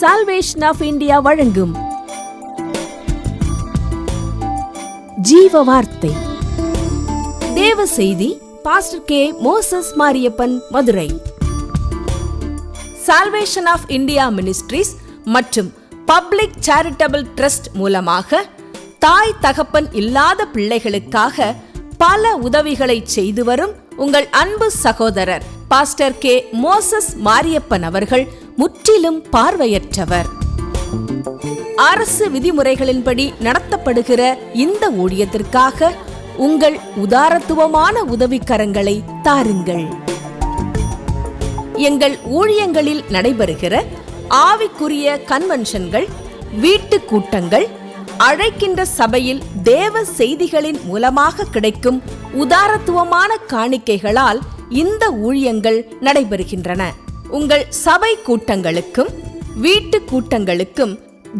Salvation of India வழங்கும் ஜீவ வார்த்தை தேவ செய்தி. Pastor K. Moses Mariappan, Madurai. Salvation of India ministries மற்றும் பப்ளிக் சேரிட்டபிள் ட்ரஸ்ட் மூலமாக தாய் தகப்பன் இல்லாத பிள்ளைகளுக்காக பல உதவிகளை செய்து வரும் உங்கள் அன்பு சகோதரர் பாஸ்டர் கே. மோசஸ் மாரியப்பன் அவர்கள் முற்றிலும் பார்வையற்றவர். அரசு விதிமுறைகளின்படி நடத்தப்படுகிற இந்த ஊழியத்திற்காக உங்கள் உதாரத்துவமான உதவிக்கரங்களை தாருங்கள். எங்கள் ஊழியங்களில் நடைபெறுகிற ஆவிக்குரிய கன்வென்ஷன்கள், வீட்டு கூட்டங்கள், அழைக்கின்ற சபையில் தேவ செய்திகளின் மூலமாக கிடைக்கும் உதாரத்துவமான காணிக்கைகளால் இந்த ஊழியங்கள் நடைபெறுகின்றன. உங்கள் சபை கூட்டங்களுக்கும் வீட்டு கூட்டங்களுக்கும்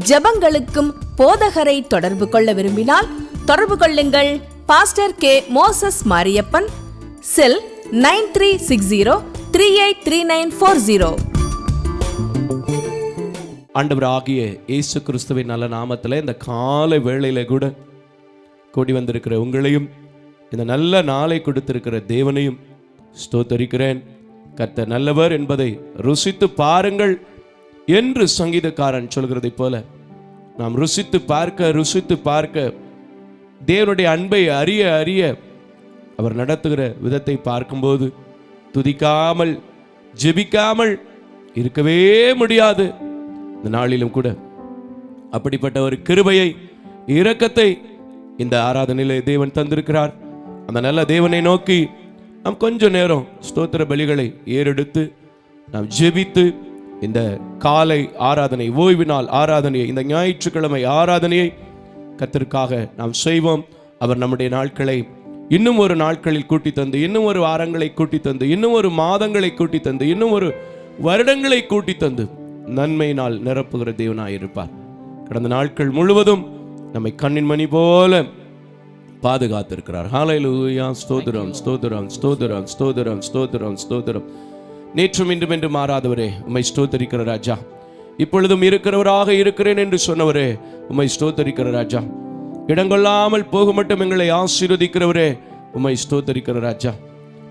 ஜெபங்களுக்கும் போதகரை தொடர்பு கொள்ள விரும்பினால் தொடர்பு கொள்ளுங்கள். Pastor K. மோசஸ் மாரியப்பன், செல் 9360383940. ஆண்டவராகிய இயேசு கிறிஸ்துவின் நல்ல நாமத்தில் இந்த காலை வேளையில கூட கூடி வந்திருக்கிற உங்களையும் இந்த நல்ல நாளை கொடுத்திருக்கிற தேவனையும் ஸ்தோத்தரிக்கிறேன். கர்த்தர் நல்லவர் என்பதை ருசித்து பாருங்கள் என்று சங்கீதக்காரன் சொல்கிறதை போல நாம் ருசித்து பார்க்க தேவனுடைய அன்பை அறிய அறிய அவர் நடத்துகிற விதத்தை பார்க்கும்போது துதிக்காமல் ஜெபிக்காமல் இருக்கவே முடியாது. இந்த நாளிலும் கூட அப்படிப்பட்ட ஒரு கிருபையை, இரக்கத்தை இந்த ஆராதனையிலே தேவன் தந்திருக்கிறார். அந்த நல்ல தேவனை நோக்கி நாம் கொஞ்ச நேரம் ஸ்தோத்திர பலிகளை ஏறெடுத்து நாம் ஜெபித்து இந்த காலை ஆராதனை, ஓய்வு நாள் ஆராதனையை, இந்த ஞாயிற்றுக்கிழமை ஆராதனையை கர்த்தருக்காக நாம் செய்வோம். அவர் நம்முடைய நாட்களை இன்னும் ஒரு நாட்களில் கூட்டி தந்து, இன்னும் ஒரு வாரங்களை கூட்டி தந்து, இன்னும் ஒரு மாதங்களை கூட்டி தந்து, இன்னும் ஒரு வருடங்களை கூட்டி தந்து நன்மையினால் நிரப்புகிற தேவனாயிருப்பார். கடந்த நாட்கள் முழுவதும் நம்மை கண்ணின் மணி போல பாதுகாத்திருக்கிறார். ஹல்லேலூயா, ஸ்தோத்திரம் ஸ்தோத்திரம் ஸ்தோத்திரம் ஸ்தோத்திரம் ஸ்தோத்திரம் ஸ்தோத்திரம். நேற்றும் இன்றும் என்று மாறாதவரே உம்மை ஸ்தோத்தரிக்கிற ராஜா. இப்பொழுதும் இருக்கிறவராக இருக்கிறேன் என்று சொன்னவரே உம்மை ஸ்தோத்தரிக்கிற ராஜா. இடங்கொள்ளாமல் போக மட்டும் எங்களை ஆசீர்வதிக்கிறவரே உம்மை ஸ்தோத்தரிக்கிற ராஜா.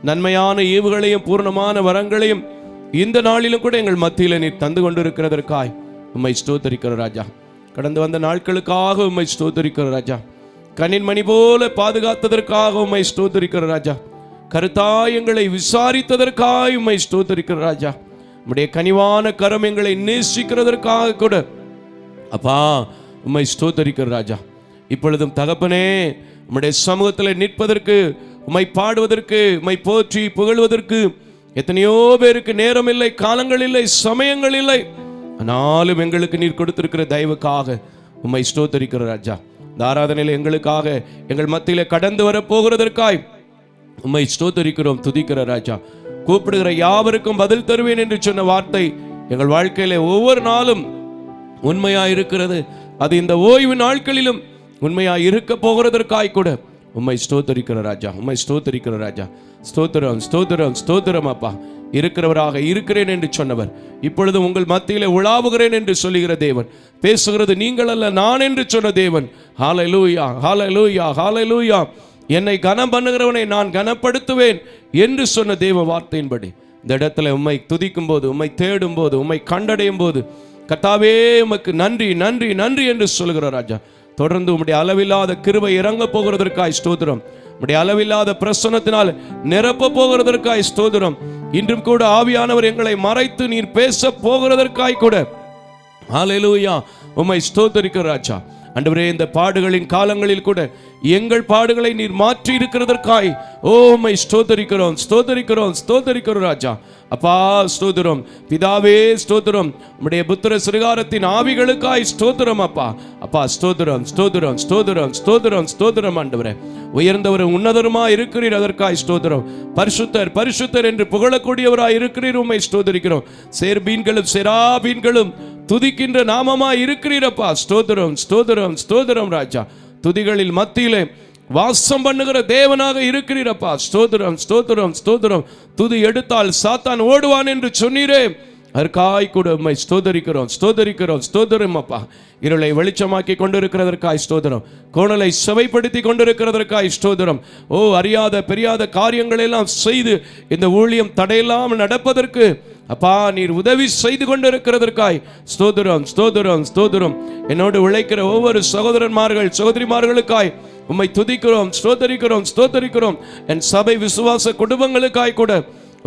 நன்மையான ஈவுகளையும் பூர்ணமான வரங்களையும் இந்த நாளிலும் கூட எங்கள் மத்தியில் நீர் தந்து கொண்டிருக்கிறதற்காய் உம்மை ஸ்தோத்தரிக்கிற ராஜா. கடந்து வந்த நாட்களுக்காக உம்மை ஸ்தோத்தரிக்கிற ராஜா. கண்ணின் மணி போல பாதுகாத்ததற்காக உம்மை ஸ்தோத்தரிக்கிற ராஜா. கருத்தாய் எங்களை விசாரித்ததற்காக உம்மை ஸ்தோத்தரிக்கிற ராஜா. உம்முடைய கனிவான கரம் எங்களை நேசிக்கிறதற்காக கூட அப்பா உம்மை ஸ்தோத்தரிக்கிற ராஜா. இப்பொழுதும் தகப்பனே உம்முடைய சமூகத்தில் நிற்பதற்கு, உம்மை பாடுவதற்கு, உம்மை போற்றி புகழ்வதற்கு எத்தனையோ பேருக்கு நேரம் இல்லை, காலங்கள் இல்லை, சமயங்கள் இல்லை. ஆனாலும் எங்களுக்கு நீர் கொடுத்திருக்கிற தயவுக்காக உம்மை ஸ்தோத்தரிக்கிற ராஜா. இந்த ஆராதனையில் எங்களுக்காக எங்கள் மத்தியில கடந்து வர போகிறதற்காய் உம்மை ஸ்தோத்தரிக்கிறோம், துதிக்கிற ராஜா. கூப்பிடுகிற யாவருக்கும் பதில் தருவேன் என்று சொன்ன வார்த்தை எங்கள் வாழ்க்கையில ஒவ்வொரு நாளும் உண்மையாய் இருக்கிறது. அது இந்த ஓய்வு நாட்களிலும் உண்மையாய் இருக்க போகிறதற்காய் கூட உம்மை ஸ்தோத்தரிக்கிற ராஜா, உம்மை ஸ்தோத்தரிக்கிற ராஜா. ஸ்தோத்திரம் ஸ்தோத்திரம் ஸ்தோத்திரம் அப்பா. இருக்கிறவராக இருக்கிறேன் என்று சொன்னவர் இப்பொழுது உங்கள் மத்தியிலே உலாவுகிறேன் என்று சொல்லுகிற தேவன், பேசுகிறது நீங்கள் அல்ல நான் என்று சொன்ன தேவன். ஹல்லேலூயா ஹல்லேலூயா ஹல்லேலூயா. என்னை கனம் பண்ணுகிறவனை நான் கனப்படுத்துவேன் என்று சொன்ன தேவ வார்த்தையின்படி இந்த இடத்துல உம்மை துதிக்கும் போது, உம்மை தேடும் போது, உம்மை கண்டடையும் போது கர்த்தாவே உமக்கு நன்றி நன்றி நன்றி என்று சொல்லுகிற ராஜா. தொடர்ந்து உம்முடைய அளவில்லாத கிருபை இறங்க போகிறதற்காய் ஸ்தோத்திரம். உம்முடைய அளவில்லாத பிரசன்னத்தினால் நிரப்ப போகிறதற்காய் ஸ்தோத்திரம். இன்றும் கூட ஆவியானவர் எங்களை மறைத்து நீர் பேச போகிறதற்காய் கூட ஹல்லேலூயா உம்மை ஸ்தோத்தரிக்கிற ராஜா. ஆண்டவரே, இந்த பாடுகளின் காலங்களில் கூட எங்கள் பாடுகளை நீர் மாற்றி இருக்கிறதற்காய் உம்மை ஸ்தோத்தரிக்கிறோம் ஸ்தோத்தரிக்கிறோம் ஸ்தோத்தரிக்கிறோம் ராஜா. அப்பா ஸ்தோத்திரம். பிதாவே ஸ்தோத்திரம். உம்முடைய புத்திர சிருகாரத்தின் ஆவிகளுக்காய் ஸ்தோத்திரம் அப்பா. அப்பா ஸ்தோத்திரம் ஸ்தோத்திரம் ஸ்தோத்திரம் ஸ்தோத்திரம் ஸ்தோத்திரம். ஆண்டவரே, உயர்ந்தவர் உன்னதருமாய் இருக்கிறீர், அதற்காய் ஸ்தோத்திரம். பரிசுத்தர் பரிசுத்தர் என்று புகழக்கூடியவராய் இருக்கிறீர், உம்மை ஸ்தோத்தரிக்கிறோம். சேர்பீன்களும் செராபீன்களும் துதிக்கின்ற நாமமாய் இருக்கிறீரப்பா. ஸ்தோத்திரம் ஸ்தோத்திரம் ஸ்தோத்திரம் ராஜா. துதிகளில் மத்தியிலே வாசம் பண்ணுகிற தேவனாக இருக்கிறீரப்பா. ஸ்தோத்திரம் ஸ்தோத்திரம் ஸ்தோத்திரம். துதி எடுத்தால் சாத்தான் ஓடுவான் என்று சொன்னீரே, அதற்காய் கூட உம்மை ஸ்தோதரிக்கிறோம், ஸ்தோதரிக்கிறோம், ஸ்தோதரம் அப்பா. இருளை வெளிச்சமாக்கி கொண்டிருக்கிறதற்காய் ஸ்தோதரம், கோணலை செவைப்படுத்தி கொண்டிருக்கிறதற்காய் ஸ்தோதரம். ஓ, அறியாத பெரியாத காரியங்கள் எல்லாம் செய்து இந்த ஊழியம் தடையில்லாமல் நடப்பதற்கு அப்பா நீர் உதவி செய்து கொண்டிருக்கிறதற்காய் ஸ்தோத்திரம், ஸ்தோத்திரம், ஸ்தோத்திரம். என்னோடு உழைக்கிற ஒவ்வொரு சகோதரன்மார்கள் சகோதரிமார்களுக்காய் உம்மை துதிக்கிறோம், ஸ்தோத்தரிக்கிறோம், ஸ்தோத்தரிக்கிறோம். என் சபை விசுவாச குடும்பங்களுக்காய் கூட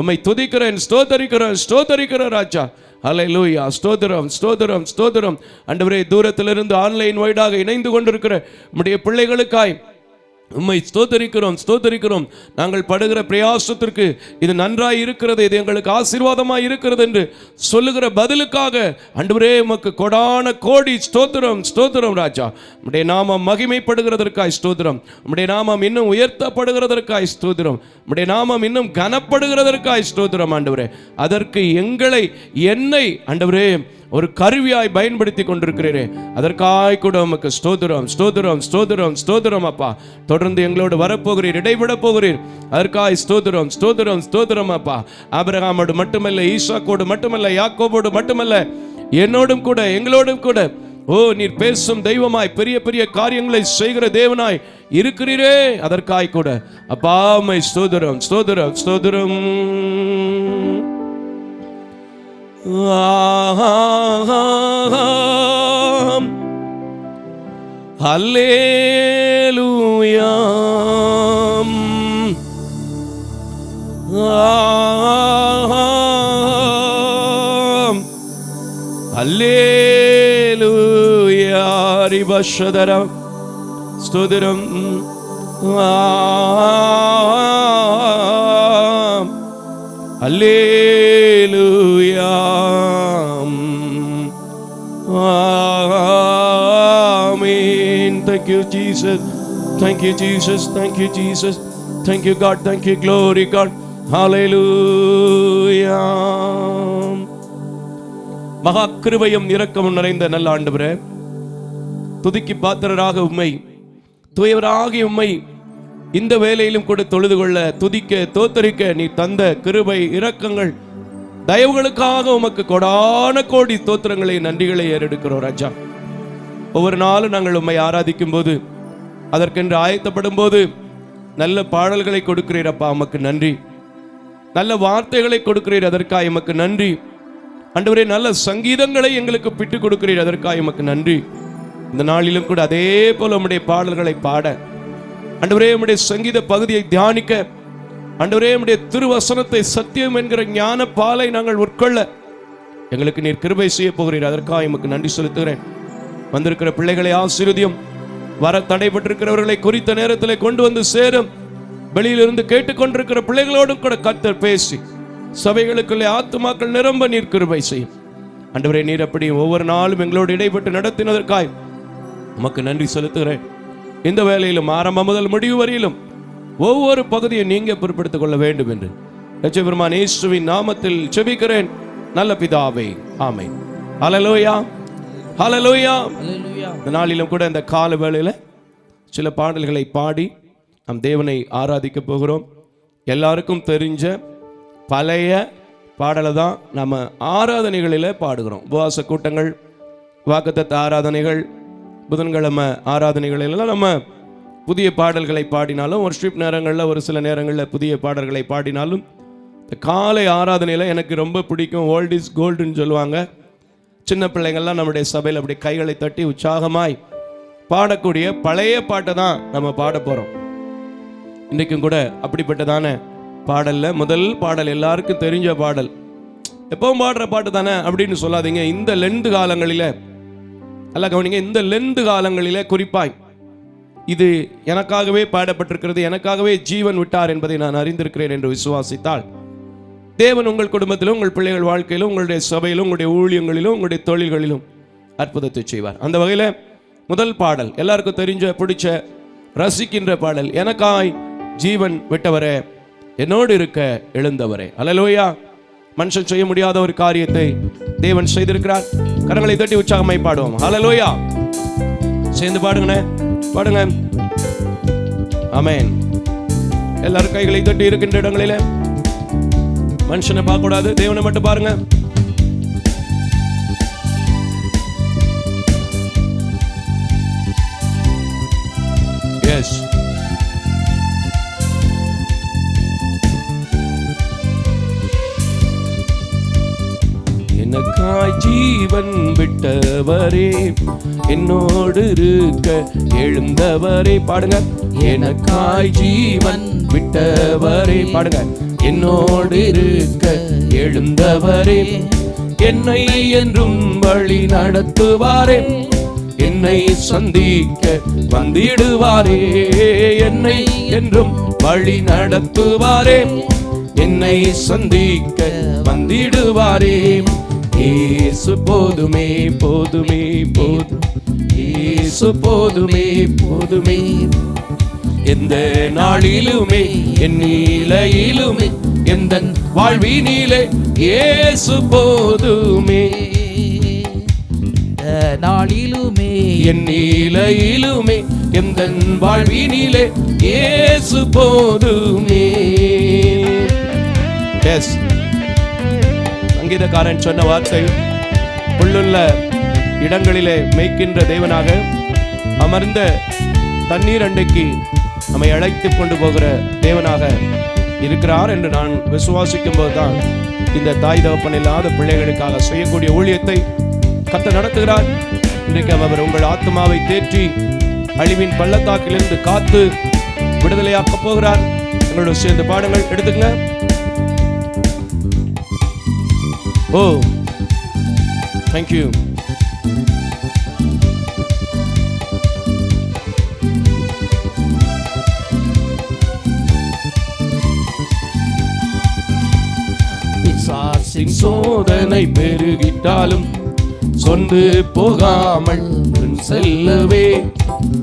உம்மை துதிக்கிறேன், ஸ்தோத்தரிக்கிறேன், ஸ்தோத்தரிக்கிறேன் ராஜா. ஹல்லேலூயா. ஸ்தோத்திரம், ஸ்தோத்திரம், ஸ்தோத்திரம். ஆண்டவரே, தூரத்திலிருந்து ஆன்லைன் வைடாக இணைந்து கொண்டிருக்கிற உம்முடைய பிள்ளைகளுக்காய் உம்மை ஸ்தோத்தரிக்கிறோம், ஸ்தோத்தரிக்கிறோம். நாங்கள் படுகிற பிரயாசத்திற்கு இது நன்றாய் இருக்கிறது, இது எங்களுக்கு ஆசீர்வாதமாய் இருக்கிறது என்று சொல்லுகிற பதிலுக்காக ஆண்டவரே உமக்கு கொடான கோடி ஸ்தோத்திரம், ஸ்தோத்திரம் ராஜா. உம்முடைய நாமம் மகிமைப்படுகிறதற்காய் ஸ்தோத்திரம், உம்முடைய நாமம் இன்னும் உயர்த்தப்படுகிறதற்காய் ஸ்தோத்திரம், உம்முடைய நாமம் இன்னும் கனப்படுகிறதற்காய் ஸ்தோத்திரம் ஆண்டவரே. அதற்கு என்னை ஆண்டவரே ஒரு கருவியாய் பயன்படுத்தி கொண்டிருக்கிறீரே, அதற்காய் கூட உமக்கு ஸ்தோத்திரம், ஸ்தோத்திரம், ஸ்தோத்திரம், ஸ்தோத்திரம் அப்பா. தொடர்ந்து எங்களோடு வரப்போகிறீர், இடைவிட போகிறீர், அதற்காய் ஸ்தோத்திரம், ஸ்தோத்திரம், ஸ்தோத்திரம் அப்பா. ஆபிரகாமோடு மட்டுமல்ல, ஈசாக்கோடு மட்டுமல்ல, யாக்கோபோடு மட்டுமல்ல, என்னோடும் கூட எங்களோடும் கூட ஓ நீர் பேசும் தெய்வமாய் பெரிய பெரிய காரியங்களை செய்கிற தேவனாய் இருக்கிறீரே, அதற்காய் கூட அப்பா உம்மை ஸ்தோத்திரம், ஸ்தோத்திரம், ஸ்தோத்திரம். ஹல்லேலூயா, ஹல்லேலூயா ரிபஷதரம் ஸ்தோத்திரம். Hallelujah. Amen. Thank you, Jesus. Thank you, Jesus. Thank you, Jesus. Thank you, God. Thank you, glory, God. Hallelujah. மகா கிருபையும் இரக்கமும் நிறைந்த நல்ல ஆண்டவரே, துதிக்கு பாத்திரராக உம்மை, தூயவராகிய உம்மை இந்த வேளையிலும் கூட தொழுது கொள்ள, துதிக்க, தோத்தரிக்க நீ தந்த கிருபை இரக்கங்கள் தயவுகளுக்காக உமக்கு கொடான கோடி ஸ்தோத்திரங்களை நன்றிகளை ஏறெடுக்கிறோம் ராஜா. ஒவ்வொரு நாளும் நாங்கள் உம்மை ஆராதிக்கும் போது, அதற்கென்று ஆயத்தப்படும் போது நல்ல பாடல்களை கொடுக்கிறீர் அப்பா, உமக்கு நன்றி. நல்ல வார்த்தைகளை கொடுக்கிறீர், அதற்காக உமக்கு நன்றி. ஆண்டவரே, நல்ல சங்கீதங்களை எங்களுக்கு பிட்டு கொடுக்கிறீர், அதற்காக உமக்கு நன்றி. இந்த நாளிலும் கூட அதே போல உம்முடைய பாடல்களை பாட, ஆண்டவரே உம்முடைய சங்கீத பகுதியை தியானிக்க, ஆண்டவரே உம்முடைய திருவசனத்தை சத்தியம் என்கிற ஞான பாலை நாங்கள் உட்கொள்ள எங்களுக்கு நீர் கிருபை செய்ய போகிறீர், அதற்காக எமக்கு நன்றி செலுத்துகிறேன். வந்திருக்கிற பிள்ளைகளை ஆசீர்வதியும், வர தடைபட்டிருக்கிறவர்களை குறித்த நேரத்தில் கொண்டு வந்து சேரும். வெளியிலிருந்து கேட்டுக்கொண்டிருக்கிற பிள்ளைகளோடும் கூட கர்த்தர் பேசி சபைகளுக்குள்ளே ஆத்துமாக்கள் நிரம்ப நீர் கிருபை செய்யும். ஆண்டவரே, நீர் அப்படி ஒவ்வொரு நாளும் எங்களோடு இடைப்பட்டு நடத்தினதற்காய் உமக்கு நன்றி செலுத்துகிறேன். இந்த வேளையிலும் ஆரம்பம் முதல் முடிவு வரையிலும் ஒவ்வொரு பகுதியை நீங்க பொறுப்படுத்திக் கொள்ள வேண்டும் என்று இரட்சகருமாகிய இயேசுவின் நாமத்தில் ஜெபிக்கிறேன் நல்ல பிதாவே, ஆமென். ஹல்லேலூயா, ஹல்லேலூயா. இந்த நாளிலும் கூட இந்த கால வேளையில சில பாடல்களை பாடி நம் தேவனை ஆராதிக்க போகிறோம். எல்லாருக்கும் தெரிஞ்ச பழைய பாடலை தான் நம்ம ஆராதனைகளில் பாடுகிறோம். உபவாச கூட்டங்கள், வாக்குத்தத்த ஆராதனைகள், புதன்கிழமை ஆராதனைகள் எல்லாம் நம்ம புதிய பாடல்களை பாடினாலும், வொர்ஷிப் நேரங்களில் ஒரு சில நேரங்களில் புதிய பாடல்களை பாடினாலும், இந்த காலை ஆராதனையில் எனக்கு ரொம்ப பிடிக்கும். ஓல்ட் இஸ் கோல்டுன்னு சொல்லுவாங்க. சின்ன பிள்ளைங்கள்லாம் நம்முடைய சபையில் அப்படி கைகளை தட்டி உற்சாகமாய் பாடக்கூடிய பழைய பாட்டை தான் நம்ம பாட போகிறோம். இன்றைக்கும் கூட அப்படிப்பட்டதான பாடலில் முதல் பாடல் எல்லாருக்கும் தெரிஞ்ச பாடல். எப்பவும் பாடுற பாட்டு தானே அப்படின்னு சொல்லாதீங்க. இந்த லெந்து காலங்களில் நல்லா கவனிங்க, இந்த லெந்து காலங்களிலே குறிப்பாய் இது எனக்காகவே பாடப்பட்டிருக்கிறது, எனக்காகவே ஜீவன் விட்டார் என்பதை நான் அறிந்திருக்கிறேன் என்று விசுவாசித்தால், தேவன் உங்கள் குடும்பத்திலும், உங்கள் பிள்ளைகள் வாழ்க்கையிலும், உங்களுடைய சபையிலும், உங்களுடைய ஊழியங்களிலும், உங்களுடைய தொழில்களிலும் அற்புதத்தை செய்வார். அந்த வகையில் முதல் பாடல் எல்லாருக்கும் தெரிஞ்ச, பிடிச்ச, ரசிக்கின்ற பாடல், எனக்காய் ஜீவன் விட்டவரே, என்னோடு இருக்க எழுந்தவரே. அல்லேலூயா. மனுஷன் செய்ய முடியாத ஒரு காரியத்தை தேவன் செய்திருக்கிறார். கரங்களை தட்டி உற்சாகமாய் பாடுவோம். ஹல்லேலூயா. சேர்ந்து பாடுங்க, பாடுங்க. ஆமென். எல்லாரும் கைகளை தட்டி இருக்கின்ற இடங்களிலே மனுஷனை பார்க்க கூடாது, தேவனை மட்டும் பாருங்க. எஸ். எனக்காய் ஜீவன் விட்டவரே, என்னோடு இருக்க எழுந்தவரே. பாடுங்க. எனக்காய் ஜீவன் விட்டவரே. பாடுங்க. என்னோடு இருக்க எழுந்தவரே, என்னை என்றும் வழி நடத்துவாரே, என்னை சந்திக்க வந்திடுவாரே. என்னை என்றும் வழி நடத்துவாரே, என்னை சந்திக்க வந்திடுவாரே. இயேசு போதுமே போதுமே போதும், இயேசு போதுமே போதுமே. எந்த நாளிலுமே என் நிலையிலுமே எந்த வாழ்வினிலே இயேசு போதுமே. நாளிலுமே என் நிலையிலுமே எந்த வாழ்வினிலே இயேசு போதுமே. எஸ். சங்கீதக்காரன் சொன்ன வார்த்தை, புல்லுள்ள இடங்களிலே மேய்க்கின்ற தேவனாக அமர்ந்த தண்ணீர் அண்டைக்கு நம்மை அழைத்து கொண்டு போகிற தேவனாக இருக்கிறார் என்று நான் விசுவாசிக்கும் போதுதான் இந்த தாய் தகப்பன் இல்லாத பிள்ளைகளுக்காக செய்யக்கூடிய ஊழியத்தை கர்த்தர் நடத்துகிறார். இன்றைக்கு அவர் உங்கள் ஆத்மாவை தேற்றி அழிவின் பள்ளத்தாக்கிலிருந்து காத்து விடுதலையாக்க போகிறார். எங்களோட சேர்ந்து பாடங்கள் எடுத்துக்கங்க. ஓ, தேங்க்யூ. பிசாசின் சோதனை பெருகிட்டாலும் சொந்து போகாமல் முன் செல்லவே.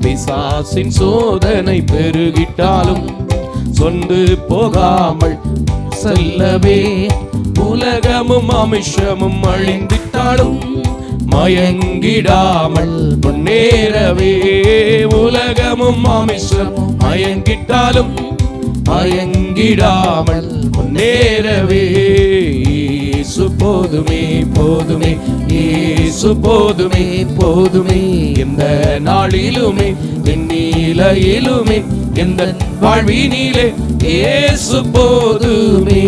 பிசாசின் சோதனை பெருகிட்டாலும் சொந்து போகாமல் செல்லவே. உலகமும் அமிஷமும் அழிந்திட்டாலும் மயங்கிடாமல் முன்னேறவே. உலகமும் அமிஷமும் மயங்கிட்டாலும் மயங்கிடாமல் முன்னேறவே. இயேசு போதுமே போதுமே, இயேசு போதுமே போதுமே. எந்த நாளிலுமே என் நிலையிலுமே எந்த வாழ்வினிலே இயேசு போதுமே.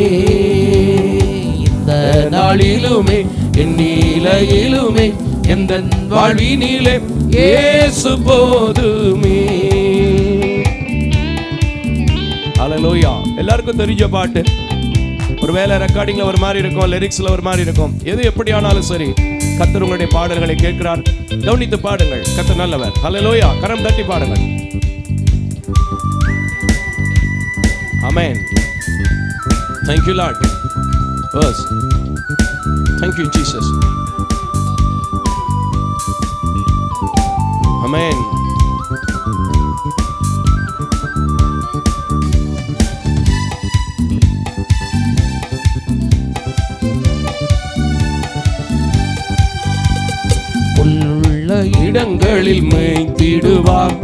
எந்த நாளிலுமே என் நிலையிலுமே எந்த வாழ்வினிலே இயேசு போதுமே. ஹல்லேலூயா. எல்லாருக்கும் தெரிஞ்ச பாட்டு. ஒருவேளை ரெக்கார்டிங்ல ஒரு மாதிரி இருக்கும், லிரிக்ஸ்ல ஒரு மாதிரி இருக்கும். எது எப்படி ஆனாலும் சரி, கர்த்தர் உங்களுடைய பாடல்களை கேட்கிறார். கவனித்து பாடுங்கள். கர்த்தர் நல்லவர். ஹல்லேலூயா. கரம் தட்டி பாடுங்கள். ஆமென். Thank you Lord. Yes. Thank you Jesus. Amen. புல்லுள்ள இடங்களில் மேய்த்திடுவார்,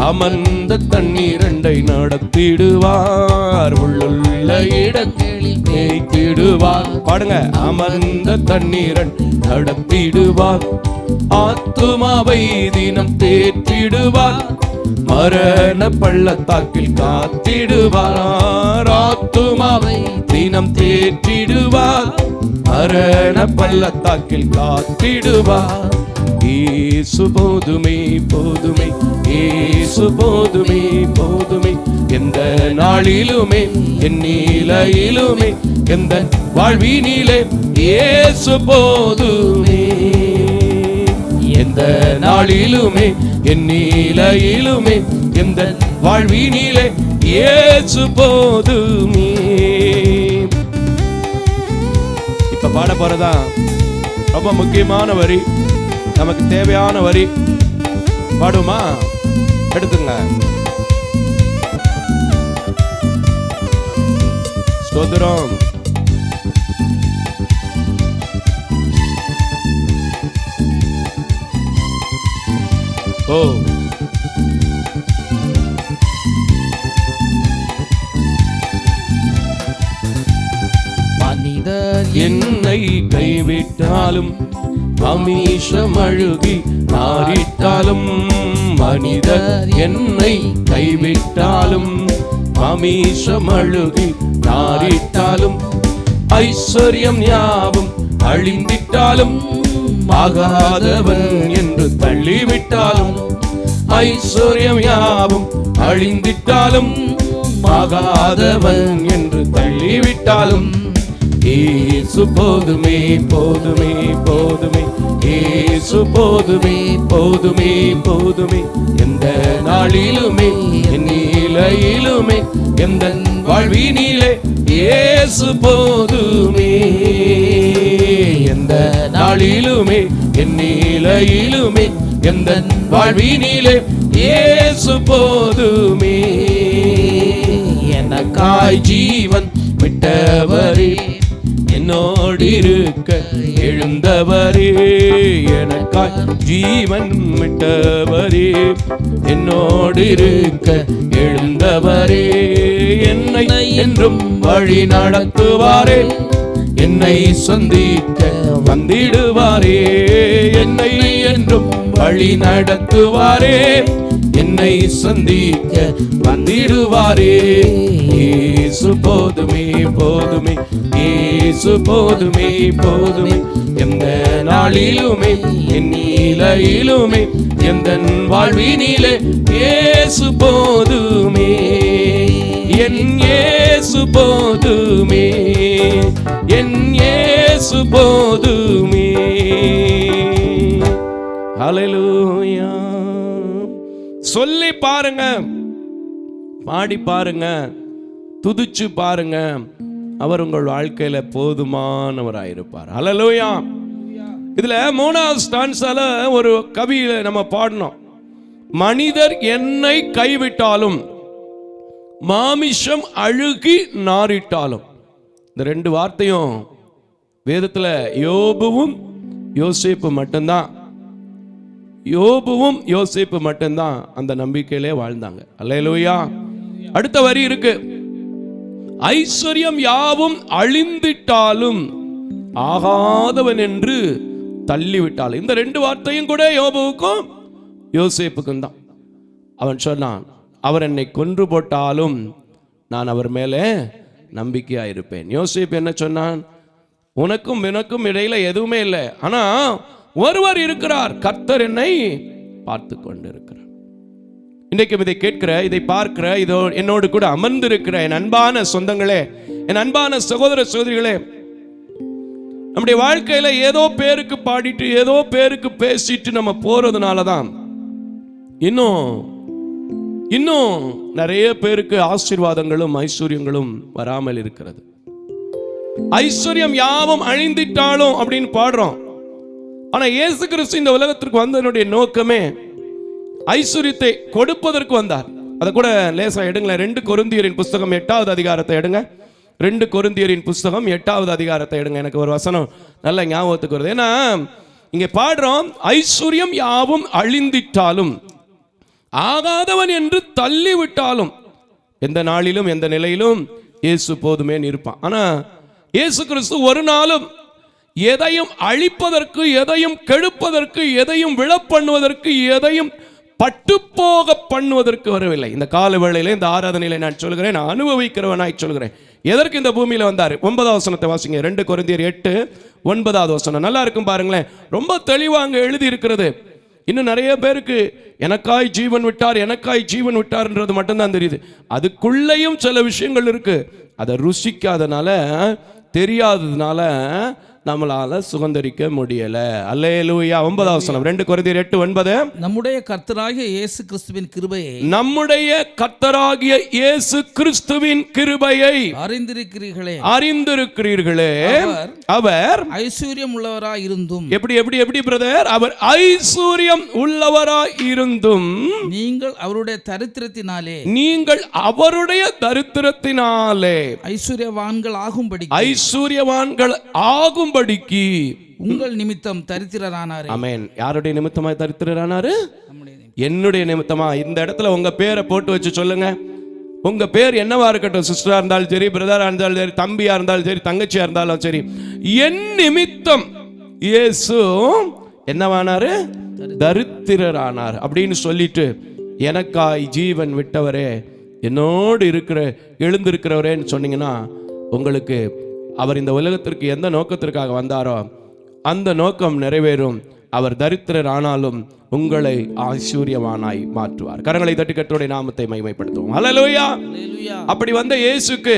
அமர்ந்த தண்ணீரண்டை நடத்திடுவார். உள்ளுள்ள இடங்களில் மேய்த்திடுவார். பாடுங்க. அமர்ந்த தண்ணீரன் நடத்திடுவார். ஆத்துமாவை தினம் தேற்றிடுவார், மரண பள்ளத்தாக்கில் காத்திடுவார். ஆத்துமாவை தினம் தேற்றிடுவார், மரண பள்ளத்தாக்கில் காத்திடுவார். இயேசு போதுமே போதுமே, இயேசு போதுமே போதுமே. எந்த நாளிலுமே என் நிலையிலுமே எந்த வாழ்வினிலே இயேசு போதுமே. எந்த நாளிலுமே என் நிலையிலுமே எந்த வாழ்வினிலே இயேசு போதுமே. இப்ப பாட போறதா ரொம்ப முக்கியமான வரி, நமக்கு தேவையான வரி. பாடுமா? எடுத்துங்க. ஸ்தோத்திரம். ஓ, மனிதர் என்னை கைவிட்டாலும் மாமிசம் அழுகி நாரிட்டாலும் மனிதர் என்னை கைவிட்டாலும் மாமிசம் அழுகி நாரிட்டாலும் ஐஸ்வர்யம் யாவும் அழிந்திட்டாலும் ஆகாதவன் என்று தள்ளிவிட்டாலும் ஐஸ்வர்யம் யாவும் அழிந்திட்டாலும் ஆகாதவன் என்று தள்ளிவிட்டாலும் இயேசு போதுமே போதுமே போதுமே இயேசு போதுமே போதுமே போதுமே எந்த நாளிலுமே என் நிலையிலுமே எந்த வாழ்வினிலே இயேசு போதுமே எந்த நாளிலுமே என் நிலையிலுமே எந்த வாழ்வினிலே இயேசு போதுமே எனக்காய் ஜீவன் விட்டவரே என்னோடு இருக்க எழுந்தவரே எனக்காய் ஜீவன் விட்டவரே என்னோடு இருக்க எழுந்தவரே என்னை என்றும் வழி நடத்துவாரே என்னை சந்திக்க வந்திடுவாரே என்னை என்றும் வழி நடத்துவாரே என்னை சந்திக்க வந்திடுவாரே இயேசு போதுமே போதுமே இயேசு போதுமே போதுமே எந்த நாளிலுமே என் நிலையிலுமே எந்த வாழ்வினிலே இயேசு போதுமே என் இயேசு போதுமே என் இயேசு போதுமே ஹல்லேலூயா. சொல்லி பாருங்க, பாடி பாருங்க, துதிச்சு பாருங்க, அவர் உங்கள் வாழ்க்கையில போதுமானவராயிருப்பார். ஹல்லேலூயா. இதுல 3வது ஸ்டான்ஸால ஒரு கவியில நம்ம பாடணும். மனிதர் என்னை கைவிட்டாலும் மாமிசம் அழுகி நாரிட்டாலும். இந்த 2 வார்த்தையும் வேதத்துல யோபுவும் யோசேப்பு மட்டும்தான், யோபுவும் யோசேப்பு மட்டும்தான் அந்த நம்பிக்கையிலே வாழ்ந்தாங்க. அல்லேலூயா. அடுத்த வரி இருக்கு, ஐஸ்வர்யம் யாவும் அழிந்திட்டாலும் ஆகாதவன் என்று தள்ளிவிட்டாலும். இந்த 2 வார்த்தையும் கூட யோபுவுக்கும் யோசேப்புக்கும் தான். அவன் சொன்னான், அவர் என்னை கொன்று போட்டாலும் நான் அவர் மேலே நம்பிக்கையா இருப்பேன். யோசேப்பு என்ன சொன்னான், உனக்கும் எனக்கும் இடையில எதுவுமே இல்லை, ஆனா ஒருவர் இருக்கிறார், கர்த்தர் என்னை பார்த்து கொண்டு இருக்கிறார். இன்றைக்கும் இதை கேட்கிற, இதை பார்க்கிற, இதோ என்னோடு கூட அமர்ந்திருக்கிற என் அன்பான சொந்தங்களே, என் அன்பான சகோதர சகோதரிகளே, நம்முடைய வாழ்க்கையில ஏதோ பேருக்கு பாடிட்டு ஏதோ பேருக்கு பேசிட்டு நம்ம போறதுனால தான் இன்னும் நிறைய பேருக்கு ஆசீர்வாதங்களும் ஐஸ்வர்யங்களும் வராமல் இருக்கிறது. ஐஸ்வர்யம் யாவும் அழிந்திட்டாலும் அப்படின்னு பாடுறோம். ஆனா இயேசு கிறிஸ்து இந்த உலகத்திற்கு வந்ததனுடைய நோக்கமே ஐஸ்வர்யத்தை கொடுப்பதற்கு வந்தார். அதை கூட லேசா எடுங்களேன். 2 கொரிந்தியரின் புஸ்தகம் 8வது அதிகாரத்தை எடுங்க. 2 கொரிந்தியரின் புஸ்தகம் 8வது அதிகாரத்தை எடுங்க. எனக்கு ஒரு வசனம் நல்ல ஞாபகத்துக்கு வருது. ஏன்னா இங்க பாடுறோம், ஐஸ்வர்யம் யாவும் அழிந்திட்டாலும் ஆகாதவன் என்று தள்ளிவிட்டாலும் எந்த நாளிலும் எந்த நிலையிலும் இயேசு போதுமே இருப்பான். ஆனா இயேசு கிறிஸ்து ஒரு நாளும் எதையும் அழிப்பதற்கு, எதையும் கெடுப்பதற்கு, எதையும் விழப்பண்ணுவதற்கு, எதையும் பட்டுப்போக பண்ணுவதற்கு வரவில்லை. இந்த கால வேளையில இந்த ஆராதனையில நான் சொல்கிறேன், நான் அனுபவிக்கிறவனாய் சொல்கிறேன். எதற்கு இந்த பூமியில வந்தார்? 9வது வசனத்தை வாசிங்க. 2 கொரிந்தியர் 8:9 வசனம் நல்லா இருக்கும் பாருங்களேன். ரொம்ப தெளிவா அங்க எழுதி இருக்கிறது. இன்னும் நிறைய பேருக்கு எனக்காய் ஜீவன் விட்டார், எனக்காய் ஜீவன் விட்டார்ன்றது மட்டும்தான் தெரியுது. அதுக்குள்ளேயும் சில விஷயங்கள் இருக்கு. அதை ருசிக்காதனால, தெரியாததுனால நம்மளால சுகந்தரிக்க முடியல. அல்லேலூயா. 9வது வசனம் 2 கொரிந்தியர் 8:9. நம்முடைய கர்த்தராகிய இயேசு கிறிஸ்துவின் கிருபையை, நம்முடைய கர்த்தராகிய இயேசு கிறிஸ்துவின் கிருபையை அறிந்திருக்கிறீர்களே, அவர் ஐஸ்வர்யம் உள்ளவராய் இருந்தும். எப்படி பிரதர்? அவர் ஐஸ்வர்யம் உள்ளவராய் இருந்தும் நீங்கள் அவருடைய தரித்திரத்தினாலே ஐஸ்வர்யவான்கள் ஆகும்படிக்கு உங்கள் நிமித்தம் தரித்திரரானாரே. ஆமென். யாருடைய நிமித்தமா தரித்திரரானாரு? என்னுடைய நிமித்தமா. இந்த இடத்துல உங்க பேரை போட்டு வச்சு சொல்லுங்க. உங்க பேர் என்னவா இருக்கட்டும், சிஸ்டரா இருந்தாலும் சரி, பிரதரா இருந்தாலும் சரி, தம்பியா இருந்தாலும் சரி, தங்கச்சியா இருந்தாலும் சரி, என் நிமித்தம் இயேசு என்னவானாரு? தரித்திரரானார் அப்படின்னு சொல்லிட்டு, எனக்காய் ஜீவன் விட்டவரே, என்னோடு எழுந்திருக்கிறவரேன்னு சொன்னீங்கன்னா, உங்களுக்கு அவர் இந்த உலகத்திற்கு எந்த நோக்கத்திற்காக வந்தாரோ அந்த நோக்கம் நிறைவேறும். அவர் தரித்திரர் ஆனாலும் உங்களை ஐஸ்வர்யவானாய் மாற்றுவார். கரங்களை தட்டி கர்த்தருடைய நாமத்தை மகிமைப்படுத்துவோம். ஹல்லேலூயா. அப்படி வந்த இயேசுக்கு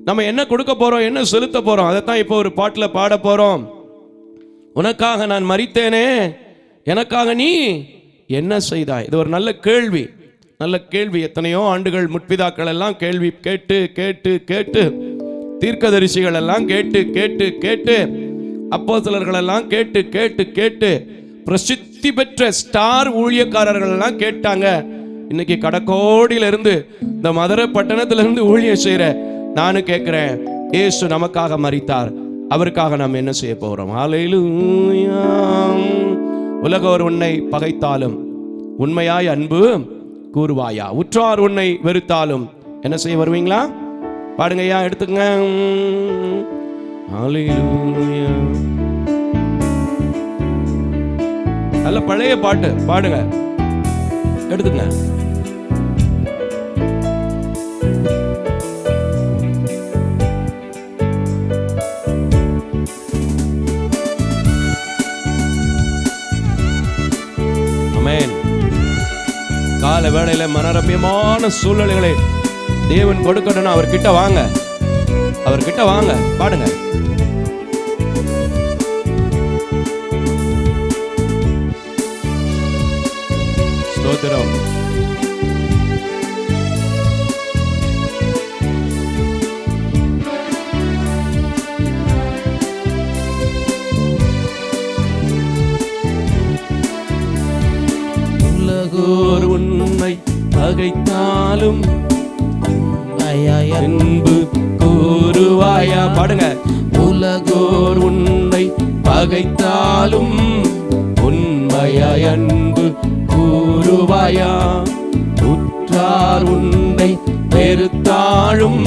நம்ம என்ன கொடுக்க போறோம், என்ன செலுத்த போறோம்? அதைத்தான் இப்போ ஒரு பாட்டில் பாட போறோம். உனக்காக நான் மரித்தேனே, எனக்காக நீ என்ன செய்தாய்? இது ஒரு நல்ல கேள்வி, நல்ல கேள்வி. எத்தனையோ ஆண்டுகள் முற்பிதாக்கள் எல்லாம் கேள்வி கேட்டு கேட்டு கேட்டு, தீர்க்கதரிசிகள் எல்லாம் கேட்டு கேட்டு கேட்டு, அப்போஸ்தலர்கள் எல்லாம் கேட்டு கேட்டு கேட்டு, பிரசித்தி பெற்ற ஸ்டார் ஊழியக்காரர்கள் எல்லாம் கேட்டாங்க. இன்னைக்கு கடக்கோடியில இருந்து, இந்த மதுரை பட்டணத்துல இருந்து ஊழியம் செய்யற நானும் கேட்கிறேன், இயேசு நமக்காக மரித்தார், அவருக்காக நாம் என்ன செய்ய போறோம்? ஹல்லேலூயா. உலகோர் உன்னை பகைத்தாலும் உண்மையாய் அன்பு கூறுவாயா? உற்றார் உன்னை வெறுத்தாலும் என்ன செய்ய வருவீங்களா? பாடுங்கய்யா, எடுத்துங்க. ஹல்லேலூயா. நல்ல பழைய பாட்டு பாடுங்க, எடுத்துங்க. ஆமென். கால வேளையில மனரம்யமான சூழ்நிலைகளை தேவன் கொடுக்கணும். அவர்கிட்ட வாங்க, அவர்கிட்ட வாங்க, பாடுங்க. ஸ்தோத்திரம். உலகோர் உன்னை பகைத்தாலும் அன்பு கூறுவாயா? பாடுங்க. உலகோர் உன்னை பகைத்தாலும் உண்மையாய் அன்பு கூறுவாயா? உற்றார் உன்னை வெறுத்தாலும்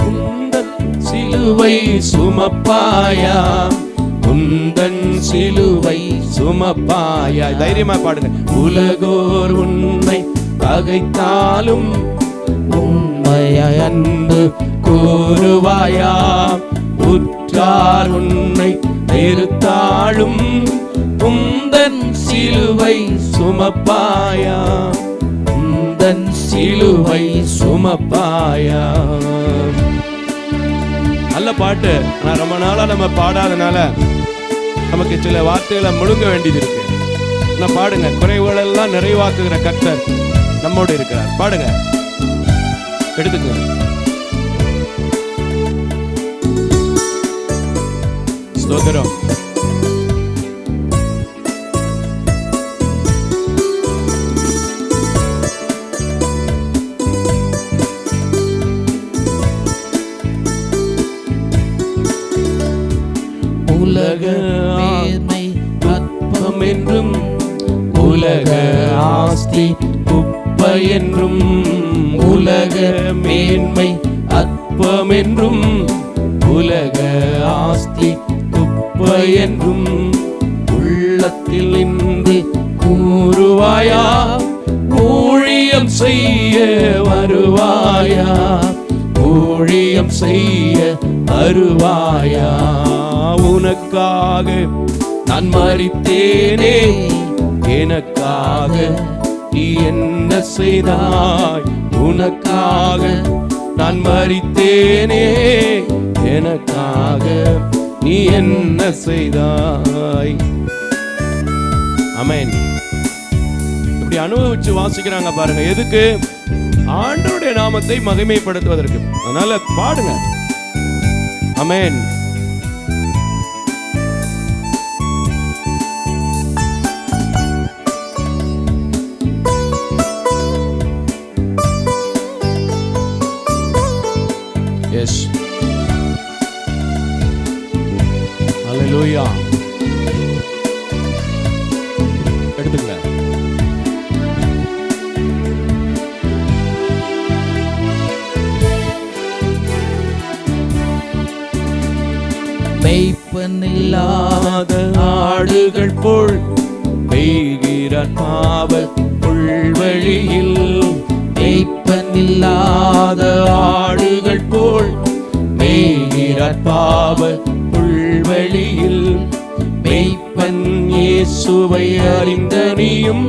உந்தன் சிலுவை சுமப்பாயா? உந்தன் சிலுவை சுமப்பாயா? தைரியமா பாடுங்க. உலகோர் உன்னை பகைத்தாலும் உண்மையாய் அன்பு கூறுவாயா? உற்றார் உன்னை வெறுத்தாலும் உந்தன் சிலுவை சுமப்பாயா? உந்தன் சிலுவை சுமப்பாயா? நல்ல பாட்டு. நான் ரொம்ப நாளா நம்ம பாடாதனால நமக்கு சில வார்த்தைகளை முழுங்க வேண்டியது இருக்கு. நான் பாடுங்க. குறைவுகள் எல்லாம் நிறைவாக்குகிற கர்த்தர் நம்மோடு இருக்கிறார். பாடுங்க, எடுத்துக்கோங்க. ஸ்தோத்திரம். உலக மேன்மை அற்பம் என்றும், உலக ஆஸ்தி குப்பை என்றும், உலக மேன்மை அற்பம் என்றும், உலக ஆஸ்தி குப்பை என்றும் உள்ளத்தில் நின்று கூறுவாயா? ஊழியம் செய்ய வருவாயா? ஊழியம் செய்ய வருவாயா? உனக்காக நான் மரித்தேனே, எனக்காக நீ என்ன செய்தாய்? உனக்காக நான் மரித்தேனே, எனக்காக நீ என்ன செய்தாய்? ஆமென். இப்படி அனுபவிச்சு வாசிக்கிறாங்க பாருங்க. எதுக்கு? ஆண்டவருடைய நாமத்தை மகிமைப்படுத்துவதற்கு. அதனால பாடுங்க. ஆமென். எஸ். ஹல்லேலூயா. எடுத்துங்க. மெய்ப்பொருளாய் மேய்ப்பனில்லாத ஆடுகள் போல் பெய்கிறார் பாவ புல்வெளியில். மேய்ப்பனில்லாத ஆடுகள் போல் மேய்கிறார் பாவ புல்வெளியில். மெய்ப்பன் இயேசுவை அறிந்த நீயும்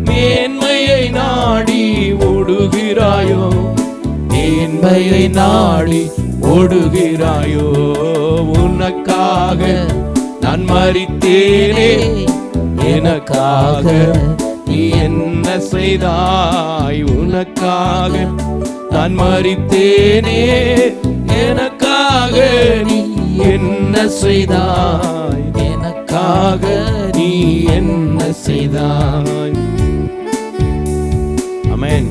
மேன்மையை நாடி ஓடுகிறாயோ? மேன்மையை நாடி ஓடுகிறாயோ? உனக்காக நான் மரித்தேனே, எனக்காக நீ என்ன செய்தாய்? உனக்காக நான் மரித்தேனே, எனக்காக நீ என்ன செய்தாய்? எனக்காக நீ என்ன செய்தாய்? ஆமென்.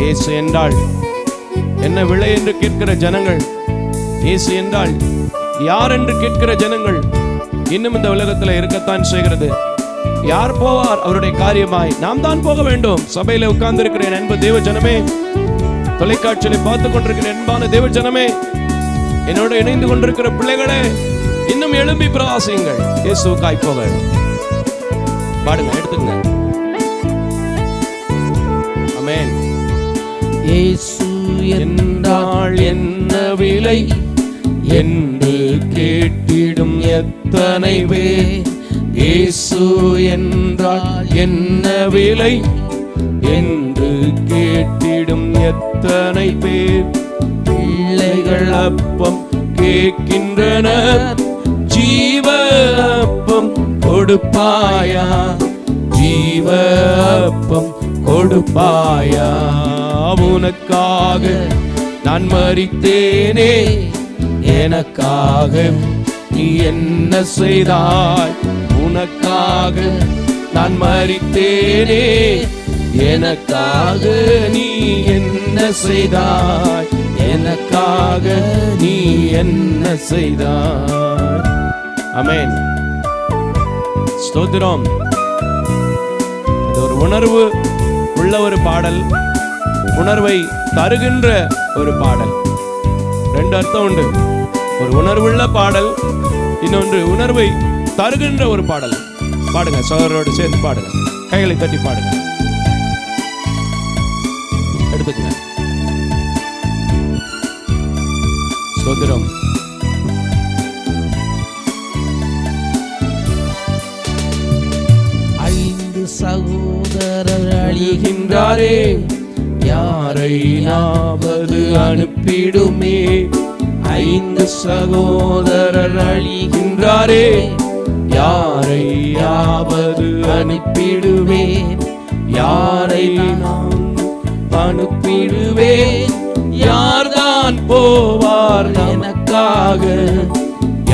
இயேசு என்றால் என்ன விலை என்று கேட்கிற ஜனங்கள், இயேசு என்றால் யார் என்று கேட்கிற ஜனங்கள் இன்னும் இந்த உலகத்தில் இருக்கத்தான் செய்கிறது. யார் போவார் அவருடைய காரியமாய்? நாம் தான் போக வேண்டும். சபையில உட்கார்ந்து இருக்கிற என் அன்பு தேவ ஜனமே, தொலைக்காட்சியில பார்த்து கொண்டிருக்கிற அன்பான தேவ ஜனமே, என்னோட இணைந்து கொண்டிருக்கிற பிள்ளைகளே, இன்னும் எழும்பி பிரவாசியுங்கள். இயேசுவுக்காய் போக பாடுங்க, எடுத்துங்க. ஆமென். இயேசு என்றால் என்ன விலை என்று கேட்டிடும் எத்தனை பேர்? இயேசு என்றால் என்ன விலை என்று கேட்டிடும் எத்தனை பேர்? பிள்ளைகள் அப்பம் கேட்கின்றனர், ஜீவ அப்பம் கொடுப்பாயா? ஜீவ அப்பம் கொடுப்பாயா? உனக்காக நான் மரித்தேனே, எனக்காக நீ என்ன செய்தாய்? உனக்காக நான் மரித்தேனே, எனக்காக நீ என்ன செய்தாய்? எனக்காக நீ என்ன செய்தாய்? ஆமென். ஸ்தோத்திரம். இது ஒரு உணர்வு உள்ள ஒரு பாடல், உணர்வை தருகின்ற ஒரு பாடல். ரெண்டு அர்த்தம் உண்டு. ஒரு உணர்வுள்ள பாடல், இன்னொன்று உணர்வை தருகின்ற ஒரு பாடல். பாடுங்க, சகோதரோடு சேர்ந்து பாடுங்க, கைகளை தட்டி பாடுங்க, எடுத்துக்கங்க. ஸ்தோத்திரம். ஐந்து சகோதரர் அழிகின்றாரே, யாரையாவது அனுப்பிடுமே. ஐந்து சகோதரர் அழிகின்றாரே, யாரையாவது அனுப்பிடுவேன். யாரை நான் அனுப்பிடுவேன்? யார்தான் போவார் எனக்காக?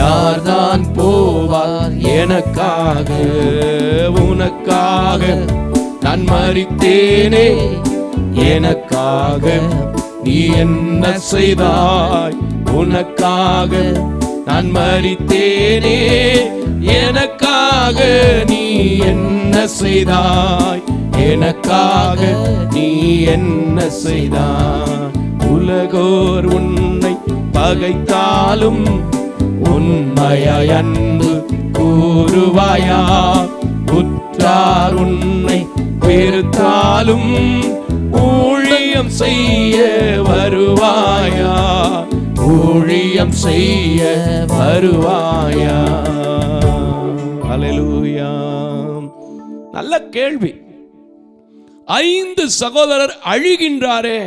யார்தான் போவார் எனக்காக? உனக்காக நான் மரித்தேனே, எனக்காக நீ என்ன செய்தாய்? உனக்காக நான் மரித்தேனே, எனக்காக நீ என்ன செய்தாய்? எனக்காக நீ என்ன செய்தாய்? உலகோர் உன்னை பகைத்தாலும் உண்மையாய் அன்பு கூறுவாயா? உற்றார் உன்னை வெறுத்தாலும் ஊழியம் செய்ய வருவாயா? ஊழியம் செய்ய வருவாயா? அல்லேலூயா. நல்ல கேள்வி. ஐந்து சகோதரர் அழிகின்றாரே,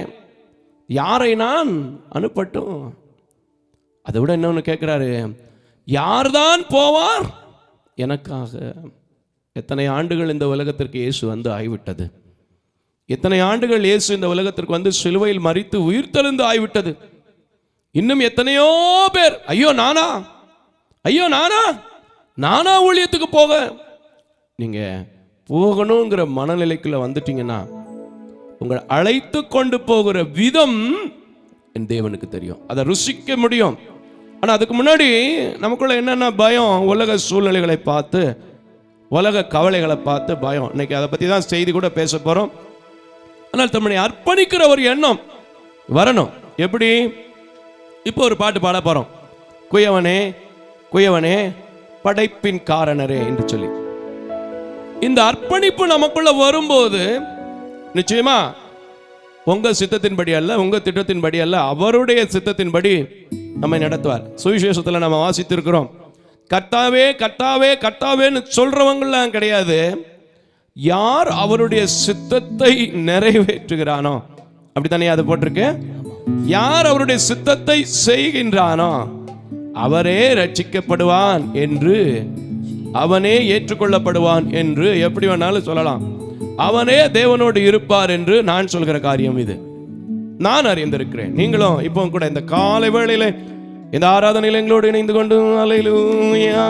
யாரை நான் அனுப்பட்டும்? அதை விட இன்னொன்னு கேட்கிறாரு, யார்தான் போவார் எனக்காக? எத்தனை ஆண்டுகள் இந்த உலகத்திற்கு இயேசு வந்து ஆய்விட்டது. எத்தனை ஆண்டுகள் இயேசு இந்த உலகத்திற்கு வந்து சிலுவையில் மரித்து உயிர்த்தெழுந்து ஆய்விட்டது. இன்னும் எத்தனையோ பேர் ஐயோ நானா, ஐயோ நானா, நானா ஊழியத்துக்கு போக? நீங்க போகணுங்கிற மனநிலைக்குள்ள வந்துட்டீங்கன்னா உங்களை அழைத்து கொண்டு போகிற விதம் என் தேவனுக்கு தெரியும். அதை ருசிக்க முடியும். ஆனா அதுக்கு முன்னாடி நமக்குள்ள என்னென்ன பயம்? உலக சூழ்நிலைகளை பார்த்து, உலக கவலைகளை பார்த்து பயம். இன்னைக்கு அதை பத்தி தான் செய்தி கூட பேச போறோம். ஆனால் தம்மை அர்ப்பணிக்கிற ஒரு எண்ணம் வரணும். எப்படி? இப்போ ஒரு பாட்டு பாட போறோம். குயவனே குயவனே, படைப்பின் காரணரே என்று சொல்லி. இந்த அர்ப்பணிப்பு நமக்குள்ள வரும்போது நிச்சயமா உங்க சித்தத்தின்படி அல்ல, உங்க திட்டத்தின்படி அல்ல, அவருடைய சித்தத்தின்படி நம்மை நடத்துவார். சுவிசேஷத்துல நம்ம வாசித்திருக்கிறோம், கர்த்தாவே கர்த்தாவே கர்த்தாவேன்னு சொல்றவங்களாம் கிடையாது, யார் அவருடைய சித்தத்தை நிறைவேற்றுகிறானோ, அப்படித்தானே அது போட்டிருக்கு. யார் அவருடைய சித்தத்தை செய்கின்றானோ அவரே ரட்சிக்கப்படுவான் என்று, அவனே ஏற்றுக்கொள்ளப்படுவான் என்று எப்படி வேணாலும் சொல்லலாம். அவனே தேவனோடு இருப்பார் என்று நான் சொல்கிற காரியம் இது. நான் அறிந்திருக்கிறேன். நீங்களும் இப்போ கூட இந்த காலை வேளையில இந்த ஆராதனையில் எங்களோடு இணைந்து கொண்டு அல்லேலூயா.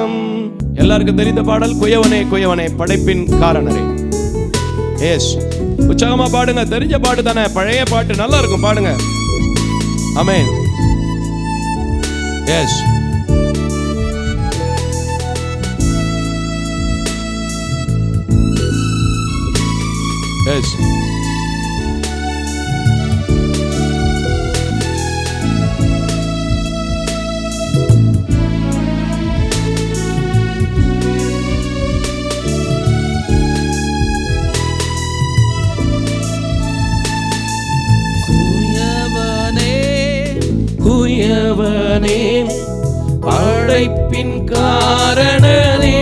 எல்லாருக்கும் தெரிந்த பாடல், குயவனே குயவனே படைப்பின் காரணரே. எஸ், உற்சாகமா பாடுங்க. தெரிஞ்ச பாட்டு தானே, பழைய பாட்டு, நல்லா இருக்கும், பாடுங்க. ஆமென். S, S. குயவனே படைப்பின் காரணனே,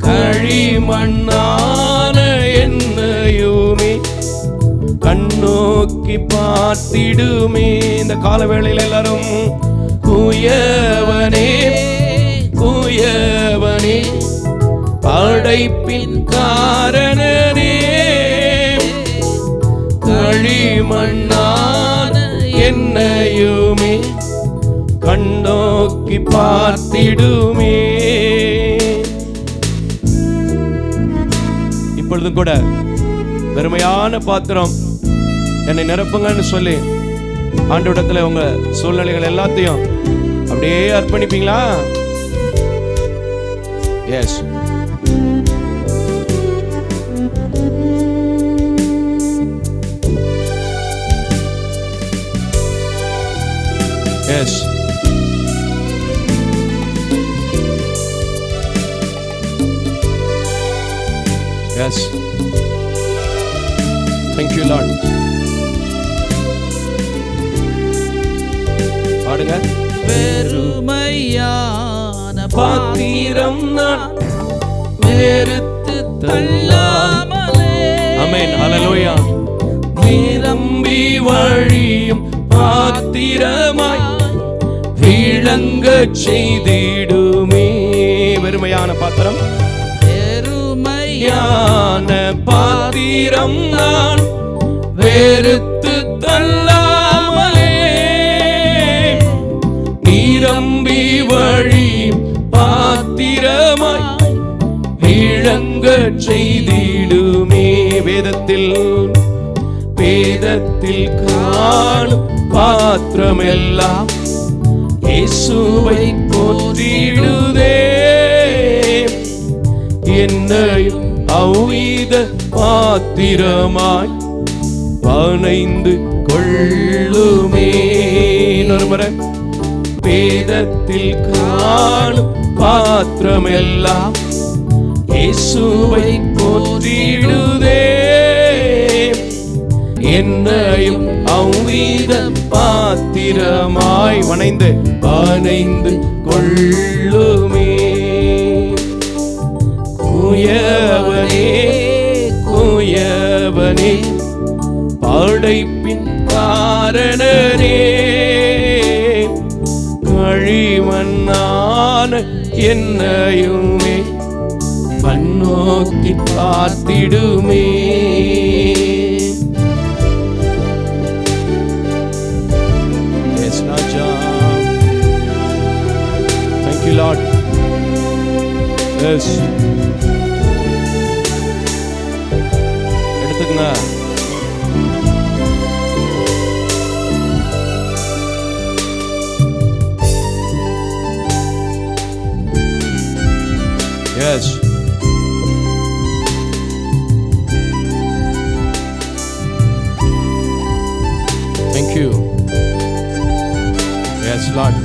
களிமண்ணான என்னையுமே கண்ணோக்கி பார்த்திடுமே. இந்த கால வேளையில் எல்லாரும் குயவனே குயவனே படைப்பின் காரணனே, களிமண்ணான என்னையுமே கண்ணோக்கி பார்த்திடுமே. இப்பொழுதும் கூட பெருமையான பாத்திரம் என்னை நிரப்புங்கன்னு சொல்லி ஆண்டவரிடத்துல உங்க சூழ்நிலைகள் எல்லாத்தையும் அப்படியே அர்ப்பணிப்பீங்களா? S. Yes. Yes. Thank you, Lord. பாடுங்க. வெறுமையான பாத்திரம் நான் வெறுத்து தள்ளாமலே. ஆமென். ஹல்லேலூயா. நிரம்பி வழியும் பாத்திரமாய் விளங்க செய்திடுமே. வெறுமையான பாத்திரம், வெறுமையான பாத்திரம் நான் வெறுத்து தள்ளாமலே, நிரம்பி வழியும் பாத்திரமாய் விளங்க செய்திடுமே. வேதத்தில் காணும் பாத்திரமெல்லாம் இயேசுவை போற்றிடுதே. என்னையும் அவ்வித பாத்திரமாய் வணைந்து கொள்ளுமே. இன்னொரு வேதத்தில் காணும் பாத்திரமெல்லாம் இயேசுவை போற்றிடுதே. என்னையும் அவ்வித பாத்திரமாய் வணைந்து கொள்ளுமே. குயவனே குயவனே படைப்பின் காரணனே, களிமண்ணான என்னையுமே கண்ணோக்கி பார்த்திடுமே. Yes, Raja. Thank you, Lord. Yes. எடுத்துக்கங்க. Yes. Thank you. Yes, Lord.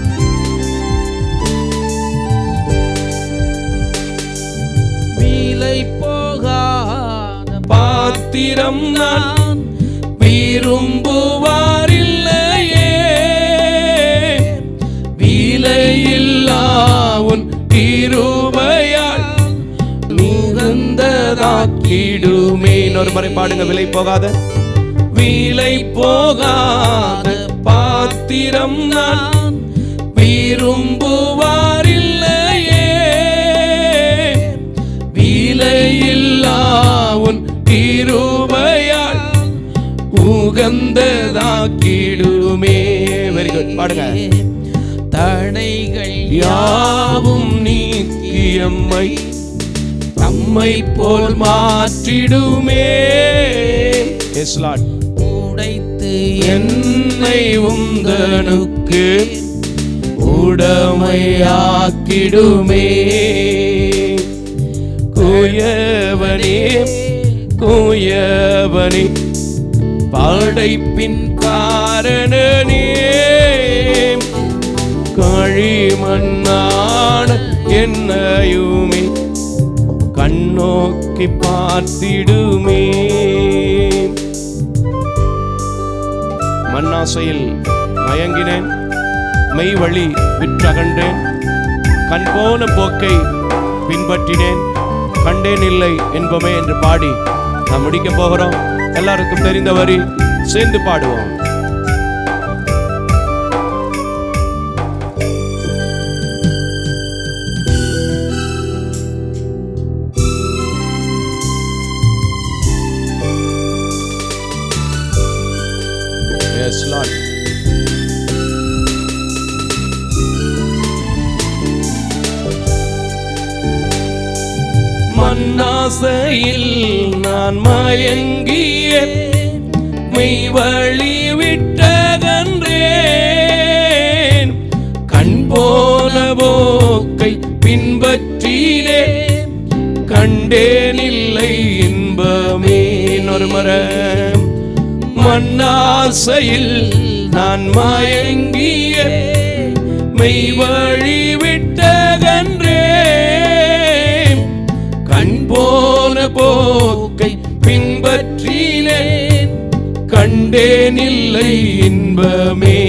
பாத்திரம் நான் விரும்புவாரில்லையே. விலையில்லா உன் கிருபையால் உகந்ததாக்கிடுமே. இன்னொரு முறை பாடுங்க. விலை போகாத பாத்திரம் நான் விரும்புவாரில்லையே. விலையில்லா உன் கிருபையால் உகந்ததாக்கிடுமே. Very good. பாடுங்க. தடைகள் யாவும் நீக்கியம்மை நம்மை போல் மாற்றிடுமே. Yes, Lord. உடைத்து என்னை உந்தனுக்கு உடமையாக்கிடுமே. குயவனே குயவனே படைப்பின் காரணனே, களிமண்ணான என்னையுமே கண்ணோக்கி பார்த்திடுமே. மண்ணாசையில் மயங்கினேன், மெய் வழி விற்றகன்றேன், கண் போன போக்கை பின்பற்றினேன், கண்டேன் இல்லை என்பமே என்று பாடி நாம் முடிக்க போகிறோம். எல்லாருக்கும் தெரிந்த வரி சேர்ந்து பாடுவோம். Yes, Lord. மண்ணாசையில் நான் மயங்கிய மெய் வழி விட்டகன்றேன், கண் போன போக்கை பின்பற்றினேன், கண்டேன் இல்லை இன்பமே. ஒரு மரம் மண்ணாசையில் நான் மயங்கிய மெய் வழி விட்டகன்றேன், கண் போன போக்கை பின்பற்றினேன், கண்டேன் இல்லை இன்பமே.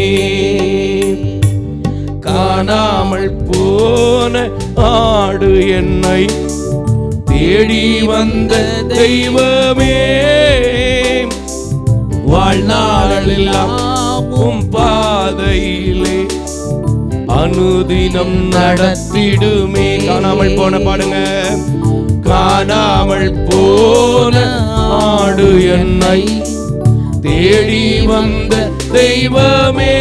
காணாமல் போன ஆடு என்னை தேடி வந்த தெய்வமே, வாழ்நாளெல்லாம் உம் பாதையிலே அனுதினம் நடத்திடுமே. காணாமல் போன பாடுங்க. காணாமல் போன ஆடு என்னை தேடி வந்த தெய்வமே,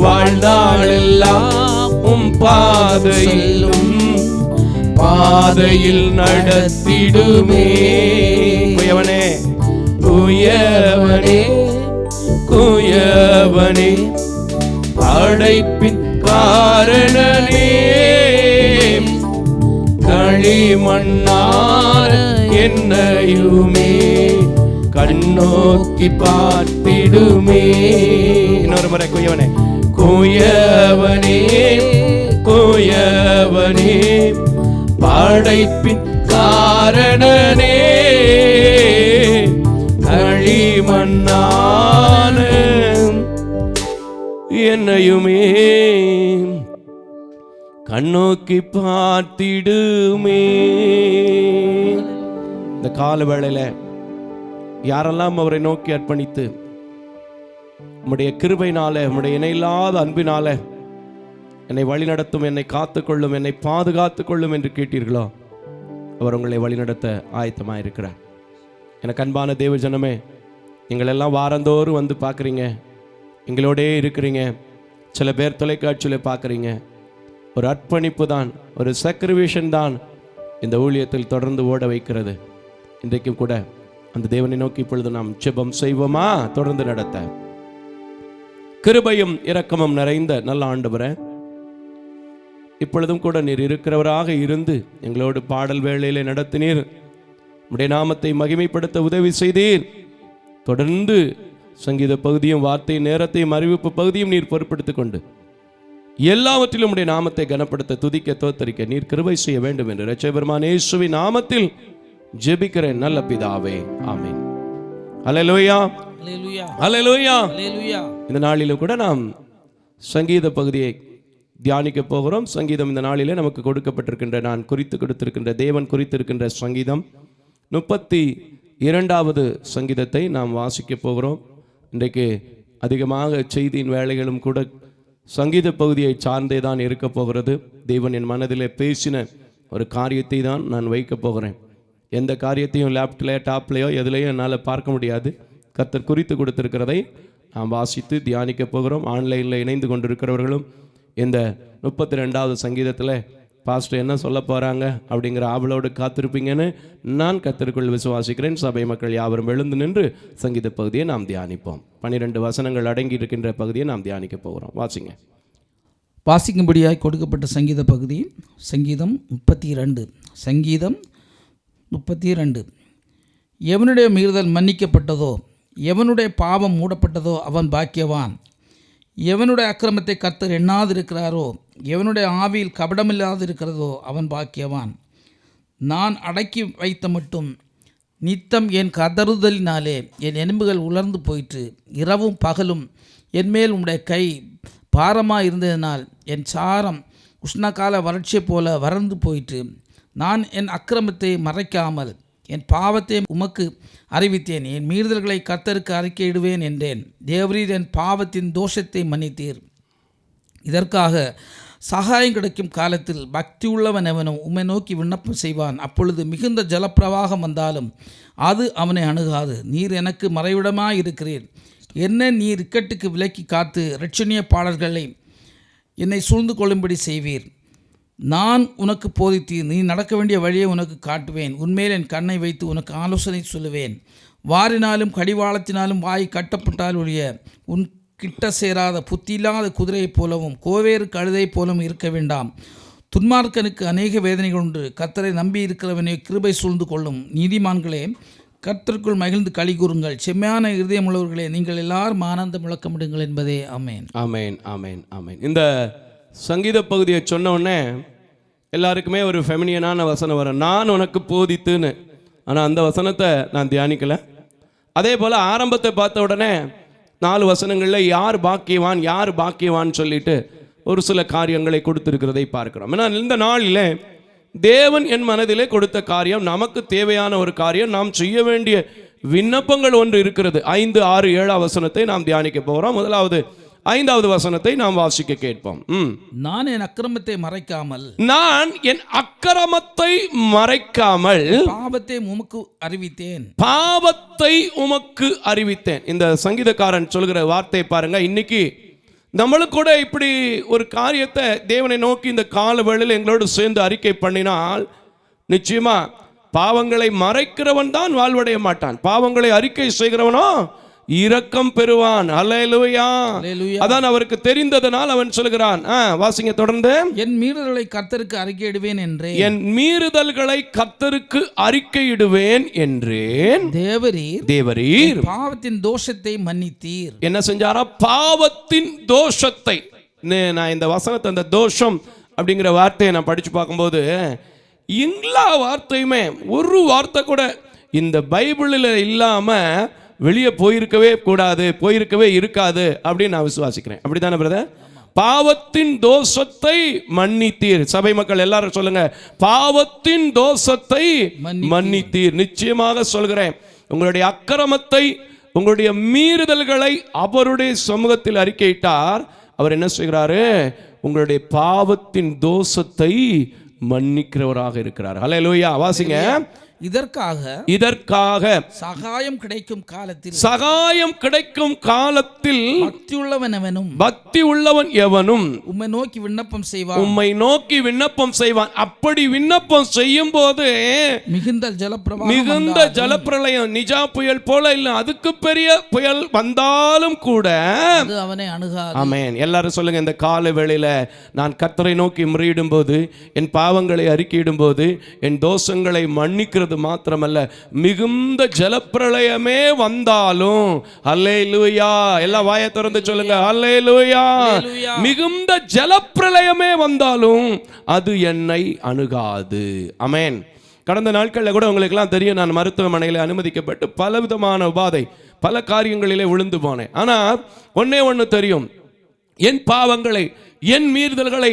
வாழ்நாளெல்லாம் உம் பாதையில் நடத்திடுமே. குயவனே குயவனே குயவனே படைப்பின் காரணனே, களிமண்ணான என்னையுமே கண்ணோக்கி பார்த்திடுமே. இன்னொரு முறை. குயவனே குயவனே குயவனே படைப்பின் காரணனே, களிமண்ணான என்னையுமே கண்ணோக்கி பார்த்திடுமே. இந்த கால வேளையில யாரெல்லாம் அவரை நோக்கி அர்ப்பணித்து உம்முடைய கிருபையினால உம்முடைய இணையில்லாத அன்பினால என்னை வழிநடத்தும், என்னை காத்துக்கொள்ளும், என்னை பாதுகாத்துக் கொள்ளும் என்று கேட்டீர்களோ, அவர் உங்களை வழிநடத்த ஆயத்தமாயிருக்கிறார். எனக்கு அன்பான தேவ ஜனமே, நீங்கள் எல்லாம் வாரந்தோறும் வந்து பார்க்குறீங்க, எங்களோடே இருக்கிறீங்க. சில பேர் தொலைக்காட்சியில் பார்க்குறீங்க. ஒரு அர்ப்பணிப்பு தான், ஒரு சாக்ரிஃபிகேஷன் தான் இந்த ஊழியத்தில் தொடர்ந்து ஓட வைக்கிறது. இன்றைக்கும் கூட அந்த தேவனை நோக்கி இப்பொழுது நாம் ஜெபம் செய்வோமா? தொடர்ந்து நடத்த கிருபையும் இரக்கமும் நிறைந்த நல்ல ஆண்டவரே, இப்பொழுதும் கூட நீர் இருக்கிறவராக இருந்து எங்களோடு பாடல் வேளையிலே நடத்தினீர். உம்முடைய நாமத்தை மகிமைப்படுத்த உதவி செய்தீர். தொடர்ந்து சங்கீத பகுதியும் வார்த்தை நேரத்தையும் அறிவிப்பு பகுதியும் நீர் பொறுப்படுத்திக் கொண்டு எல்லாவற்றிலும் உடைய நாமத்தை கனப்படுத்த, துதிக்க, தோத்தரிக்க நீர் கிருபை செய்ய வேண்டும் என்று இரட்சகர் பெருமான் இயேசுவின் நாமத்தில் ஜெபிக்கிறேன் நல்ல பிதாவே, ஆமென். அல்லேலூயா, அல்லேலூயா, அல்லேலூயா. அல்லேலூயா. இந்த நாளிலும் கூட நாம் சங்கீத பகுதியை தியானிக்க போகிறோம். சங்கீதம் இந்த நாளிலே நமக்கு கொடுக்கப்பட்டிருக்கின்ற, நான் குறித்து கொடுத்திருக்கின்ற, தேவன் குறித்திருக்கின்ற சங்கீதம் 32வது சங்கீதத்தை நாம் வாசிக்க போகிறோம். இன்றைக்கு அதிகமாக செய்தியின் வேலைகளும் கூட சங்கீத பகுதியை சார்ந்தே தான் இருக்க போகிறது. தேவன் என் மனதிலே பேசின ஒரு காரியத்தை தான் நான் வைக்க போகிறேன். எந்த காரியத்தையும் லேப்டாப்லையோ டாப்லையோ எதுலேயோ என்னால் பார்க்க முடியாது. கர்த்தர் குறித்து கொடுத்திருக்கிறதை நாம் வாசித்து தியானிக்க போகிறோம். ஆன்லைனில் இணைந்து கொண்டிருக்கிறவர்களும் இந்த 32வது சங்கீதத்தில் பாஸ்டர் என்ன சொல்ல போகிறாங்க அப்படிங்கிற ஆவலோடு காத்திருப்பீங்கன்னு நான் கர்த்தருக்குள் விசுவாசிக்கிறேன். சபை மக்கள் யாவரும் எழுந்து நின்று சங்கீத பகுதியை நாம் தியானிப்போம். 12 வசனங்கள் அடங்கி இருக்கின்ற பகுதியை நாம் தியானிக்க போகிறோம். வாசிங்க. வாசிக்கும்படியாய் கொடுக்கப்பட்ட சங்கீத பகுதி சங்கீதம் 32. சங்கீதம் 32. எவனுடைய மீறுதல் மன்னிக்கப்பட்டதோ, எவனுடைய பாவம் மூடப்பட்டதோ அவன் பாக்கியவான். எவனுடைய அக்கிரமத்தை கர்த்தர் எண்ணாதிருக்கிறாரோ, எவனுடைய ஆவியில் கபடமில்லாதிருக்கிறதோ அவன் பாக்கியவான். நான் அடக்கி வைத்த மட்டும் நித்தம் என் கதறுதலினாலே என் எலும்புகள் உலர்ந்து போயிற்று. இரவும் பகலும் என்மேல் உம்முடைய கை பாரமாக இருந்ததினால் என் சாரம் உஷ்ணகால வறட்சியை போல வறண்டு போயிற்று. நான் என் அக்கிரமத்தை மறைக்காமல் என் பாவத்தை உமக்கு அறிவித்தேன். என் மீறுதல்களை கர்த்தருக்கு அறிக்கையிடுவேன் என்றேன். தேவரீர் என் பாவத்தின் தோஷத்தை மன்னித்தீர். இதற்காக சகாயம் கிடைக்கும் காலத்தில் பக்தி உள்ளவன் எவனும் உம்மை நோக்கி விண்ணப்பம் செய்வான். அப்பொழுது மிகுந்த ஜலப்பிரவாகம் வந்தாலும் அது அவனை அணுகாது. நீர் எனக்கு மறைவிடமாய் இருக்கிறீர். என்ன நீர் இக்கட்டுக்கு விலக்கி காத்து இரட்சணிய பாடல்களை என்னை சூழ்ந்து கொள்ளும்படி செய்வீர். நான் உனக்கு போதித்தீர். நீ நடக்க வேண்டிய வழியை உனக்கு காட்டுவேன். உன்மேல் என் கண்ணை வைத்து உனக்கு ஆலோசனை சொல்லுவேன். வாரினாலும் கடிவாளத்தினாலும் வாய் கட்டப்பட்டால் ஒழிய உன் கிட்ட சேராத புத்தியில்லாத குதிரையைப் போலவும் கோவேறு கழுதையைப் போலவும் இருக்க வேண்டாம். துன்மார்க்கனுக்கு அநேக வேதனைகள் உண்டு. கர்த்தரை நம்பி இருக்கிறவனை கிருபை சூழ்ந்து கொள்ளும். நீதிமான்களே, கர்த்தருக்குள் மகிழ்ந்து களி கூறுங்கள். செம்மையான இருதயம் உள்ளவர்களே, நீங்கள் எல்லாரும் ஆனந்தம் முழக்கமிடுங்கள் என்பதே. ஆமேன், ஆமேன், ஆமேன், ஆமேன். இந்த சங்கீத பகுதியை சொன்ன உடனே எல்லாருக்குமே ஒரு ஃபெமினியனான வசனம் வரும், நான் உனக்கு போதித்துன்னு. ஆனால் அந்த வசனத்தை நான் தியானிக்கலை. அதே போல் ஆரம்பத்தை பார்த்த உடனே 4 வசனங்களில் யார் பாக்கியவான் யார் பாக்கியவான் சொல்லிட்டு ஒரு சில காரியங்களை கொடுத்திருக்கிறதை பார்க்கிறோம். ஏன்னா இந்த நாளில் தேவன் என் மனதிலே கொடுத்த காரியம், நமக்கு தேவையான ஒரு காரியம், நாம் செய்ய வேண்டிய விண்ணப்பங்கள் ஒன்று இருக்கிறது. 5, 6, 7 வசனத்தை நாம் தியானிக்க போகிறோம். முதலாவது 5வது வசனத்தை நாம் வாசிக்க கேட்போம். நான் என் அக்கிரமத்தை மறைக்காமல், நான் என் அக்கிரமத்தை மறைக்காமல் பாவத்தை உமக்கு அறிவித்தேன். பாவத்தை உமக்கு அறிவித்தேன். இந்த சங்கீதக்காரன் சொல்கிற வார்த்தை பாருங்க. இன்னைக்கு நம்மளுக்கு கூட இப்படி ஒரு காரியத்தை தேவனை நோக்கி இந்த கால வேளையில் எங்களோடு சேர்ந்து அறிக்கை பண்ணினால், நிச்சயமா பாவங்களை மறைக்கிறவன் தான் வாழ்வடைய மாட்டான். பாவங்களை அறிக்கை செய்கிறவனோ இரக்கம் பெறுவான். அல்லேலூயா. அதான் அவருக்கு தெரிந்ததனால் அவன் சொல்கிறான். வாசிங்க தொடர்ந்து. என் மீறுதல்களை கர்த்தருக்கு அறிக்கையிடுவேன் என்றேன். என் மீறுதல்களை கர்த்தருக்கு அறிக்கையிடுவேன் என்றேன். தேவரீர் பாவத்தின் தோஷத்தை மன்னித்தீர். என்ன செஞ்சாரா? பாவத்தின் தோஷத்தை. நான் இந்த வசனத்தை, அந்த தோஷம் அப்படிங்கிற வார்த்தையை நான் படிச்சு பார்க்கும்போது எல்லா வார்த்தையுமே ஒரு வார்த்தை கூட இந்த பைபிளில் இல்லாம வெளியே போயிருக்கவே கூடாது, போயிருக்கவே இருக்காது அப்படின்னு நான் விசுவாசிக்கிறேன். அப்படித்தானே பிரதர்? பாவத்தின் தோஷத்தை மன்னித்தீர். சபை மக்கள் எல்லாரும் சொல்லுங்க, பாவத்தின் தோஷத்தை மன்னித்தீர். நிச்சயமாக சொல்கிறேன், உங்களுடைய அக்கிரமத்தை, உங்களுடைய மீறுதல்களை அவருடைய சமூகத்தில் அறிக்கையிட்டார். அவர் என்ன செய்கிறாரு? உங்களுடைய பாவத்தின் தோஷத்தை மன்னிக்கிறவராக இருக்கிறார். ஹல்லேலூயா. வாசிங்க. இதற்காக சகாயம் கிடைக்கும் காலத்தில் பக்தி உள்ளவன் எவனும் உம்மை நோக்கி விண்ணப்பம் செய்வான். அப்படி விண்ணப்பம் செய்யும் போது மிகுந்த ஜலப்பிரளயம், நிஜா புயல் போல இல்ல, அதுக்கு பெரிய புயல் வந்தாலும் கூட அவனை அணுகாது. ஆமென். எல்லாரும் சொல்லுங்க, இந்த கால வேளையில நான் கர்த்தரை நோக்கி முறையிடும் போது, என் பாவங்களை அறிக்கையிடும் போது, என் தோஷங்களை மன்னிக்கிறது மாத்திரமல்ல, மிகுந்த ஜலப்பிரளயமே வந்தாலும், அல்லேலூயா, எல்லாம் வாயை திறந்து சொல்லுங்க, அல்லேலூயா, மிகுந்த ஜலப்பிரளயமே வந்தாலும் அது என்னை அணுகாது. ஆமென். கடந்த நாட்களில் கூட உங்களுக்கெல்லாம் தெரியும், நான் மருத்துவமனையில் அனுமதிக்கப்பட்டு பலவிதமான உபாதை, பல காரியங்களிலே விழுந்து போனேன். ஆனால் ஒன்னே ஒன்று தெரியும், என் பாவங்களை, என் மீறுதல்களை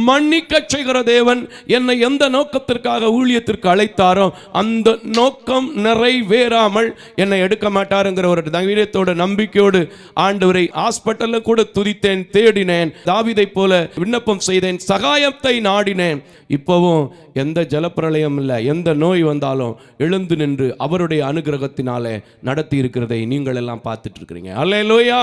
மன்னிக்க செய்கிற தேவன் என்னை எந்த நோக்கத்திற்காக ஊழியத்திற்கு அழைத்தாரோ அந்த நோக்கம் நிறைவேறாமல் என்னை எடுக்க மாட்டாருங்கிற ஒரு தைரியத்தோட, நம்பிக்கையோடு ஆண்டவரை ஹாஸ்பிட்டலில் கூட துதித்தேன், தேடினேன், தாவீதை போல விண்ணப்பம் செய்தேன், சகாயத்தை நாடினேன். இப்போவும் எந்த ஜலப்பிரளயம் இல்லை, எந்த நோய் வந்தாலும் எழுந்து நின்று அவருடைய அனுகிரகத்தினாலே நடத்தி இருக்கிறதை நீங்கள் எல்லாம் பார்த்துட்டு இருக்கிறீங்க. அல்லேலூயா.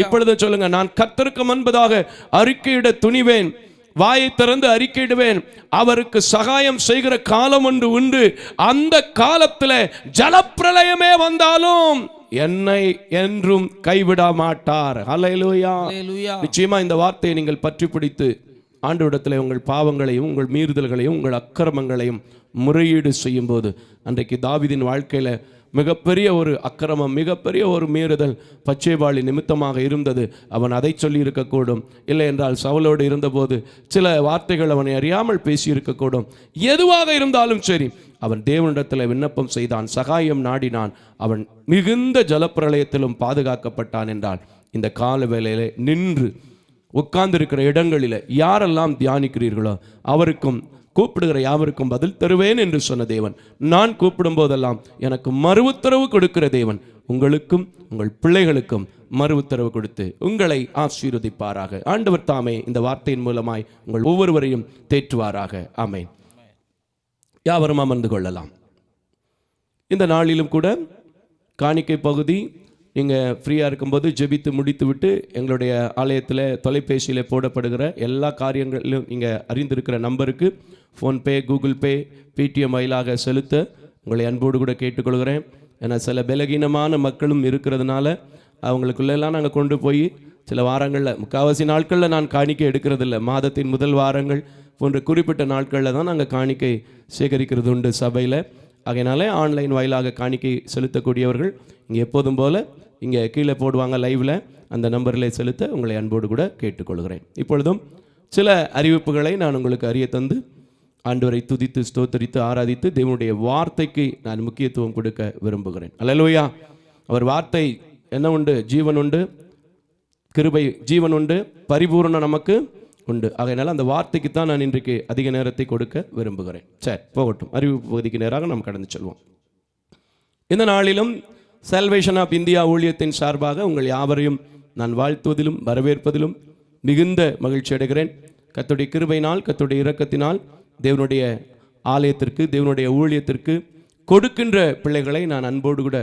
இப்பொழுது சொல்லுங்க, நான் கர்த்தருக்கு முன்பதாக அறிக்கையிட துணிவேன், வாயை திறந்து அறிக்கையிடுவேன், அவருக்கு சகாயம் செய்கிற காலம் ஒன்று உண்டு, அந்த காலத்தில் ஜலப்பிரளயமே வந்தாலும் என்னை என்றும் கைவிட மாட்டார். அல்லேலூயா. நிச்சயமா இந்த வார்த்தையை நீங்கள் பற்றி பிடித்து ஆண்டவரிடத்தில் உங்கள் பாவங்களையும் உங்கள் மீறுதல்களையும் உங்கள் அக்கிரமங்களையும் முறையீடு செய்யும் போது, அன்றைக்கு தாவீதின் வாழ்க்கையில் மிகப்பெரிய ஒரு அக்கிரமம், மிகப்பெரிய ஒரு மீறுதல் பச்சைபாலி நிமித்தமாக இருந்தது. அவன் அதை சொல்லி இருக்கக்கூடும், இல்லை என்றால் சவுலோடு இருந்தபோது சில வார்த்தைகள் அவனை அறியாமல் பேசியிருக்கக்கூடும். எதுவாக இருந்தாலும் சரி, அவன் தேவனிடத்தில் விண்ணப்பம் செய்தான், சகாயம் நாடினான், அவன் மிகுந்த ஜலப்பிரளயத்திலும் பாதுகாக்கப்பட்டான். என்றால் இந்த கால வேளையிலே நின்று உட்கார்ந்திருக்கிற இடங்களில் யாரெல்லாம் தியானிக்கிறீர்களோ அவருக்கும் கூப்பிடுகிற யாவருக்கும் பதில் தருவேன் என்று சொன்ன தேவன், நான் கூப்பிடும் போதெல்லாம் எனக்கு மறு உத்தரவு கொடுக்கிற தேவன், உங்களுக்கும் உங்கள் பிள்ளைகளுக்கும் மறு உத்தரவு கொடுத்து உங்களை ஆசீர்வதிப்பாராக. ஆண்டவர் தாமே இந்த வார்த்தையின் மூலமாய் உங்கள் ஒவ்வொருவரையும் தேற்றுவாராக. ஆமென். யாவரும் அமர்ந்து கொள்ளலாம். இந்த நாளிலும் கூட காணிக்கை பகுதி நீங்கள் ஃப்ரீயாக இருக்கும்போது ஜெபித்து முடித்து விட்டு எங்களுடைய ஆலயத்தில் தொலைபேசியில் போடப்படுகிற எல்லா காரியங்களிலும் நீங்கள் அறிந்திருக்கிற நம்பருக்கு ஃபோன்பே, கூகுள் பே, பேடிஎம் வாயிலாக செலுத்த உங்களை அன்போடு கூட கேட்டுக்கொள்கிறேன். ஏன்னா சில பலகீனமான மக்களும் இருக்கிறதுனால அவங்களுக்குள்ளெல்லாம் நாங்கள் கொண்டு போய் சில வாரங்களில், முக்கால்வாசி நாட்களில் நான் காணிக்கை எடுக்கிறதில்ல, மாதத்தின் முதல் வாரங்கள் போன்ற குறிப்பிட்ட நாட்களில் தான் நாங்கள் காணிக்கை சேகரிக்கிறது உண்டு சபையில். ஆகையினாலே ஆன்லைன் வாயிலாக காணிக்கை செலுத்தக்கூடியவர்கள் இங்கே எப்போதும் போல் இங்கே கீழே போடுவாங்க லைவில், அந்த நம்பரில் செலுத்த உங்களை அன்போடு கூட கேட்டுக்கொள்கிறேன். இப்பொழுதும் சில அறிவிப்புகளை நான் உங்களுக்கு அறிய தந்து ஆண்டவரை துதித்து ஸ்தோத்தரித்து ஆராதித்து தேவனுடைய வார்த்தைக்கு நான் முக்கியத்துவம் கொடுக்க விரும்புகிறேன். அல்லேலூயா. அவர் வார்த்தை என்ன உண்டு? ஜீவன் உண்டு, கிருபை ஜீவன் உண்டு, பரிபூர்ணம் நமக்கு உண்டு. ஆகையினால அந்த வார்த்தைக்கு தான் நான் இன்றைக்கு அதிக நேரத்தை கொடுக்க விரும்புகிறேன். சரி, போகட்டும். அறிவிப்பு பகுதிக்கு நேராக நாம் கடந்து செல்வோம். இந்த நாளிலும் சால்வேஷன் ஆஃப் இந்தியா ஊழியத்தின் சார்பாக உங்கள் யாவரையும் நான் வாழ்த்துவதிலும் வரவேற்பதிலும் மிகுந்த மகிழ்ச்சி அடைகிறேன். கர்த்தருடைய கிருபையினால், கர்த்தருடைய இரக்கத்தினால் தேவனுடைய ஆலயத்திற்கு, தேவனுடைய ஊழியத்திற்கு கொடுக்கின்ற பிள்ளைகளை நான் அன்போடு கூட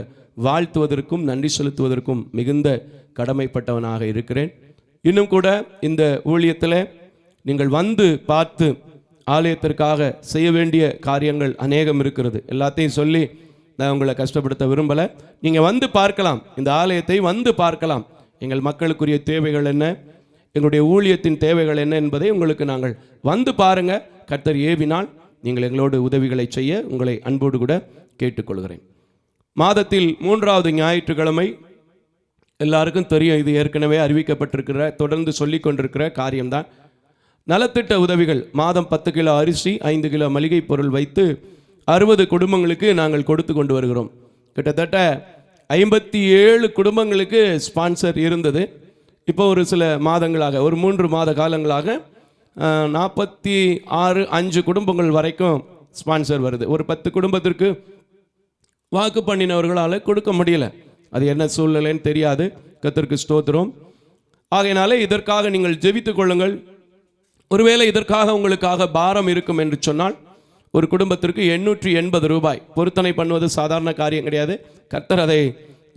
வாழ்த்துவதற்கும் நன்றி செலுத்துவதற்கும் மிகுந்த கடமைப்பட்டவனாக இருக்கிறேன். இன்னும் கூட இந்த ஊழியத்தில் நீங்கள் வந்து பார்த்து ஆலயத்திற்காக செய்ய வேண்டிய காரியங்கள் அநேகம் இருக்கிறது. எல்லாத்தையும் சொல்லி நான் உங்களை கஷ்டப்படுத்த விரும்பலை. நீங்கள் வந்து பார்க்கலாம், இந்த ஆலயத்தை வந்து பார்க்கலாம். எங்கள் மக்களுக்குரிய தேவைகள் என்ன, எங்களுடைய ஊழியத்தின் தேவைகள் என்ன என்பதை உங்களுக்கு நாங்கள் வந்து பாருங்கள். கர்த்தர் ஏவினால் நீங்கள் எங்களோடு உதவிகளை செய்ய உங்களை அன்போடு கூட கேட்டுக்கொள்கிறேன். மாதத்தில் 3வது ஞாயிற்றுக்கிழமை எல்லாருக்கும் தெரியும், இது ஏற்கனவே அறிவிக்கப்பட்டிருக்கிற, தொடர்ந்து சொல்லி கொண்டிருக்கிற காரியம்தான். நலத்திட்ட உதவிகள் மாதம் 10 கிலோ அரிசி, 5 கிலோ மளிகை பொருள் வைத்து 60 குடும்பங்களுக்கு நாங்கள் கொடுத்து கொண்டு வருகிறோம். கிட்டத்தட்ட 57 குடும்பங்களுக்கு ஸ்பான்சர் இருந்தது. இப்போ ஒரு சில மாதங்களாக, ஒரு 3 மாத காலங்களாக 46-5 குடும்பங்கள் வரைக்கும் ஸ்பான்சர் வருது. ஒரு 10 குடும்பத்திற்கு வாக்கு பண்ணினவர்களால் கொடுக்க முடியல. அது என்ன சூழ்நிலைன்னு தெரியாது. கர்த்தருக்கு ஸ்தோத்திரம். ஆகையினாலே இதற்காக நீங்கள் ஜெபித்துக் கொள்ளுங்கள். ஒருவேளை இதற்காக உங்களுக்காக பாரம் இருக்கும் என்று சொன்னால் ஒரு குடும்பத்திற்கு 880 ரூபாய் பொருத்தனை பண்ணுவது சாதாரண காரியம் கிடையாது. கர்த்தர் அதை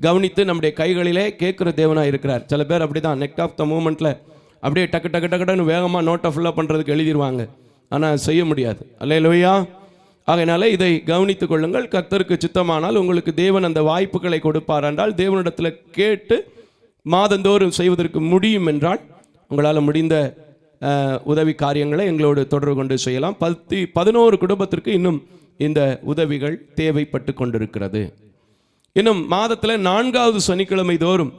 கவனித்து நம்முடைய கைகளிலே கேட்குற தேவனாக இருக்கிறார். சில பேர் அப்படி தான் நெக் ஆஃப் த மூமெண்ட்டில் அப்படியே டக்கு டக்கு டக்குன்னு வேகமாக நோட்டை ஃபுல்லாக பண்ணுறதுக்கு எழுதிடுவாங்க, ஆனால் செய்ய முடியாது. அல்லேலூயா. ஆகையினால இதை கவனித்து கொள்ளுங்கள். கர்த்தருக்கு சித்தமானால் உங்களுக்கு தேவன் அந்த வாய்ப்புகளை கொடுப்பார் என்றால், தேவனிடத்தில் கேட்டு மாதந்தோறும் செய்வதற்கு முடியும் என்றால் உங்களால் முடிந்த உதவி காரியங்களை எங்களோடு தொடர்பு கொண்டு செய்யலாம். 11 குடும்பத்திற்கு இன்னும் இந்த உதவிகள் தேவைப்பட்டு கொண்டிருக்கிறது. இன்னும் மாதத்தில் 4வது சனிக்கிழமை தோறும்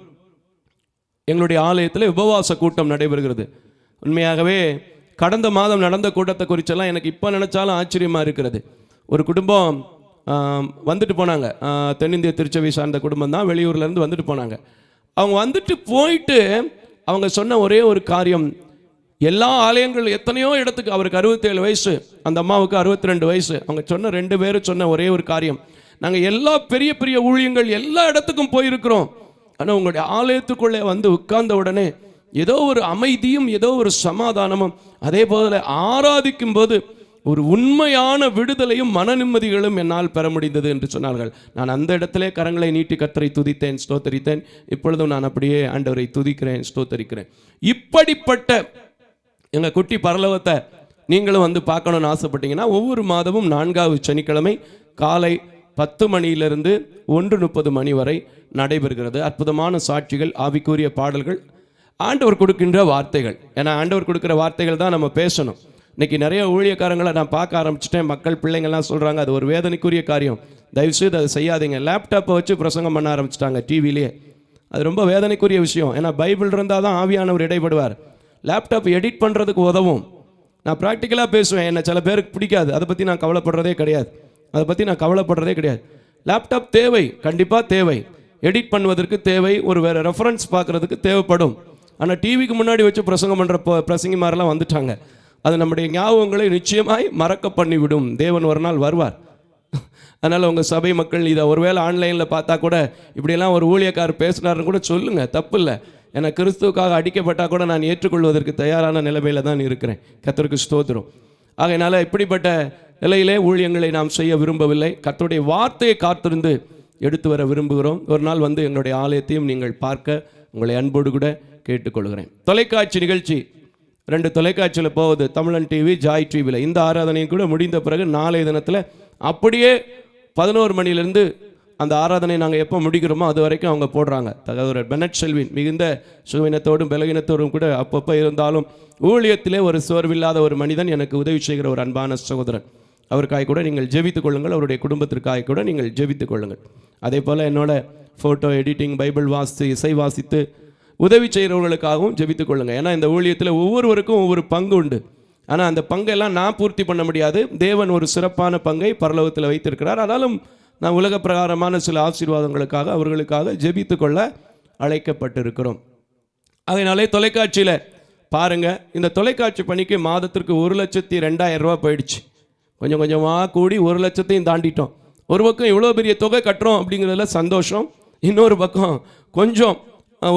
எங்களுடைய ஆலயத்தில் உபவாச கூட்டம் நடைபெறுகிறது. உண்மையாகவே கடந்த மாதம் நடந்த கூட்டத்தை குறிச்செல்லாம் எனக்கு இப்போ நினச்சாலும் ஆச்சரியமாக இருக்கிறது. ஒரு குடும்பம் வந்துட்டு போனாங்க. தென்னிந்திய திருச்சபை சார்ந்த குடும்பம் தான், வெளியூர்லேருந்து வந்துட்டு போனாங்க. அவங்க வந்துட்டு போயிட்டு அவங்க சொன்ன ஒரே ஒரு காரியம், எல்லா ஆலயங்கள் எத்தனையோ இடத்துக்கு, அவருக்கு 67 வயசு, அந்த அம்மாவுக்கு 62 வயசு, அவங்க சொன்ன 2 பேரும் சொன்ன ஒரே ஒரு காரியம், நாங்கள் எல்லா பெரிய பெரிய ஊழியங்கள் எல்லா இடத்துக்கும் போயிருக்கிறோம், ஆனால் உங்களுடைய ஆலயத்துக்குள்ளே வந்து உட்கார்ந்த உடனே ஏதோ ஒரு அமைதியும் ஏதோ ஒரு சமாதானமும், அதே போல ஆராதிக்கும் போது ஒரு உண்மையான விடுதலையும் மன நிம்மதிகளும் என்னால் பெற முடிந்தது என்று சொன்னார்கள். நான் அந்த இடத்திலே கரங்களை நீட்டி கர்த்தரை துதித்தேன், ஸ்தோத்தரித்தேன். இப்பொழுதும் நான் அப்படியே ஆண்டவரை துதிக்கிறேன், ஸ்தோத்தரிக்கிறேன். இப்படிப்பட்ட எங்கள் குட்டி பரலோகத்தை நீங்களும் வந்து பார்க்கணுன்னு ஆசைப்பட்டீங்கன்னா, ஒவ்வொரு மாதமும் 4வது சனிக்கிழமை காலை 10 மணியிலிருந்து 1:30 மணி வரை நடைபெறுகிறது. அற்புதமான சாட்சிகள், ஆவிக்குரிய பாடல்கள், ஆண்டவர் கொடுக்கின்ற வார்த்தைகள். ஏன்னா ஆண்டவர் கொடுக்குற வார்த்தைகள் தான் நம்ம பேசணும். இன்றைக்கி நிறைய ஊழியக்காரங்களை நான் பார்க்க ஆரம்பிச்சிட்டேன். மக்கள் பிள்ளைங்கள்லாம் சொல்கிறாங்க, அது ஒரு வேதனைக்குரிய காரியம், தயவுசெய்து அதை செய்யாதீங்க. லேப்டாப்பை வச்சு பிரசங்கம் பண்ண ஆரம்பிச்சிட்டாங்க டிவிலேயே. அது ரொம்ப வேதனைக்குரிய விஷயம். ஏன்னா பைபிள் இருந்தால் தான் ஆவியானவர் இடைப்படுவார். லேப்டாப் எடிட் பண்ணுறதுக்கு உதவும். நான் ப்ராக்டிக்கலாக பேசுவேன், என்னை சில பேருக்கு பிடிக்காது, அதை பற்றி நான் கவலைப்படுறதே கிடையாது. லேப்டாப் தேவை, கண்டிப்பாக தேவை, எடிட் பண்ணுவதற்கு தேவை, ஒரு வேறு ரெஃபரன்ஸ் பார்க்குறதுக்கு தேவைப்படும். ஆனால் டிவிக்கு முன்னாடி வச்சு பிரசங்கம் பண்ணுற பிரசங்கி மாதிரிலாம் வந்துட்டாங்க. அது நம்முடைய ஞாபகங்களை நிச்சயமாய் மறக்க பண்ணிவிடும். தேவன் ஒரு நாள் வருவார். அதனால் உங்கள் சபை மக்கள் இதை ஒருவேளை ஆன்லைனில் பார்த்தா கூட, இப்படியெல்லாம் ஒரு ஊழியக்காரர் பேசினார்னு கூட சொல்லுங்கள், தப்பு இல்லை. ஏன்னா கிறிஸ்துவுக்காக அடிக்கப்பட்டால் கூட நான் ஏற்றுக்கொள்வதற்கு தயாரான நிலைமையில் தான் இருக்கிறேன். கர்த்தருக்கு ஸ்தோத்திரம். ஆகையினால இப்படிப்பட்ட நிலையிலே ஊழியங்களை நாம் செய்ய விரும்பவில்லை. கர்த்தருடைய வார்த்தையை காத்திருந்து எடுத்து வர விரும்புகிறோம். ஒரு நாள் வந்து எங்களுடைய ஆலயத்தையும் நீங்கள் பார்க்க உங்களை அன்போடு கூட கேட்டுக்கொள்கிறேன். தொலைக்காட்சி நிகழ்ச்சி 2 தொலைக்காட்சியில் போகுது, தமிழன் டிவி, ஜாய் டிவியில். இந்த ஆராதனையும் கூட முடிந்த பிறகு நாளைய தினத்தில் அப்படியே 11 மணிலேருந்து அந்த ஆராதனை நாங்கள் எப்போ முடிக்கிறோமோ அது வரைக்கும் அவங்க போடுறாங்க. சகோதரர் பெனட் செல்வின் மிகுந்த சுகவீனத்தோடும் பலவீனத்தோடும் கூட அப்பப்போ இருந்தாலும் ஊழியத்திலே ஒரு சோர்வில்லாத ஒரு மனிதன், எனக்கு உதவி செய்கிற ஒரு அன்பான சகோதரன். அவருக்காக கூட நீங்கள் ஜெபித்துக் கொள்ளுங்கள், அவருடைய குடும்பத்திற்காக கூட நீங்கள் ஜெபித்துக் கொள்ளுங்கள். அதே போல் என்னோட ஃபோட்டோ எடிட்டிங், பைபிள் வாசித்து, இசை வாசித்து உதவி செய்கிறவர்களுக்காகவும் ஜெபித்துக் கொள்ளுங்கள். ஏன்னா இந்த ஊழியத்தில் ஒவ்வொருவருக்கும் ஒவ்வொரு பங்கு உண்டு. ஆனால் அந்த பங்கெல்லாம் நான் பூர்த்தி பண்ண முடியாது. தேவன் ஒரு சிறப்பான பங்கை பரலோகத்தில் வைத்திருக்கிறார். ஆனாலும் நான் உலக பிரகாரமான சில ஆசீர்வாதங்களுக்காக அவர்களுக்காக ஜெபித்து கொள்ள அழைக்கப்பட்டிருக்கிறோம். அதனாலே தொலைக்காட்சியில் பாருங்கள், இந்த தொலைக்காட்சி பணிக்கு மாதத்திற்கு 1,02,000 ரூபா போயிடுச்சு. கொஞ்சம் கொஞ்சமாக கூடி 1,00,000 தாண்டிட்டோம். ஒரு பக்கம் இவ்வளோ பெரிய தொகை கட்டுறோம் அப்படிங்கிறதுல சந்தோஷம். இன்னொரு பக்கம் கொஞ்சம்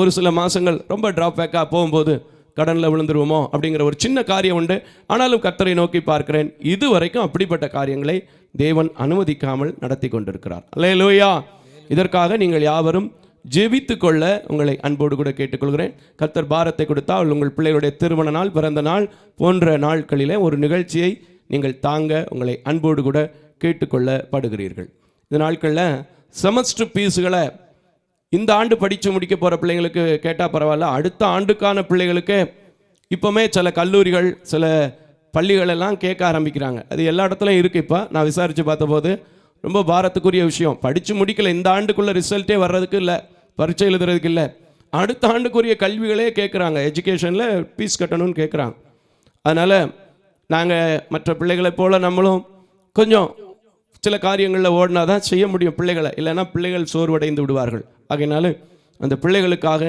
ஒரு சில மாதங்கள் ரொம்ப ட்ராப் பேக்காக போகும்போது கடனில் விழுந்துருவோமோ அப்படிங்கிற ஒரு சின்ன காரியம் உண்டு. ஆனாலும் கர்த்தரை நோக்கி பார்க்கிறேன், இதுவரைக்கும் அப்படிப்பட்ட காரியங்களை தேவன் அனுமதிக்காமல் நடத்தி கொண்டிருக்கிறார். அல்லேலூயா. இதற்காக நீங்கள் யாவரும் ஜெபித்து கொள்ள உங்களை அன்போடு கூட கேட்டுக்கொள்கிறேன். கர்த்தர் பாரத்தை கொடுத்தால் உங்கள் பிள்ளைகளுடைய திருமண நாள், பிறந்த நாள் போன்ற நாட்களிலே ஒரு நிகழ்ச்சியை நீங்கள் தாங்க உங்களை அன்போடு கூட கேட்டுக்கொள்ளப்படுகிறீர்கள். இந்த நாட்களில் செமஸ்டர் பீஸுகளை இந்த ஆண்டு படித்து முடிக்க போகிற பிள்ளைங்களுக்கு கேட்டால் பரவாயில்ல, அடுத்த ஆண்டுக்கான பிள்ளைகளுக்கு இப்போமே சில கல்லூரிகள், சில பள்ளிகளெல்லாம் கேட்க ஆரம்பிக்கிறாங்க. அது எல்லா இடத்துலையும் இருக்குது. இப்போ நான் விசாரித்து பார்த்தபோது ரொம்ப பாரத்துக்குரிய விஷயம். படித்து முடிக்கல, இந்த ஆண்டுக்குள்ளே ரிசல்ட்டே வர்றதுக்கு இல்லை, பரீட்சை எழுதுறதுக்கு இல்லை, அடுத்த ஆண்டுக்குரிய கல்விகளே கேட்குறாங்க. எஜுகேஷனில் ஃபீஸ் கட்டணும்னு கேட்குறாங்க. அதனால் நாங்கள் மற்ற பிள்ளைகளைப் போல் நம்மளும் கொஞ்சம் சில காரியங்களில் ஓடினா தான் செய்ய முடியும் பிள்ளைகளை, இல்லைன்னா பிள்ளைகள் சோர்வடைந்து விடுவார்கள். ஆகையினால அந்த பிள்ளைகளுக்காக,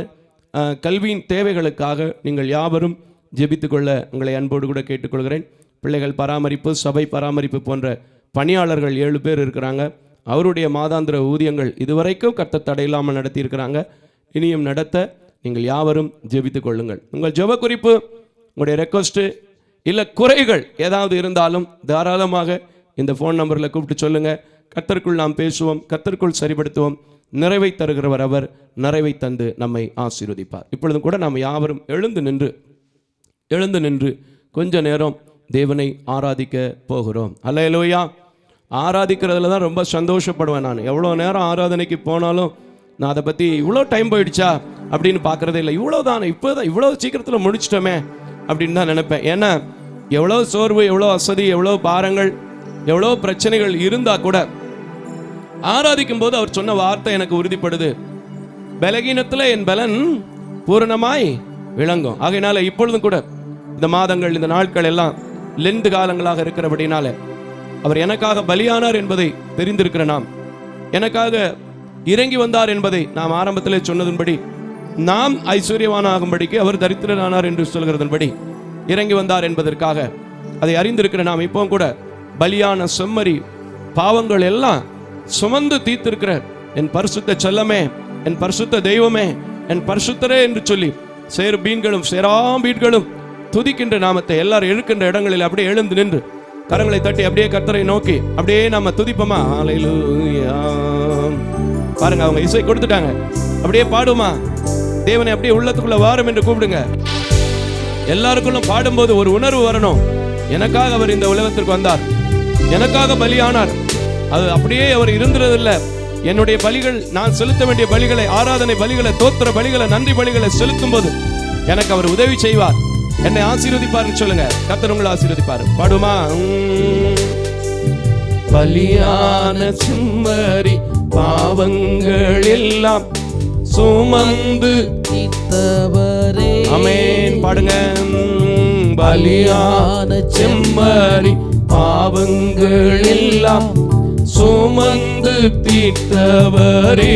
கல்வியின் தேவைகளுக்காக நீங்கள் யாவரும் ஜெபித்துக்கொள்ள உங்களை அன்போடு கூட கேட்டுக்கொள்கிறேன். பிள்ளைகள் பராமரிப்பு, சபை பராமரிப்பு போன்ற பணியாளர்கள் 7 பேர் இருக்கிறாங்க. அவருடைய மாதாந்திர ஊதியங்கள் இதுவரைக்கும் கர்த்தர் தடையில்லாமல் நடத்தி இருக்கிறாங்க. இனியும் நடத்த நீங்கள் யாவரும் ஜெபித்துக் கொள்ளுங்கள். உங்கள் ஜெப குறிப்பு, உங்களுடைய ரெக்வஸ்ட்டு இல்லை குறைகள் ஏதாவது இருந்தாலும் தாராளமாக இந்த ஃபோன் நம்பரில் கூப்பிட்டு சொல்லுங்கள். கர்த்தருக்குள் நாம் பேசுவோம், கர்த்தருக்குள் சரிப்படுத்துவோம். நிறைவை தருகிறவர் அவர், நிறைவை தந்து நம்மை ஆசீர்வதிப்பார். இப்பொழுதும் கூட நாம் யாவரும் எழுந்து நின்று கொஞ்ச நேரம் தேவனை ஆராதிக்க போகிறோம். அல்லேலூயா. ஆராதிக்கிறதுல தான் ரொம்ப சந்தோஷப்படுவேன் நான். எவ்வளோ நேரம் ஆராதனைக்கு போனாலும் நான் அதை பற்றி இவ்வளோ டைம் போயிடுச்சா அப்படின்னு பார்க்குறதே இல்லை. இவ்வளோ தானே, இப்போ தான் இவ்வளோ சீக்கிரத்தில் முடிச்சிட்டோமே அப்படின்னு தான் நினைப்பேன். ஏன்னா எவ்வளோ சோர்வு, எவ்வளோ அசதி, எவ்வளோ பாரங்கள், எவ்வளோ பிரச்சனைகள் இருந்தால் கூட ஆராதிக்கும் போது அவர் சொன்ன வார்த்தை எனக்கு உறுதிப்படுது, பலகீனத்தில் என் பலன் பூரணமாய் விளங்கும். ஆகையினால இப்பொழுதும் கூட இந்த மாதங்கள், இந்த நாட்கள் எல்லாம் லெந்து காலங்களாக இருக்கிறபடினால அவர் எனக்காக பலியானார் என்பதை தெரிந்திருக்கிற நாம், எனக்காக இறங்கி வந்தார் என்பதை நாம் ஆரம்பத்தில் சொன்னதன்படி, நாம் ஐஸ்வர்யவானாகும்படிக்கு அவர் தரித்திரனானார் என்று சொல்கிறதன்படி இறங்கி வந்தார் என்பதற்காக அதை அறிந்திருக்கிற நாம் இப்போ கூட பலியான செம்மறி பாவங்கள் எல்லாம் சுமந்து தீர்த்திருக்கிற என் பரிசுத்த செல்லமே, என் பரிசுத்த தெய்வமே, என் பரிசுத்தரே என்று சொல்லி சேருபீன்களும் சேராம்பீன்களும் துதிக்கின்ற நாமத்தை எல்லாரும் எழுக்கின்ற இடங்களில் அப்படியே எழுந்து நின்று கரங்களை தட்டி அப்படியே கர்த்தரை நோக்கி அப்படியே நாம துதிப்போமா? ஹல்லேலூயா. பாருங்க, அவங்க இசை கொடுத்துட்டாங்க, அப்படியே பாடுமா? தேவனை அப்படியே உள்ளத்துக்குள்ள வாரும் என்று கூப்பிடுங்க. எல்லாருக்குள்ளும் பாடும்போது ஒரு உணர்வு வரணும். எனக்காக அவர் இந்த உலகத்திற்கு வந்தார், எனக்காக பலியானார். அது அப்படியே அவர் இருந்ததில்லை. என்னுடைய பலிகள், நான் செலுத்த வேண்டிய பலிகளை, ஆராதனை பலிகளை, தோத்திர பலிகளை, நன்றி பலிகளை செலுத்தும் போது எனக்கு அவர் உதவி செய்வார், என்னை ஆசீர்வதிப்பார் சொல்லுங்க. கர்த்தர் உங்களை ஆசீர்வதிப்பார். பாடுமா? பலியான செம்மறி பாவங்கள் எல்லாம் சுமந்து தீர்த்தவரே. ஆமென். பாடுங்க. பலியான செம்மறி பாவங்கள் எல்லாம் சுமந்து தீர்த்தவரே,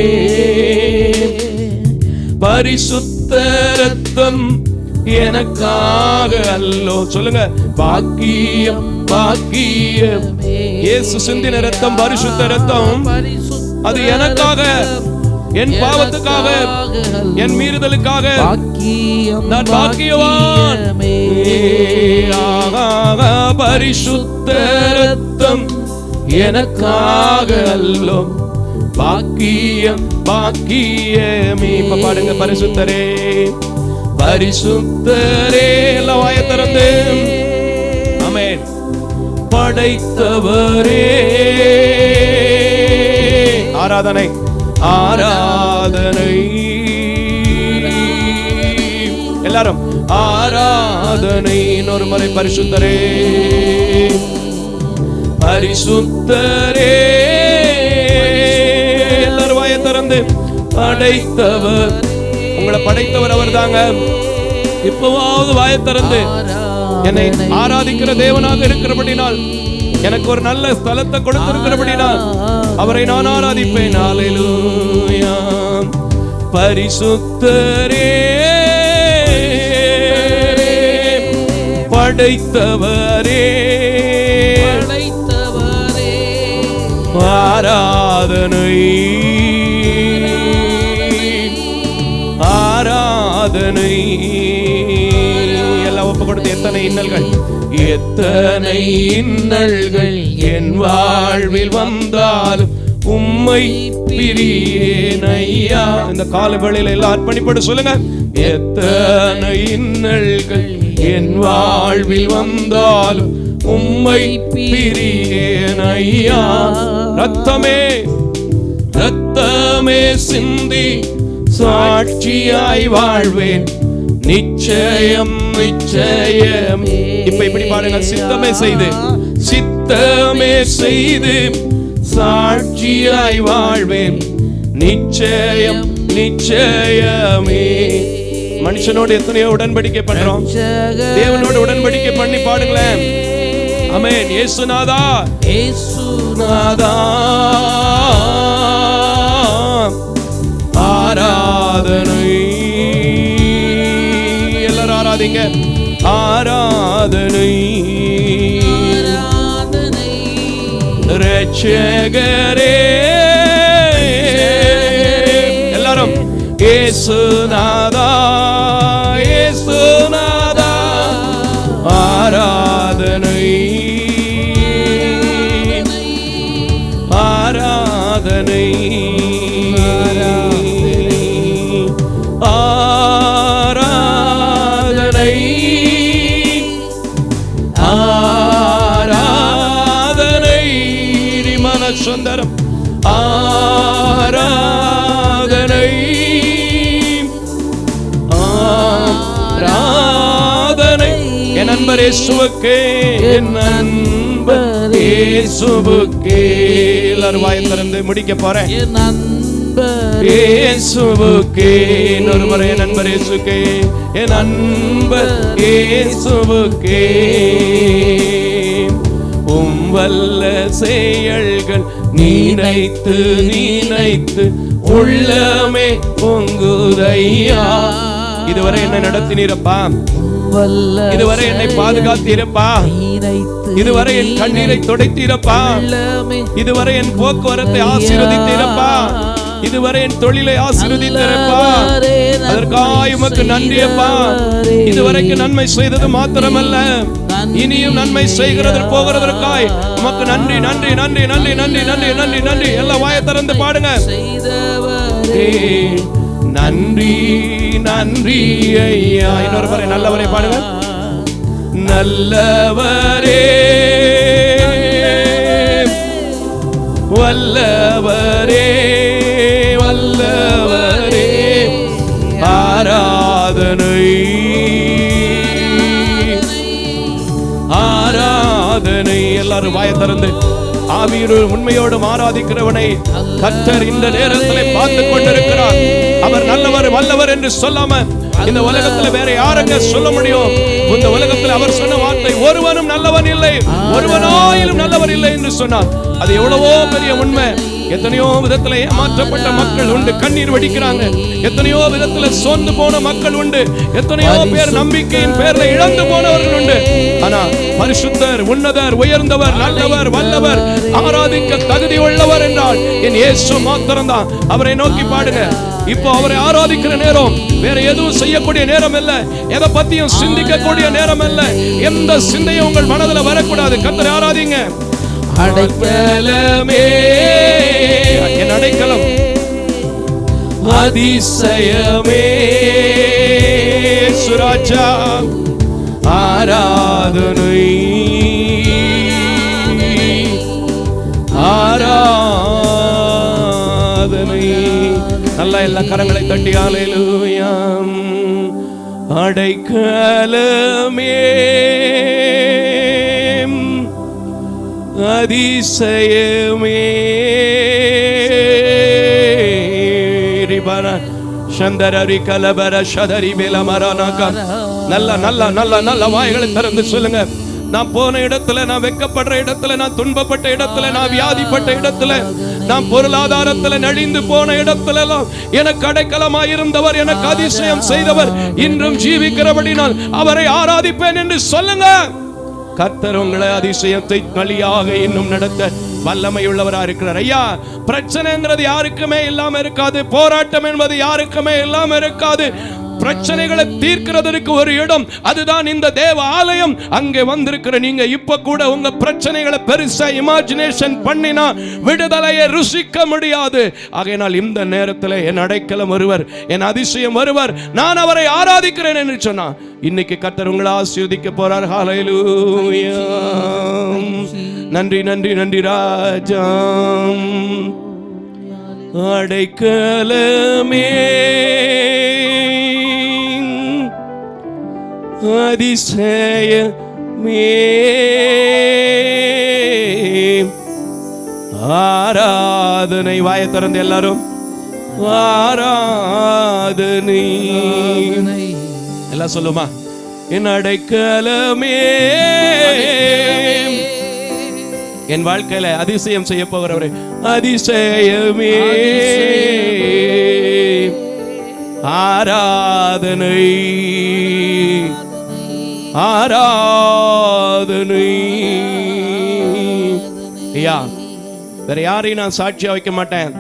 பரிசுத்த ரத்தம் எனக்காக அல்லோ. சொல்லுங்க. பாக்கியம் பாக்கியம், இயேசு சிந்தின ரத்தம், பரிசுத்த ரத்தம், அது எனக்காக, என் பாவத்துக்காக, என் மீறுதலுக்காக நான் பாக்கியவான். பரிசுத்த ரத்தம் எனக்காக அல்லோ, பாக்கியம் பாக்கியமே. இப்ப பாடுங்க. பரிசுத்தரே பரிசுத்தரே. எல்லாம் வாயை திறந்து ஆமென். படைத்தவரே ஆராதனை ஆராதனை. எல்லாரும் ஆராதனை. இன்னொரு முறை பரிசுத்தரே பரிசுத்தரே. எல்லாரும் வாயை திறந்து படைத்தவர், உங்களை படைத்தவர் அவர் தாங்க. இப்பவாவது வாயை திறந்து என்னை ஆராதிக்கிற தேவனாக இருக்கிறபடினால், எனக்கு ஒரு நல்ல ஸ்தலத்தை கொடுத்திருக்கிறபடினால் அவரை நான் ஆராதிப்பேன். ஹல்லேலூயா. பரிசுத்தரே படைத்தவரே ஆராதனை ஆராதனை. எல்லாம் ஒப்பு கொடுத்து எத்தனை இன்னல்கள், எத்தனை இன்னல்கள் என் வாழ்வில் வந்தாலும் உம்மை பிரியேன் ஐயா. இந்த காலவேளையில எல்லாம் அர்ப்பணிப்பட்டு சொல்லுங்க. எத்தனை இன்னல்கள் என் வாழ்வில் வந்தாலும் உம்மை பிரியேன் ஐயா. ரத்தமே ரத்தமே சிந்தி சாட்சியாய் வாழ்வேன், நிச்சயம் நிச்சயம். இப்ப இப்படி பாருங்க. சித்தமே செய்து, சித்தமே செய்து சாட்சியாய் வாழ்வேன், நிச்சயம் நிச்சயமே. மனுஷனோடு எத்தனையோ உடன்படிக்கை பண்றோம், தேவனோடு உடன்படிக்கை பண்ணி பாடுங்களேன். ஆமென். இயேசுநாதா இயேசுநாதா ஆராதனை. எல்லாரும் ஆராதிங்க. ஆராதனை ரட்சகரே. எல்லாரும் இயேசுநாதா இயேசுநாதா ஆராதனை ஆராதனை ஆராதனை ஆராதனை. மன சுந்தரம் ஆராதனை ஆராதனை. என் நண்பர் இயேசுவுக்கே, என் நண்பர் இயேசுவுக்கே. எல்லாரும் வாயை திறந்து முடிக்க போறேன். என் நண்பர் இயேசுவுக்கே. இன்னொரு முறை என் நண்பர் இயேசுவுக்கே, என் நண்பர் இயேசுவுக்கே. வல்ல செயல்கள் நினைத்து நினைத்து உள்ளமே பொங்குதையா. இதுவரை என்னை நடத்தினீரப்பா, இதுவரை என்னை பாதுகாத்தீரப்பா, இதுவரை என் கண்ணீரை துடைத்தீரப்பா, இதுவரை என் போக்குவரத்தை ஆசீர்வதித்தீரப்பா, இதுவரை என் தொழிலை ஆசீர்வதித்தீரப்பா. அதற்காக உமக்கு நன்றியப்பா. இதுவரைக்கும் நன்மை செய்தது மாத்திரமல்ல, இனியும் நன்மை செய்கிறது போகிறதற்காய் உமக்கு நன்றி நன்றி நன்றி நன்றி நன்றி நன்றி நன்றி நன்றி. எல்லாம் வாயை திறந்து பாடுங்க. நன்றி நன்றி ஐயா. இன்னொரு முறை நல்லவரே பாடுங்க. நல்லவரே வல்லவரே வல்லவரே ஆராதனை ஆராதனை. எல்லாரும் வாயை திறந்து ஆவியோடு உண்மையோடும் ஆராதிக்கிறவனை கர்த்தர் இந்த நேரத்தில் பார்த்து கொண்டிருக்கிறார். அவர் நல்லவர் வல்லவர் என்று சொல்லாம இந்த உலகத்துல வேற யாருங்க சொல்ல முடியும்? இந்த உலகத்துல அவர் சொன்ன வார்த்தை, ஒருவனும் நல்லவன் இல்லை, ஒருவனாயிலும் நல்லவர் இல்லை என்று சொன்னார். அது எவ்வளவோ பெரிய உண்மை. எத்தனையோ விதத்துல ஏமாற்றப்பட்ட மக்கள் உண்டு, கண்ணீர் வடிக்கிறாங்க. எத்தனையோ விதத்துல சோர்ந்து போன மக்கள் உண்டு, எத்தனையோ பேர் நம்பிக்கையின் பேர்ல இழந்து போனவர்கள் உண்டு. ஆனா பரிசுத்தர், உன்னதர், உயர்ந்தவர், நல்லவர், வல்லவர், ஆராதிக்க தகுதி உள்ளவர் என்றால் என் இயேசு மாத்திரம்தான். அவரை நோக்கி பாடுங்க. இப்போ அவரை ஆராதிக்கிற நேரம், வேற எதுவும் செய்யக்கூடிய நேரம் இல்ல, எதை பத்தியும் சிந்திக்க கூடிய நேரம் இல்ல. எந்த சிந்தையும் உங்கள் மனதில் வரக்கூடாது. கர்த்தரை ஆராதிங்க. அடைக்கலமே என் அடைக்கலம், அதிசயமே சுராஜா ஆராதனை ஆராதனை. நல்லா எல்லா கரங்களை தட்டி ஹல்லேலூயா. அடைக்கலமே அதிசயமே ரிபர சந்தரரி கலபர சதரி பெலமரனக. நல்ல நல்ல நல்ல நல்ல வாய்களை திறந்து சொல்லுங்க. நான் போன இடத்துல, நான் வெட்கப்படுற இடத்துல, நான் துன்பப்பட்ட இடத்துல, நான் வியாதிப்பட்ட இடத்துல, நான் பொருளாதாரத்துல நலிந்து போன இடத்துல எல்லாம் எனக்கு அடைக்கலமாய் இருந்தவர், எனக்கு அதிசயம் செய்தவர் இன்றும் ஜீவிக்கிறபடினால் அவரை ஆராதிப்பேன் என்று சொல்லுங்க. கர்த்தர் உங்களை அதிசயத்தை வழியாக இன்னும் நடத்த வல்லமை உள்ளவரா இருக்கிறார். ஐயா, பிரச்சனைங்கிறது யாருக்குமே இல்லாம இருக்காது, போராட்டம் என்பது யாருக்குமே இல்லாம இருக்காது. பிரச்சனைகளை தீர்க்கிறதற்கு ஒரு இடம், அதுதான் இந்த தேவ ஆலயம். அங்கே வந்திருக்கிற நீங்க இப்ப கூட உங்க பிரச்சனைகளை பெருசா இமேஜினேஷன் பண்ணினா விடுதலையை ருசிக்க முடியாது. ஆகையினால் இந்த நேரத்தில் என் அடைக்கலம் வருவர், என் அதிசயம் வருவர், நான் அவரை ஆராதிக்கிறேன் என்று சொன்னா இன்னைக்கு கர்த்தர் உங்களை ஆசீர்வதிக்க போறார். ஹல்லேலூயா. நன்றி நன்றி நன்றி ராஜா. அடைக்கலமே அதிசயமே ஆராதனை. வாயை திறந்து எல்லாரும் ஆராதனை எல்லாம் சொல்லுமா. என் அடைக்கலமே, என் வாழ்க்கையில அதிசயம் செய்ய போகிறவரே, அதிசயமே ஆராதனை ஆராதனை. ஐயா, வேற யாரையும் நான் சாட்சியா வைக்க மாட்டேன்,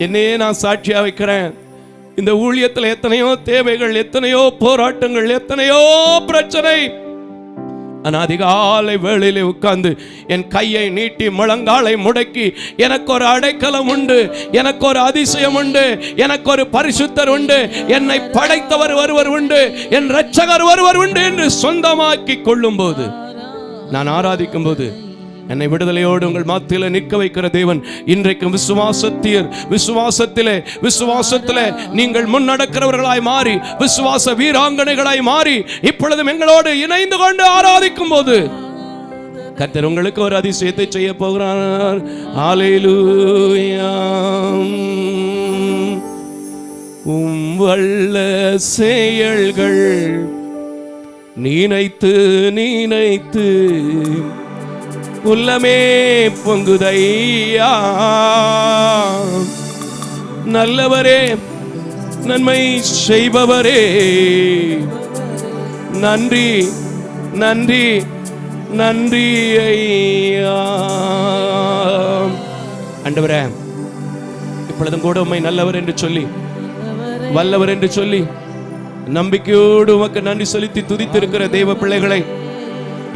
என்னையே நான் சாட்சியா வைக்கிறேன். இந்த ஊழியத்தில் எத்தனையோ தேவைகள், எத்தனையோ போராட்டங்கள், எத்தனையோ பிரச்சனை. ஆனா அதிகாலை வேளையிலே உட்கார்ந்து என் கையை நீட்டி முழங்காலை முடக்கி எனக்கு ஒரு அடைக்கலம் உண்டு, எனக்கு ஒரு அதிசயம் உண்டு, எனக்கு ஒரு பரிசுத்தர் உண்டு, என்னை படைத்தவர் ஒருவர் உண்டு, என் இரட்சகர் ஒருவர் உண்டு என்று சொந்தமாக்கி கொள்ளும் போது, நான் ஆராதிக்கும் போது என்னை விடுதலையோடு உங்கள் மத்தியில நிற்க வைக்கிற தேவன் இன்றைக்கும் விசுவாசத்திலே நீங்கள் முன்னடக்கிறவர்களாய் மாறி, விசுவாச வீராங்கனைகளாய் மாறி இப்பொழுதும் எங்களோடு இணைந்து கொண்டு ஆராதிக்கும் போது கர்த்தர் உங்களுக்கு ஒரு அதிசயத்தை செய்ய போகிறார். ஹல்லேலூயா. வல்ல செயல்கள் நினைத்து உள்ளமே பொங்குதையா. நல்லவரே, நன்மை செய்பவரே, நன்றி நன்றி நன்றி ஐயா. ஆண்டவரே, இப்பொழுதும் கூட உம்மை நல்லவர் என்று சொல்லி, வல்லவர் என்று சொல்லி, நம்பிக்கையோடு உமக்கு நன்றி செலுத்தி துதித்திருக்கிற தெய்வ பிள்ளைகளை,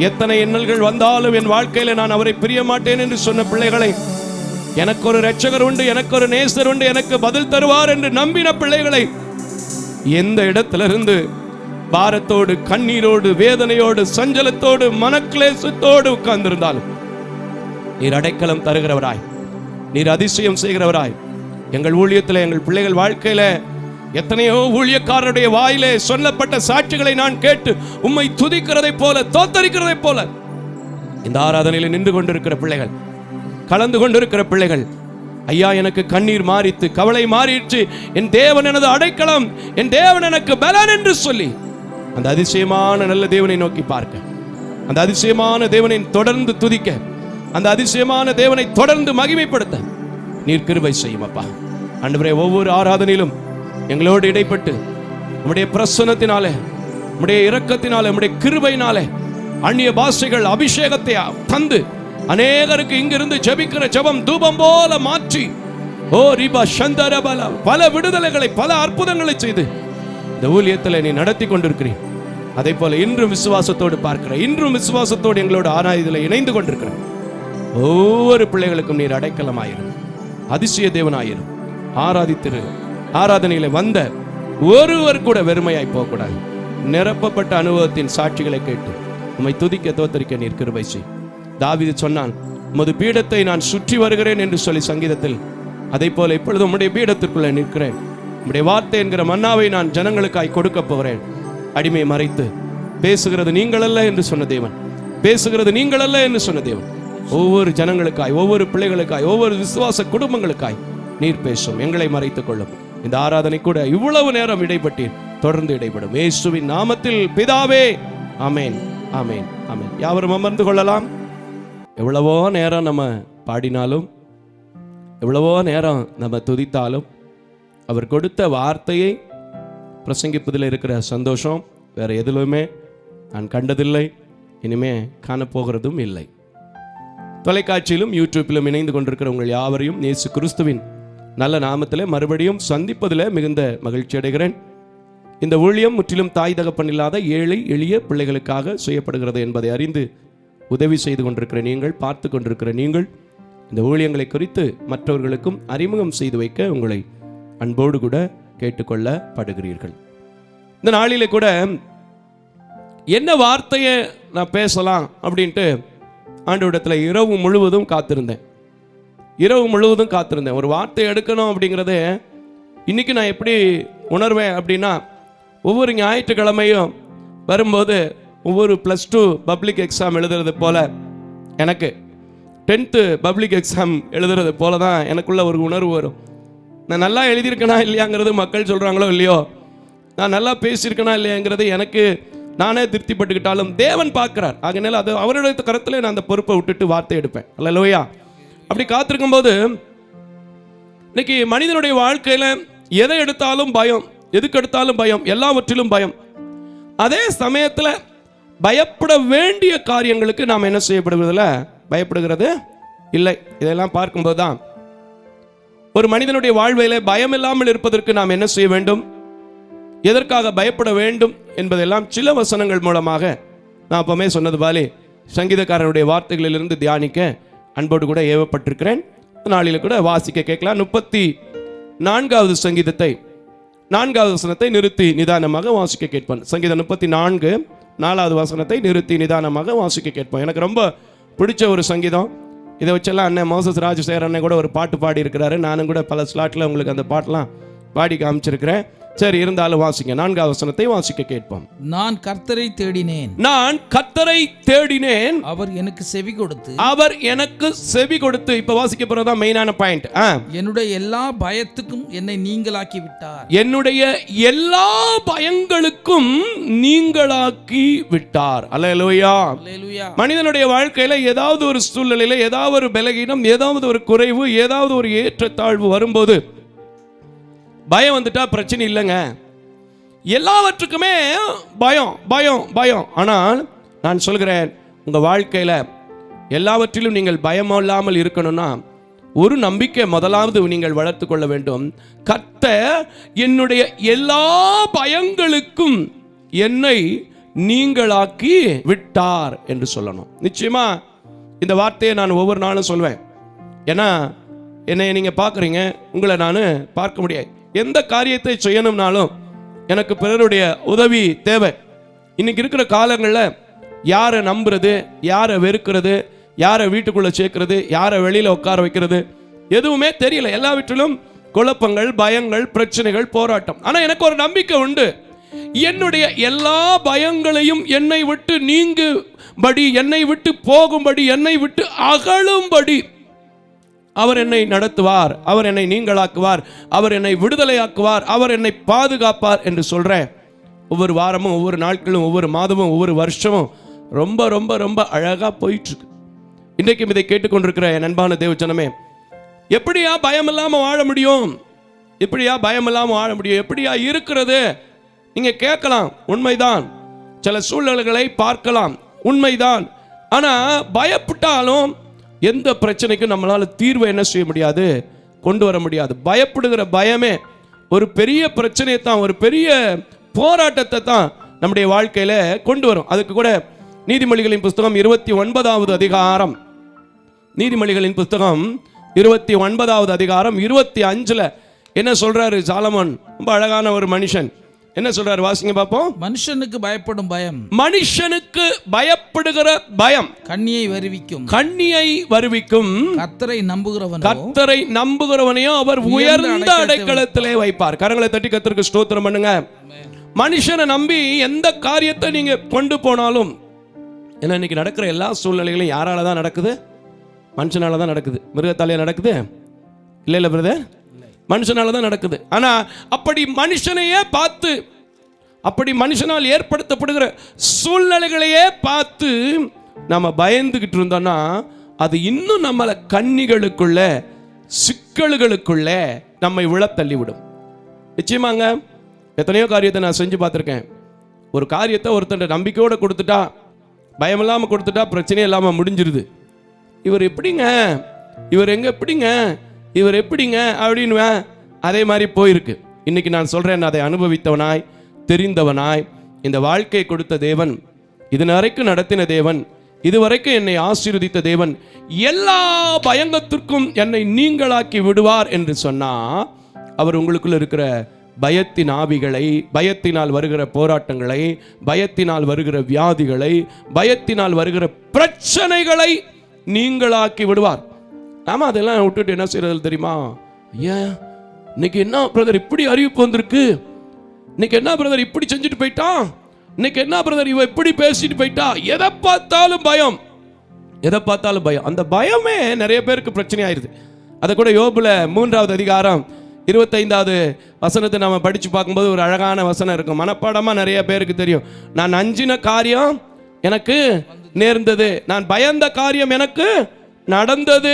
எத்தனை எண்ணல்கள் வந்தாலும் என் வாழ்க்கையில நான் அவரை பிரிய மாட்டேன் என்று சொன்ன பிள்ளைகளை, எனக்கு ஒரு இரட்சகர் உண்டு, எனக்கு ஒரு நேசர் உண்டு, எனக்கு பதில் தருவார் என்று நம்பின பிள்ளைகளை, எந்த இடத்திலிருந்து பாரத்தோடு, கண்ணீரோடு, வேதனையோடு, சஞ்சலத்தோடு, மனக்லேசத்தோடு உட்கார்ந்திருந்தாலும் நீர் அடைக்கலம் தருகிறவராய், நீர் அதிசயம் செய்கிறவராய், எங்கள் ஊழியத்தில், எங்கள் பிள்ளைகள் வாழ்க்கையில எத்தனையோ ஊழியக்காரருடைய வாயிலே சொல்லப்பட்ட சாட்சிகளை நான் கேட்டு உம்மை துதிக்கிறதை போல, தோத்தரிக்கிறதை போல, இந்த ஆராதனையில் நின்று கொண்டிருக்கிற பிள்ளைகள், கலந்து கொண்டிருக்கிற பிள்ளைகள், ஐயா எனக்கு கண்ணீர் மாறித்து, கவலை மாறிடுச்சு, என் தேவன் எனது அடைக்கலம், என் தேவன் எனக்கு பலன் என்று சொல்லி அந்த அதிசயமான நல்ல தேவனை நோக்கி பார்க்க, அந்த அதிசயமான தேவனை தொடர்ந்து துதிக்க, அந்த அதிசயமான தேவனை தொடர்ந்து மகிமைப்படுத்த நீர் கிருபை செய்யும் அப்பா. ஆண்டவரே, ஒவ்வொரு ஆராதனையிலும் எங்களோடு இடைப்பட்டு உம்முடைய பிரசன்னத்தினாலே, உம்முடைய இரக்கத்தினாலே, உம்முடைய கிருபையினாலே அந்நிய பாஷைகள் அபிஷேகத்தை தந்து அநேகருக்கு இங்கிருந்து ஜெபிக்கிற ஜெபம் தூபம் போல மாற்றி, ஓ ரிபா சந்தரபல, பல விடுதலைகளை, பல அற்புதங்களை செய்து இந்த ஊழியத்தில் நீ நடத்தி கொண்டிருக்கிறீர். அதே போல இன்றும் விசுவாசத்தோடு பார்க்கிற, இன்றும் விசுவாசத்தோடு எங்களோட ஆராய்தலில் இணைந்து கொண்டிருக்கிற ஒவ்வொரு பிள்ளைகளுக்கும் நீர் அடைக்கலமாயிரும், அதிசய தேவனாயிரும். ஆராதித்திரு. ஆராதனையில வந்த ஒருவர் கூட வெறுமையாய் போகக்கூடாது. நிரப்பப்பட்ட அனுபவத்தின் சாட்சிகளை கேட்டு உம்மை துதிக்க, தோத்தரிக்க நீர் கிருபை செய். தாவீது சொன்னான், உமது பீடத்தை நான் சுற்றி வருகிறேன் என்று சொல்லி சங்கீதத்தில். அதே போல இப்பொழுது உம்முடைய பீடத்திற்குள்ளே நிற்கிறேன். உம்முடைய வார்த்தை என்கிற மன்னாவை நான் ஜனங்களுக்காய் கொடுக்க போகிறேன். அடிமை மறைத்து பேசுகிறது நீங்கள் அல்ல என்று சொன்ன தேவன், பேசுகிறது நீங்கள் அல்ல என்று சொன்ன தேவன், ஒவ்வொரு ஜனங்களுக்காய், ஒவ்வொரு பிள்ளைகளுக்காய், ஒவ்வொரு விசுவாச குடும்பங்களுக்காய் நீர் பேசும். எங்களை மறைத்துக் கொள்ளும். இந்த ஆராதனை கூட இவ்வளவு நேரம் இடைப்பட்டீர், தொடர்ந்து இடைப்படும். இயேசுவின் நாமத்தில் பிதாவே, ஆமேன், ஆமேன், ஆமேன். யாவரும் அமர்ந்து கொள்ளலாம். எவ்வளவோ நேரம் நம்ம பாடினாலும், எவ்வளவோ நேரம் நம்ம துதித்தாலும், அவர் கொடுத்த வார்த்தையை பிரசங்கிப்பதில் இருக்கிற சந்தோஷம் வேற எதிலுமே நான் கண்டதில்லை, இனிமே காணப்போகிறதும் இல்லை. தொலைக்காட்சியிலும் யூடியூப்பிலும் இணைந்து கொண்டிருக்கிற உங்கள் யாவரையும் இயேசு கிறிஸ்துவின் நல்ல நாமத்திலே மறுபடியும் சந்திப்பதில் மிகுந்த மகிழ்ச்சி அடைகிறேன். இந்த ஊழியம் முற்றிலும் தாய் தகப்பன் இல்லாத ஏழை எளிய பிள்ளைகளுக்காக செய்யப்படுகிறது என்பதை அறிந்து உதவி செய்து கொண்டிருக்கிற நீங்கள், பார்த்து கொண்டிருக்கிற நீங்கள், இந்த ஊழியங்களை குறித்து மற்றவர்களுக்கும் அறிமுகம் செய்து வைக்க உங்களை அன்போடு கூட கேட்டுக்கொள்ளப்படுகிறீர்கள். இந்த நாளிலே கூட என்ன வார்த்தையை நான் பேசலாம் அப்படின்ட்டு ஆண்டவரிடத்தில் இரவு முழுவதும் காத்திருந்தேன். ஒரு வார்த்தை எடுக்கணும் அப்படிங்கிறத இன்னைக்கு நான் எப்படி உணர்வேன் அப்படின்னா, ஒவ்வொரு ஞாயிற்றுக்கிழமையும் வரும்போது ஒவ்வொரு +2 பப்ளிக் எக்ஸாம் எழுதுறது போல, எனக்கு 10th பப்ளிக் எக்ஸாம் எழுதுறது போல தான் எனக்குள்ள ஒரு உணர்வு வரும். நான் நல்லா எழுதியிருக்கேனா இல்லையாங்கிறது மக்கள் சொல்கிறாங்களோ இல்லையோ, நான் நல்லா பேசியிருக்கேனா இல்லையாங்கிறது எனக்கு நானே திருப்திப்பட்டுக்கிட்டாலும் தேவன் பார்க்குறார். ஆகையினால அது அவருடைய கருத்தில் நான் அந்த பொறுப்பை விட்டுட்டு வார்த்தை எடுப்பேன். அல்லேலூயா. அப்படி காத்திருக்கும் போது இன்னைக்கு மனிதனுடைய வாழ்க்கையில் எதை எடுத்தாலும் பயம், எதுக்கு எடுத்தாலும் பயம், எல்லாவற்றிலும் பயம். அதே சமயத்தில் பயப்பட வேண்டிய காரியங்களுக்கு நாம் என்ன செய்யப்படுவதில்லை, பயப்படுகிறது இல்லை. இதெல்லாம் பார்க்கும்போது தான் ஒரு மனிதனுடைய வாழ்வையில பயம் இல்லாமல் இருப்பதற்கு நாம் என்ன செய்ய வேண்டும், எதற்காக பயப்பட வேண்டும் என்பதெல்லாம் சில வசனங்கள் மூலமாக நான் அப்பவுமே சொன்னது போலே சங்கீதக்காரனுடைய வார்த்தைகளிலிருந்து தியானிக்க அன்போடு கூட ஏவப்பட்டிருக்கிறேன். நாளில் கூட வாசிக்க கேட்கலாம். 34வது சங்கீதத்தை 4வது வசனத்தை நிறுத்தி நிதானமாக வாசிக்க கேட்பேன். சங்கீதம் 34 4வது வசனத்தை நிறுத்தி நிதானமாக வாசிக்க கேட்போம். எனக்கு ரொம்ப பிடிச்ச ஒரு சங்கீதம். இதை வச்செல்லாம் அண்ணன் மோசஸ் ராஜசேகர் அண்ணன் கூட ஒரு பாட்டு பாடி இருக்கிறாரு. நானும் கூட பல ஸ்லாட்டில் உங்களுக்கு அந்த பாட்டெலாம் பாடி காமிச்சிருக்கிறேன். சரி, இருந்தாலும் வாசிங்க. 4வது வசனத்தை வாசிக்க கேட்போம். நான் கர்த்தரை தேடினேன், நான் கர்த்தரை தேடினேன், அவர் எனக்கு செவி கொடுத்து, அவர் எனக்கு செவி கொடுத்து. இப்ப வாசிக்க போறதுதான் மெயினான பாயிண்ட். என்னுடைய எல்லா பயத்துக்கும் என்னை நீங்களாக்கி விட்டார். என்னுடைய எல்லா பயங்களுக்கும் நீங்களாக்கி விட்டார். அல்லேலூயா. அல்லேலூயா. மனிதனுடைய வாழ்க்கையில ஏதாவது ஒரு சூழ்நிலையில, ஏதாவது ஒரு பலகீனம், ஏதாவது ஒரு குறைவு, ஏதாவது ஒரு ஏற்றத்தாழ்வு வரும்போது பயம் வந்துட்டா பிரச்சனை இல்லைங்க. எல்லாவற்றுக்குமே பயம் பயம் பயம். ஆனால் நான் சொல்கிறேன், உங்க வாழ்க்கையில எல்லாவற்றிலும் நீங்கள் பயம் இல்லாமல் இருக்கணும்னா ஒரு நம்பிக்கை முதலாவது நீங்கள் வளர்த்து கொள்ள வேண்டும். கர்த்தர் என்னுடைய எல்லா பயங்களுக்கும் என்னை நீங்களாக்கி விட்டார் என்று சொல்லணும். நிச்சயமா இந்த வார்த்தையை நான் ஒவ்வொரு நாளும் சொல்வேன். ஏன்னா என்னை நீங்க பார்க்குறீங்க, உங்களை நான் பார்க்க முடியாது. எந்த காரியத்தை செய்யணும்னாலும் எனக்கு பிறருடைய உதவி தேவை. இன்னைக்கு இருக்கிற காலங்களில் யாரை நம்புறது, யாரை வெறுக்கிறது, யாரை வீட்டுக்குள்ளே சேர்க்கறது, யாரை வெளியில் உட்கார வைக்கிறது, எதுவுமே தெரியல. எல்லாவற்றிலும் குழப்பங்கள், பயங்கள், பிரச்சனைகள், போராட்டம். ஆனால் எனக்கு ஒரு நம்பிக்கை உண்டு. என்னுடைய எல்லா பயங்களையும் என்னை விட்டு நீங்கும்படி, என்னை விட்டு போகும்படி, என்னை விட்டு அகலும்படி அவர் என்னை நடத்துவார், அவர் என்னை நீங்களாக்குவார், அவர் என்னை விடுதலையாக்குவார், அவர் என்னை பாதுகாப்பார் என்று சொல்றேன். ஒவ்வொரு வாரமும், ஒவ்வொரு நாட்களும், ஒவ்வொரு மாதமும், ஒவ்வொரு வருஷமும் ரொம்ப ரொம்ப ரொம்ப அழகா போயிட்டு இருக்கு. இன்றைக்கும் இதை கேட்டுக்கொண்டிருக்கிற என் அன்பான தேவஜனமே, எப்படியா பயம் இல்லாம வாழ முடியும்? எப்படியா பயம் இல்லாம வாழ முடியும்? எப்படியா இருக்கிறது? நீங்க கேட்கலாம், உண்மைதான். சில சூழ்நிலைகளை பார்க்கலாம், உண்மைதான். ஆனா பயப்பட்டாலும் எந்த பிரச்சனைக்கும் நம்மளால தீர்வை என்ன செய்ய முடியாது, கொண்டு வர முடியாது. பயப்படுகிற பயமே ஒரு பெரிய பிரச்சனையை தான், ஒரு பெரிய போராட்டத்தை தான் நம்முடைய வாழ்க்கையில கொண்டு வரும். அதுக்கு கூட நீதிமொழிகளின் புஸ்தகம் 29வது அதிகாரம், நீதிமொழிகளின் புஸ்தகம் 29வது அதிகாரம் 25ல என்ன சொல்றாரு சாலமோன்? ரொம்ப அழகான ஒரு மனுஷன். என்ன சொல்றாரு? வாசிங்க பாப்போம். மனுஷனுக்கு பயப்படும் பயம், மனுஷனுக்கு பயப்படுகிற பயம் கண்ணியை வருவிக்கும், கண்ணியை வருவிக்கும். கர்த்தரை நம்புகிறவனோ, கர்த்தரை நம்புகிறவனையோ அவர் உயர்ந்த அடைக்கலத்திலே வைப்பார். கரங்களை தட்டி கர்த்தருக்கு ஸ்தோத்திரம் பண்ணுங்க. மனுஷனை நம்பி எந்த காரியத்தை நீங்க கொண்டு போனாலும், ஏன்னா இன்னைக்கு நடக்கிற எல்லா சூழ்நிலைகளும் யாரால தான் நடக்குது? மனுஷனால தான் நடக்குது. மிருகத்தாலே நடக்குது? இல்ல இல்ல பிரதர், மனுஷனால தான் நடக்குது. ஆனா அப்படி மனுஷனையே பார்த்து, அப்படி மனுஷனால் ஏற்படுத்தப்படுகிற சூழ்நிலைகளையே பார்த்து நம்ம பயந்துகிட்டு இருந்தோம்னா அது இன்னும் நம்மளை கண்ணிகளுக்குள்ள, சிக்கல்களுக்குள்ள நம்மை விழத்தள்ளி விடும். நிச்சயமாங்க, எத்தனையோ காரியத்தை நான் செஞ்சு பார்த்துருக்கேன். ஒரு காரியத்தை ஒருத்தர் நம்பிக்கையோட கொடுத்துட்டா, பயம் இல்லாமல் கொடுத்துட்டா பிரச்சனையே இல்லாமல் முடிஞ்சிருது. இவர் எப்படிங்க, இவர் எங்க எப்படிங்க, இவர் எப்படிங்க அப்படின்னுவேன். அதே மாதிரி போயிருக்கு. இன்னைக்கு நான் சொல்றேன், அதை அனுபவித்தவனாய், தெரிந்தவனாய், இந்த வாழ்க்கையை கொடுத்த தேவன், இதுவரைக்கும் நடத்தின தேவன், இதுவரைக்கும் என்னை ஆசீர்வதித்த தேவன், எல்லா பயங்கத்திற்கும் என்னை நீங்களாக்கி விடுவார் என்று சொன்னா, அவர் உங்களுக்குள்ள இருக்கிற பயத்தின் ஆவிகளை, பயத்தினால் வருகிற போராட்டங்களை, பயத்தினால் வருகிற வியாதிகளை, பயத்தினால் வருகிற பிரச்சனைகளை நீங்களாக்கி விடுவார். நாம அதெல்லாம் விட்டுட்டு என்ன செய்யறது தெரியுமா? ஏன் இன்னைக்கு என்ன பிரதர் இப்படி அறிவிப்பு வந்திருக்கு, இன்னைக்கு என்ன பிரதர் இப்படி செஞ்சுட்டு போயிட்டான், இன்னைக்கு என்ன பிரதர் இவ இப்படி பேசிட்டு போயிட்டா, எதை பார்த்தாலும் பயம், எதை பார்த்தாலும் பயம். அந்த பயமே நிறைய பேருக்கு பிரச்சனை ஆயிருது. அதை கூட யோபுல 3வது அதிகாரம் 25வது வசனத்தை நம்ம படிச்சு பார்க்கும்போது ஒரு அழகான வசனம் இருக்கும். மனப்பாடமா நிறைய பேருக்கு தெரியும். நான் அஞ்சின காரியம் எனக்கு நேர்ந்தது, நான் பயந்த காரியம் எனக்கு நடந்தது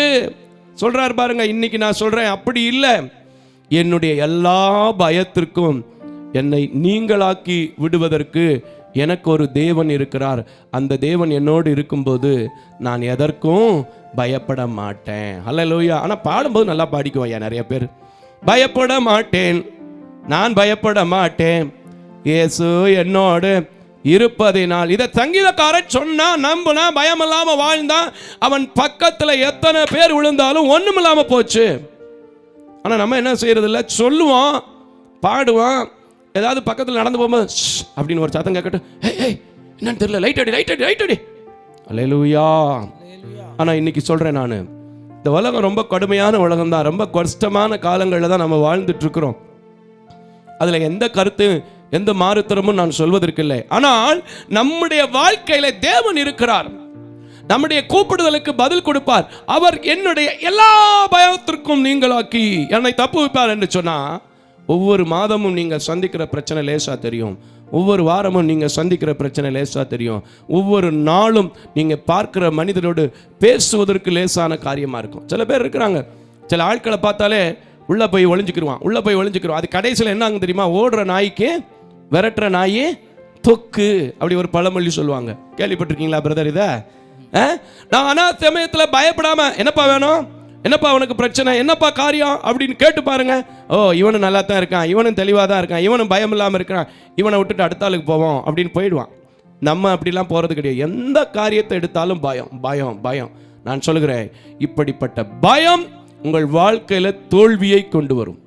சொல்றாரு பாருங்க. இன்னைக்கு நான் சொல்றேன், அப்படி இல்லை. என்னுடைய எல்லா பயத்திற்கும் என்னை நீங்களாக்கி விடுவதற்கு எனக்கு ஒரு தேவன் இருக்கிறார். அந்த தேவன் என்னோடு இருக்கும்போது நான் எதற்கும் பயப்பட மாட்டேன். அல்லேலூயா. ஆனா பாடும்போது நல்லா பாடிக்குவாங்க நிறைய பேர். பயப்பட மாட்டேன், நான் பயப்பட மாட்டேன், இயேசு என்னோடு இருப்பதினால். இதை சங்கீதக்காரன் சொன்னா, நம்புனா, பயம் இல்லாம வாழ்ந்தான். அவன் பக்கத்துல எத்தனை பேர் விழுந்தாலும் ஒண்ணும் இல்லாம போச்சு. ஆனா நம்ம என்ன செய்யறது இல்லை, சொல்லுவோம், பாடுவோம். ஏதாவது பக்கத்தில் நடந்து போகும்போது அப்படின்னு ஒரு சத்தம் கேட்கட்டும், என்னன்னு தெரியல, லைட் அடி லைட் அடி லைட் அடி. அல்லேலூயா. ஆனா இன்னைக்கு சொல்றேன், நான் இந்த உலகம் ரொம்ப கடுமையான உலகம் தான், ரொம்ப கஷ்டமான காலங்களில் தான் நம்ம வாழ்ந்துட்டு இருக்கிறோம். அதுல எந்த கருத்து எந்த மாறுத்தரமும் நான் சொல்வதற்கில்லை. ஆனால் நம்முடைய வாழ்க்கையில தேவன் இருக்கிறார். நம்முடைய கூப்பிடுதலுக்கு பதில் கொடுப்பார். அவர் என்னுடைய எல்லா பயத்திற்கும் நீங்களாக்கி என்னை தப்பு வைப்பார் என்று சொன்னா, ஒவ்வொரு மாதமும் நீங்க சந்திக்கிற பிரச்சனை லேசா தெரியும். ஒவ்வொரு வாரமும் நீங்க சந்திக்கிற பிரச்சனை லேசா தெரியும். ஒவ்வொரு நாளும் நீங்க பார்க்கிற மனிதரோடு பேசுவதற்கு லேசான காரியமா இருக்கும். சில பேர் இருக்கிறாங்க, சில ஆட்களை பார்த்தாலே உள்ள போய் ஒளிஞ்சுக்கிருவான். அது கடைசியில் என்ன ஆகும் தெரியுமா? ஓடுற நாய்க்கு விரட்டுற நாயே தொக்கு, அப்படி ஒரு பழமொழி சொல்லுவாங்க. கேள்விப்பட்டிருக்கீங்களா பிரதர்? இதை நான் ஆனா சமயத்தில் பயப்படாம, என்னப்பா வேணும், என்னப்பா உனக்கு பிரச்சனை, என்னப்பா காரியம் அப்படின்னு கேட்டு பாருங்க. ஓ, இவனும் நல்லா தான் இருக்கான், இவனும் தெளிவாக தான் இருக்கான், இவனும் பயம் இல்லாமல் இருக்கான், இவனை விட்டுட்டு அடுத்த ஆளுக்கு போவோம் அப்படின்னு போயிடுவான். நம்ம அப்படிலாம் போகிறது கிடையாது. எந்த காரியத்தை எடுத்தாலும் பயம் பயம் பயம். நான் சொல்லுகிறேன், இப்படிப்பட்ட பயம் உங்கள் வாழ்க்கையில தோல்வியை கொண்டு வரும்.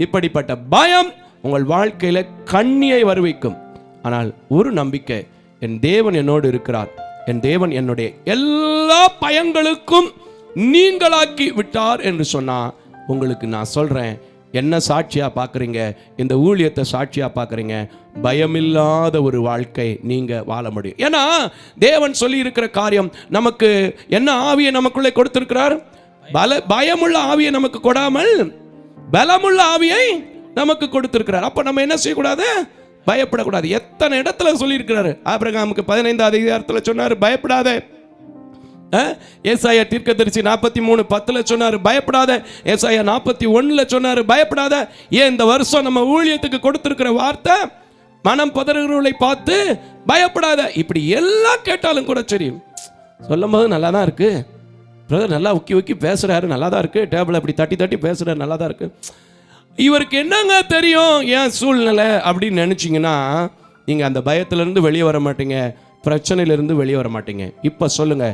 இப்படிப்பட்ட பயம் உங்கள் வாழ்க்கையில கண்ணியை வருவிக்கும். ஆனால் ஒரு நம்பிக்கை, என் தேவன் என்னோடு இருக்கிறார், என் தேவன் என்னுடைய எல்லா பயங்களுக்கும் நீங்களாக்கி விட்டார் என்று சொன்னா, உங்களுக்கு நான் சொல்றேன், என்ன சாட்சியா பார்க்குறீங்க, இந்த ஊழியத்தை சாட்சியா பார்க்குறீங்க, பயமில்லாத ஒரு வாழ்க்கை நீங்க வாழ முடியும். ஏன்னா தேவன் சொல்லி இருக்கிற காரியம், நமக்கு என்ன ஆவியை நமக்குள்ளே கொடுத்திருக்கிறார்? பயமுள்ள ஆவியை நமக்கு கொடாமல் பலமுள்ள ஆவியை நமக்கு கொடுத்திருக்கிறார். அப்ப நம்ம என்ன செய்யக்கூடாது? பயப்படக்கூடாது. எத்தனை இடத்துல சொல்லி இருக்கிறாரு. ஆபிரகாமுக்கு 15வது அதிகாரத்தில் சொன்னார், பயப்படாத. ஏசாயா தீர்க்கதரிசி 43:10 சொன்னார், பயப்படாத. ஏசாயா 41 சொன்னார், பயப்படாத. ஏன் இந்த வருஷம் நம்ம ஊழியத்துக்கு கொடுத்திருக்கிற வார்த்தை, மனம் பதறுகிறவர்களை பார்த்து பயப்படாத. இப்படி எல்லாம் கேட்டாலும் கூட சரி, சொல்லும் போது நல்லா தான் இருக்கு பிரதர், நல்லா உக்கி பேசுறாரு, நல்லா தான் இருக்கு, டேபிள் அப்படி தட்டி தட்டி பேசுறாரு, நல்லா தான் இருக்கு. இவருக்கு என்னங்க தெரியும் ஏன் சூழ்நிலை அப்படின்னு நினைச்சீங்கன்னா, நீங்க அந்த பயத்திலிருந்து வெளியே வர மாட்டீங்க, பிரச்சனையிலிருந்து வெளியே வர மாட்டீங்க. இப்ப சொல்லுங்க,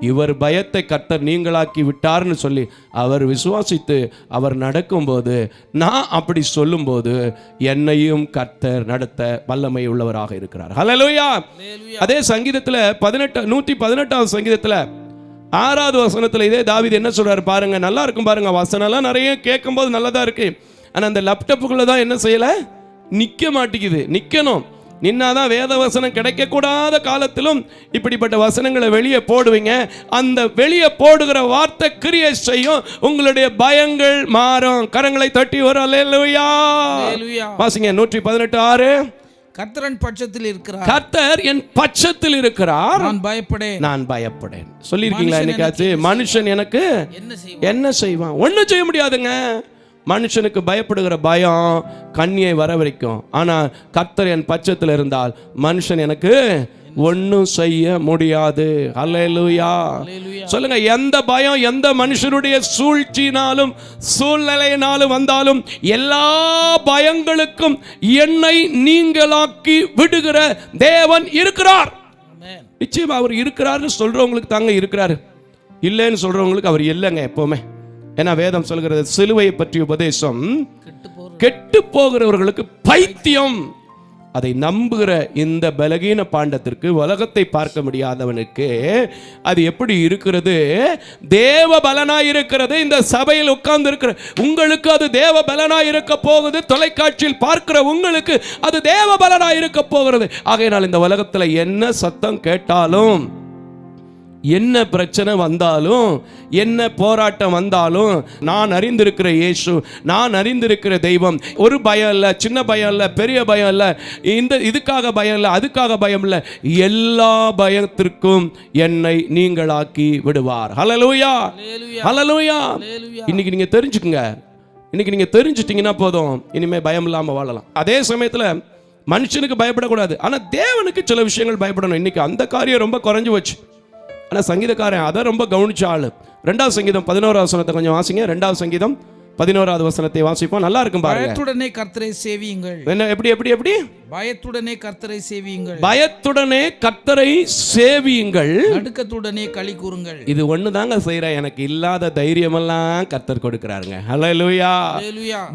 இவர் பயத்தை கர்த்தர் நீங்களாக்கி விட்டார்னு சொல்லி அவர் விசுவாசித்து அவர் நடக்கும்போது, நான் அப்படி சொல்லும்போது என்னையும் கர்த்தர் நடத்த வல்லமை உள்ளவராக இருக்கிறார். ஹல்லேலூயா. அதே சங்கீதத்துல 118வது சங்கீதத்துல 6வது வசனத்துல இதே தாவீது என்ன சொல்றாரு பாருங்க. நல்லா இருக்கும் பாருங்க, வசனம் எல்லாம் நிறைய கேட்கும் போது நல்லதா இருக்கு. ஆனா அந்த லேப்டாப்புக்குள்ள தான் என்ன செய்யல, நிக்க மாட்டேங்குது. நிக்கணும், நின்னாதான் வேத வசனம் கிடைக்கக்கூடாத காலத்திலும் இப்படிப்பட்ட வசனங்களை வெளியே போடுவீங்க. அந்த வெளியே போடுகிற வார்த்தை கிரியை செய்யும், உங்களுடைய பயங்கள் மாறும். கரங்களை தட்டி வரும். அல்லேலூயா. வாசிங்க 118:6. கர்த்தர் என் பட்சத்தில் இருக்கிறார், கர்த்தர் என் பட்சத்தில் இருக்கிறார், நான் பயப்படேன். சொல்லியிருக்கீங்களா என்னைக்காச்சு? மனுஷன் எனக்கு என்ன செய்வான்? ஒன்றும் செய்ய முடியாதுங்க. மனுஷனுக்கு பயப்படுகிற பயம் கண்ணியை வர வரைக்கும். ஆனா கர்த்தர் என் பட்சத்தில் இருந்தால் மனுஷன் எனக்கு ஒன்றும் செய்ய முடியாது. அல்லேலூயா. சொல்லுங்க, எந்த பயம் எந்த மனுஷனுடைய சூழ்ச்சியினாலும் சூழ்நிலையினாலும் வந்தாலும், எல்லா பயங்களுக்கும் என்னை நீங்களாக்கி விடுகிற தேவன் இருக்கிறார். நிச்சயமா அவர் இருக்கிறார்னு சொல்றவங்களுக்கு தாங்க இருக்கிறாரு, இல்லைன்னு சொல்றவங்களுக்கு அவர் இல்லைங்க எப்பவுமே. ஏன்னா வேதம் சொல்கிறது, சிலுவையை பற்றிய உபதேசம் கெட்டு போகிறவர்களுக்கு பைத்தியம். அதை நம்புகிற இந்த பலகீன பாண்டத்திற்கு, உலகத்தை பார்க்க முடியாதவனுக்கு அது எப்படி இருக்கிறது? தேவ பலனாய் இருக்கிறது. இந்த சபையில் உட்கார்ந்து இருக்கிற உங்களுக்கு அது தேவ பலனாய் இருக்க போகுது. தொலைக்காட்சியில் பார்க்கிற உங்களுக்கு அது தேவ பலனாய் இருக்க போகிறது. ஆகையினால் இந்த உலகத்தில் என்ன சத்தம் கேட்டாலும், என்ன பிரச்சனை வந்தாலும், என்ன போராட்டம் வந்தாலும், நான் அறிந்திருக்கிற இயேசு, நான் அறிந்திருக்கிற தெய்வம், ஒரு பயம் இல்லை, சின்ன பயம் இல்லை, பெரிய பயம் இல்லை, இதுக்காக பயம் இல்லை, அதுக்காக பயம் இல்லை, எல்லா பயத்திற்கும் என்னை நீங்களாக்கி விடுவார். ஹல்லேலூயா, ஹல்லேலூயா. இன்னைக்கு நீங்க தெரிஞ்சுக்குங்க. இன்னைக்கு நீங்க தெரிஞ்சுட்டீங்கன்னா போதும், இனிமே பயம் இல்லாம வாழலாம். அதே சமயத்துல மனுஷனுக்கு பயப்படக்கூடாது, ஆனா தேவனுக்கு சில விஷயங்கள் பயப்படணும். இன்னைக்கு அந்த காரியம் ரொம்ப குறைஞ்சு வச்சு. ஆனால் சங்கீதக்காரன் அதை ரொம்ப கவனிச்ச ஆளு. 2வது சங்கீதம் 11வது வசனத்தை கொஞ்சம் வாசிங்க. 2வது சங்கீதம் 11வது வசனத்தை வாசிப்போம். நல்லா இருக்கும் பாருங்க. பயத்துடனே கர்த்தரை சேவியுங்கள். என்ன, எப்படி? பயத்துடனே கர்த்தரை சேவியுங்கள். பயத்துடனே கர்த்தரை சேவியுங்கள், நடுக்கத்துடனே களி கூறுங்கள். இது ஒண்ணு தாங்க செய்யறேன், எனக்கு இல்லாத தைரியமெல்லாம் கர்த்தர் கொடுக்கிறாருங்க. ஹல்லேலூயா.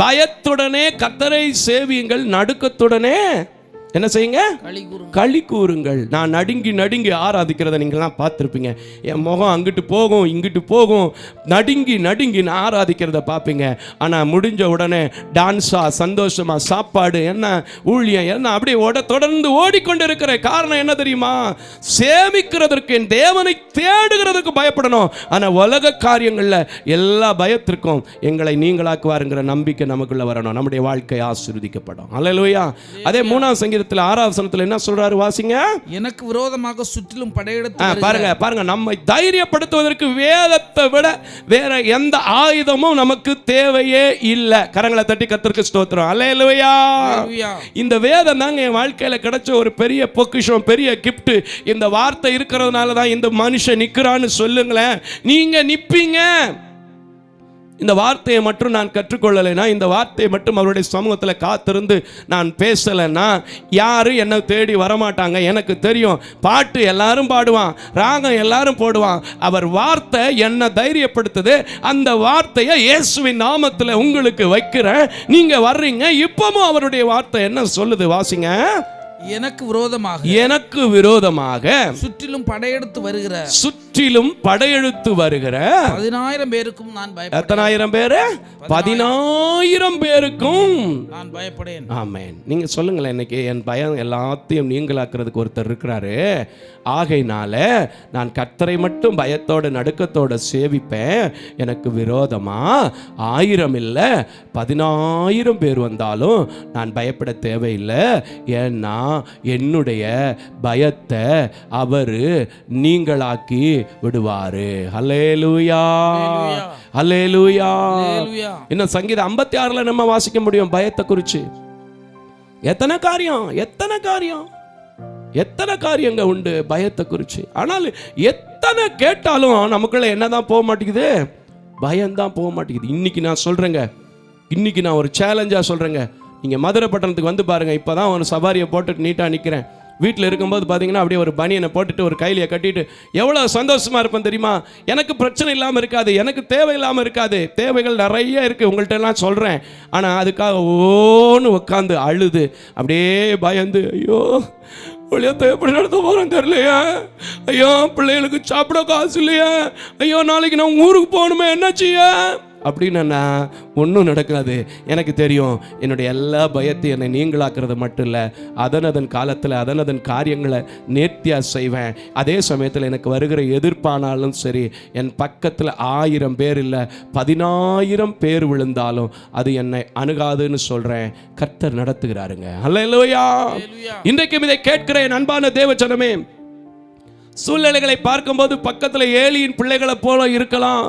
பயத்துடனே கர்த்தரை சேவியுங்கள், நடுக்கத்துடனே என்ன செய்யுங்க? களி கூறுங்கள். களி கூறுங்கள். நான் நடுங்கி நடுங்கி ஆராதிக்கிறத நீங்கள்லாம் பார்த்துருப்பீங்க. என் முகம் அங்கிட்டு போகும் இங்கிட்டு போகும், நடுங்கி நடுங்கி நான் ஆராதிக்கிறத பார்ப்பீங்க. ஆனால் முடிஞ்ச உடனே டான்ஸா, சந்தோஷமா, சாப்பாடு என்ன, ஊழியம் என்ன, அப்படியே தொடர்ந்து ஓடிக்கொண்டு இருக்கிற காரணம் என்ன தெரியுமா? சேமிக்கிறதற்கு, என் தேவனை தேடுகிறதுக்கு பயப்படணும். ஆனால் உலக காரியங்களில் எல்லா பயத்திற்கும் எங்களை நீங்களாக்குவாருங்கிற நம்பிக்கை நமக்குள்ள வரணும். நம்முடைய வாழ்க்கை ஆசீர்வதிக்கப்படும். அல்லேலூயா. அதே 3ஆம் சங்கீதத்தில் 6ஆம் வசனத்தில் என்ன சொல்றாரு? வாசிங்க. எனக்கு விரோதமாக சுற்றிலும் படையெடுத்து பாருங்க, நம்மை தைரியப்படுத்துவதற்கு வேதத்தை விட வேற எந்த ஆயுதமும் நமக்கு தேவையே இல்லை. கரங்களை தட்டி கர்த்தருக்கு ஸ்தோத்திரம். அல்லேலூயா. இந்த வேதம் தாங்க என் வாழ்க்கையில கிடைச்ச ஒரு பெரிய பொக்கிஷம், பெரிய கிஃப்ட். இந்த வார்த்தை இருக்கிறதுனால தான் இந்த மனுஷன் நிற்கிறான்னு சொல்லுங்களேன். நீங்க நிப்பீங்க. இந்த வார்த்தையை மட்டும் நான் கற்றுக்கொள்ளலைன்னா, இந்த வார்த்தையை மட்டும் அவருடைய சமூகத்தில் காத்திருந்து நான் பேசலைன்னா யாரும் என்னை தேடி வரமாட்டாங்க. எனக்கு தெரியும், பாட்டு எல்லாரும் பாடுவான், ராகம் எல்லாரும் போடுவான். அவர் வார்த்தை என்னை தைரியப்படுத்துது. அந்த வார்த்தையை இயேசுவின் நாமத்தில் உங்களுக்கு வைக்கிறேன். நீங்க வர்றீங்க. இப்பவும் அவருடைய வார்த்தை என்ன சொல்லுது? வாசிங்க. எனக்கு விரோதமாக சுற்றிலும் படையெடுத்து வருகிற 10,000 பேருக்கும் நான் பயப்படேன். எத்தனாயிரம் பேரு? 10,000 பேருக்கும் நான் பயப்படேன். ஆமென். நீங்க சொல்லுங்களேன், இன்னைக்கு என் பயம் எல்லாத்தையும் நீங்களாக்குறதுக்கு ஒருத்தர் இருக்கிறாரு. ஆகையினால நான் கர்த்தரை மட்டும் பயத்தோட நடுக்கத்தோட சேவிப்பேன். எனக்கு விரோதமா 1000 இல்லை 10,000 பேர் வந்தாலும் நான் பயப்பட தேவையில்லை. ஏன்னா என்னுடைய பயத்தை அவரு நீங்களாக்கி விடுவாரு. ஹல்லேலூயா, ஹல்லேலூயா. இன்னும் சங்கீதம் 56 நம்ம வாசிக்க முடியும் பயத்தை குறிச்சு. எத்தனை காரியங்க உண்டு பயத்தை குறிச்சு. ஆனால் எத்தனை கேட்டாலும் நமக்குள்ள என்னதான் போக மாட்டேங்குது? பயம்தான் போக மாட்டேங்குது. இன்னைக்கு நான் சொல்றேங்க, இன்னைக்கு நான் ஒரு சேலஞ்சா சொல்றேங்க. நீங்க மதுரை பட்டணத்துக்கு வந்து பாருங்க. இப்பதான் ஒரு சவாரியை போட்டுட்டு நீட்டா நிக்கிறேன். வீட்டில் இருக்கும்போது பார்த்தீங்கன்னா அப்படியே ஒரு பனியனை போட்டுட்டு ஒரு கைலியை கட்டிட்டு எவ்வளோ சந்தோஷமாக இருப்பேன் தெரியுமா? எனக்கு பிரச்சனை இல்லாமல் இருக்காது, எனக்கு தேவை இல்லாமல் இருக்காது. தேவைகள் நிறைய இருக்குது, உங்கள்கிட்ட எல்லாம் சொல்கிறேன். ஆனால் அதுக்காக ஓன்னு உட்காந்து அழுது அப்படியே பயந்து, ஐயோ ஒளியத்தை எப்படி நடத்த போகிறேன் தெரியலையா, ஐயோ பிள்ளைகளுக்கு சாப்பிட காசு இல்லையா, ஐயோ நாளைக்கு நான் ஊருக்கு போகணுமே, என்ன செய்ய அப்படின்னா ஒன்றும் நடக்காது. எனக்கு தெரியும், என்னுடைய எல்லா பயத்தையும் என்னை நீங்களாக்குறது மட்டும் இல்லை, அதன் காலத்தில் அதன் காரியங்களை நேர்த்தியாக செய்வேன். அதே சமயத்தில் எனக்கு வருகிற எதிர்ப்பானாலும் சரி, என் பக்கத்தில் 1000 பேர் இல்லை 10,000 பேர் விழுந்தாலும் அது என்னை அணுகாதுன்னு சொல்கிறேன். கர்த்தர் நடத்துகிறாருங்க. அல்லேலூயா. இன்றைக்கும் இதை கேட்கிறேன் அன்பான தேவஜனமே. சூழ்நிலைகளை பார்க்கும்போது பக்கத்தில் ஏலியின் பிள்ளைகளை போல இருக்கலாம்.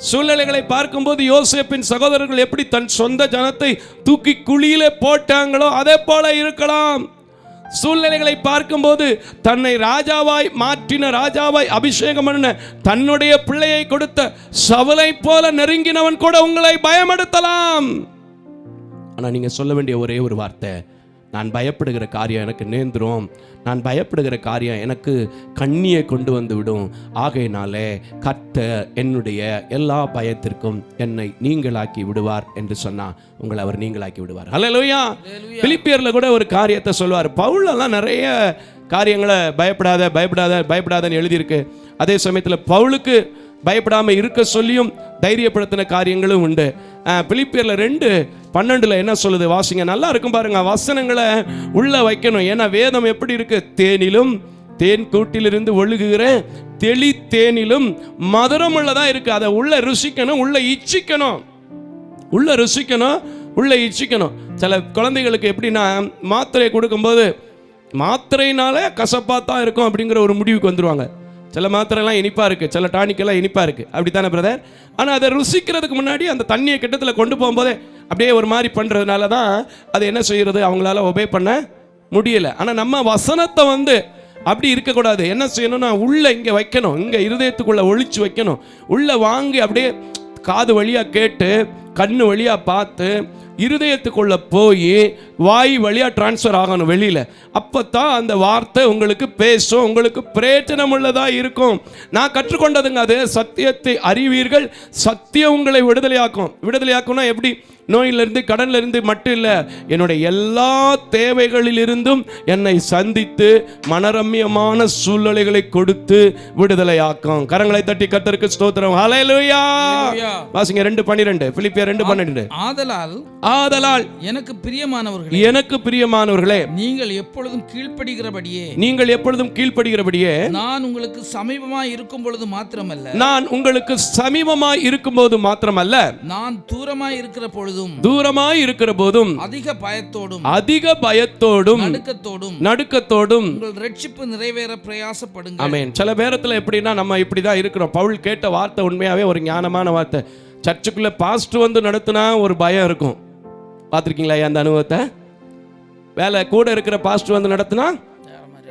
சூழ்நிலைகளை பார்க்கும்போது யோசேப்பின் சகோதரர்கள் எப்படி தன் சொந்த ஜனத்தை தூக்கி குழியிலே போட்டாங்களோ அதே போல இருக்கலாம். சூழ்நிலைகளை பார்க்கும்போது தன்னை ராஜாவாய் மாற்றின, ராஜாவாய் அபிஷேகம் பண்ண தன்னுடைய பிள்ளையை கொடுத்த சவுலை போல நெருங்கினவன் கூட உங்களை பயமெடுத்தலாம். ஆனா நீங்க சொல்ல வேண்டிய ஒரே ஒரு வார்த்தை, நான் பயப்படுகிற காரியம் எனக்கு நேர்ந்துரும், நான் பயப்படுகிற காரியம் எனக்கு கண்ணியை கொண்டு வந்து விடும். ஆகையினாலே கர்த்தர் என்னுடைய எல்லா பயத்திற்கும் என்னை நீங்களாக்கி விடுவார் என்று சொன்னா உங்களை அவர் நீங்களாக்கி விடுவார். அல்லேலூயா. பிலிப்பியர்ல கூட ஒரு காரியத்தை சொல்வார். பவுலெல்லாம் நிறைய காரியங்களை பயப்படாதன்னு எழுதியிருக்கு. அதே சமயத்தில் பவுலுக்கு பயப்படாமல் இருக்க சொல்லியும் தைரியப்படுத்தின காரியங்களும் உண்டு. பிலிப்பியர்ல 2:12 என்ன சொல்லுது? வாசிங்க. நல்லா இருக்கும் பாருங்க. வசனங்களை உள்ள வைக்கணும். ஏன்னா வேதம் எப்படி இருக்கு? தேனிலும் தேன் கூட்டிலிருந்து ஒழுகுகிற தெளி தேனிலும் மதுரம் உள்ளதா இருக்கு. அதை உள்ள ருசிக்கணும், உள்ள இச்சிக்கணும். சில குழந்தைகளுக்கு எப்படின்னா மாத்திரையை கொடுக்கும்போது மாத்திரைனாலே கசப்பாத்தான் இருக்கும் அப்படிங்கிற ஒரு முடிவுக்கு வந்துருவாங்க. சில மாத்திரைலாம் இனிப்பாக இருக்குது, சில டானிக்கெல்லாம் இனிப்பாக இருக்குது, அப்படி தானே பிரதர்? ஆனால் அதை ருசிக்கிறதுக்கு முன்னாடி அந்த தண்ணியை கிட்டத்தில் கொண்டு போகும்போதே அப்படியே ஒரு மாதிரி பண்ணுறதுனால தான் அது என்ன செய்கிறது, அவங்களால ஒபே பண்ண முடியலை. ஆனால் நம்ம வசனத்தை அப்படி இருக்கக்கூடாது. என்ன செய்யணும்னா உள்ளே இங்கே வைக்கணும், இங்கே இருதயத்துக்குள்ளே ஒழிச்சு வைக்கணும். உள்ளே வாங்கி அப்படியே காது வழியாக கேட்டு கண்ணு வழியா பார்த்து இருதயத்துக்குள்ள போய் வாய் வழியா டிரான்ஸ்ஃபர் ஆகணும் வெளியில. அப்பதான் அந்த வார்த்தை உங்களுக்கு பேசும், உங்களுக்கு பிரயோஜனம் உள்ளதா இருக்கும். நான் கற்றுக்கொண்டதுங்க அது. சத்தியத்தை அறிவீர்கள், சத்தியம் உங்களை விடுதலையாக்கும். விடுதலையாக்கும்னா எப்படி? நோயிலிருந்து கடன்ல இருந்து மட்டும் இல்லை, என்னுடைய எல்லா தேவைகளிலிருந்தும் என்னை சந்தித்து மனரம்யமான சூழ்நிலைகளை கொடுத்து விடுதலையாக்கும். கரங்களை தட்டி கர்த்தருக்கு ஸ்தோத்திரம். ஹல்லேலூயா. வாசிங்க 2:12, பிலிப்பியர் 2:12. ஆதலால் எனக்கு பிரியமானவர்களே, நீங்கள் எப்பொழுதும் கீழ்ப்படிகிறபடியே நான் உங்களுக்கு சமீபமாய் இருக்கும் பொழுது மாத்திரமல்ல, நான் தூரமாய் இருக்கிற போதும் அதிக பயத்தோடும் நடுக்கத்தோடும் உங்கள் ரட்சிப்பு நிறைவேற பிரயாசப்படுங்கள். ஆமென். சில நேரத்துல எப்படின்னா நம்ம இப்படிதான் இருக்கிறோம். பவுல் கேட்ட வார்த்தை உண்மையாவே ஒரு ஞானமான வார்த்தை. சர்ச்சுக்குள்ள பாஸ்டர் வந்து நடத்தினா ஒரு பயம் இருக்கும். பார்த்துருக்கீங்களா அந்த அனுபவத்தை? வேலை கூட இருக்கிற பாஸ்டர் வந்து நடத்தினா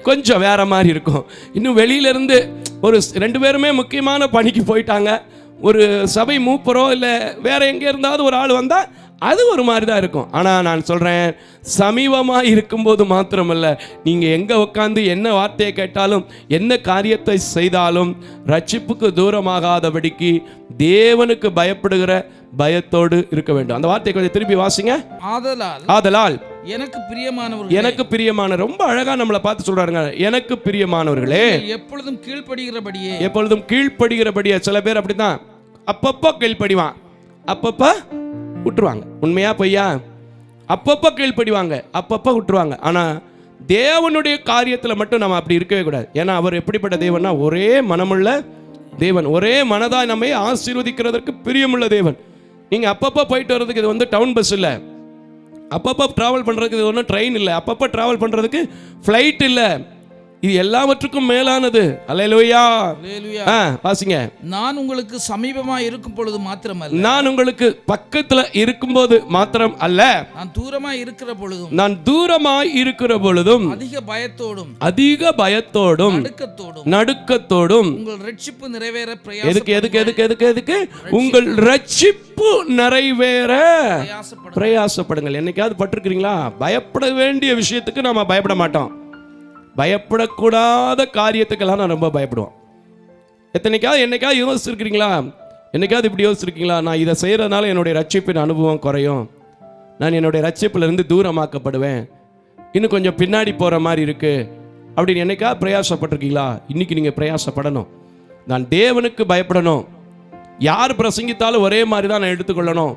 கொஞ்சம் வேற மாதிரி இருக்கும். இன்னும் வெளியில இருந்து ஒரு 2 பேருமே முக்கியமான பணிக்கு போயிட்டாங்க, ஒரு சபை மூப்பரோ இல்லை வேற எங்கே இருந்தாவது ஒரு ஆள் வந்தா அது ஒரு மாதிரி தான் இருக்கும். ஆனால் நான் சொல்கிறேன், சமீபமாக இருக்கும்போது மாத்திரமல்ல, நீங்கள் எங்கே உட்காந்து என்ன வார்த்தையை கேட்டாலும் என்ன காரியத்தை செய்தாலும் ரட்சிப்புக்கு தூரமாகாதபடிக்கு தேவனுக்கு பயப்படுகிற பயத்தோடு இருக்க வேண்டும். அந்த வார்த்தையை கொஞ்சம் திருப்பி வாசிங்க. ஆதலால் எனக்கு பிரியமான, ரொம்ப அழகா நம்மளை பார்த்து சொல்றாருங்க. எனக்கு பிரியமானவர்களே, எப்பொழுதும் கீழ்ப்படிகிறபடியே. சில பேர் அப்படிதான், அப்பப்போ கீழ்ப்படிவான், அப்பப்போ விட்டுருவாங்க. உண்மையா பொய்யா? அப்பப்போ கீழ்ப்படிவாங்க, அப்பப்போ விட்டுருவாங்க. ஆனா தேவனுடைய காரியத்தில் மட்டும் நம்ம அப்படி இருக்கவே கூடாது. ஏன்னா அவர் எப்படிப்பட்ட தேவன்னா, ஒரே மனமுள்ள தேவன், ஒரே மனதா நம்மை ஆசீர்வதிக்கிறதற்கு பிரியமுள்ள தேவன். நீங்க அப்பப்போ போயிட்டு வர்றதுக்கு இது வந்து டவுன் பஸ் இல்லை, அப்பப்போ டிராவல் பண்றதுக்கு இது ஒன்றும் ட்ரெயின் இல்லை, அப்பப்போ டிராவல் பண்றதுக்கு ஃப்ளைட் இல்லை. இது எல்லாவற்றுக்கும் மேலானது. அல்லேலூயா. வாசிங்க. நான் உங்களுக்கு சமீபமா இருக்கும் பொழுது மாத்திரமல்ல, நான் உங்களுக்கு பக்கத்துல இருக்கும்போது மாத்திரம் அல்ல, நான் தூரமாய் இருக்கிற பொழுதும் அதிக பயத்தோடும் நடுக்கத்தோடும் உங்கள் ரட்சிப்பு நிறைவேற எதுக்கு உங்கள் ரட்சிப்பு நிறைவேற பிரயாசப்படுங்கள். என்னைக்காவது பட்டிருக்கிறீங்களா? பயப்பட வேண்டிய விஷயத்துக்கு நாம பயப்பட மாட்டோம், பயப்படக்கூடாத காரியத்துக்கெல்லாம் நான் ரொம்ப பயப்படுவோம். என்னைக்காவது யோசிச்சிருக்கிறீங்களா? என்னைக்காவது இப்படி யோசிச்சிருக்கீங்களா? நான் இதை செய்கிறதுனால என்னுடைய ரட்சிப்பின் அனுபவம் குறையும், நான் என்னுடைய ரட்சிப்பிலிருந்து தூரமாக்கப்படுவேன், இன்னும் கொஞ்சம் பின்னாடி போகிற மாதிரி இருக்கு அப்படின்னு என்னைக்காவது பிரயாசப்பட்டிருக்கீங்களா? இன்னைக்கு நீங்கள் பிரயாசப்படணும். நான் தேவனுக்கு பயப்படணும். யார் பிரசங்கித்தாலும் ஒரே மாதிரி தான் நான் எடுத்துக்கொள்ளணும்,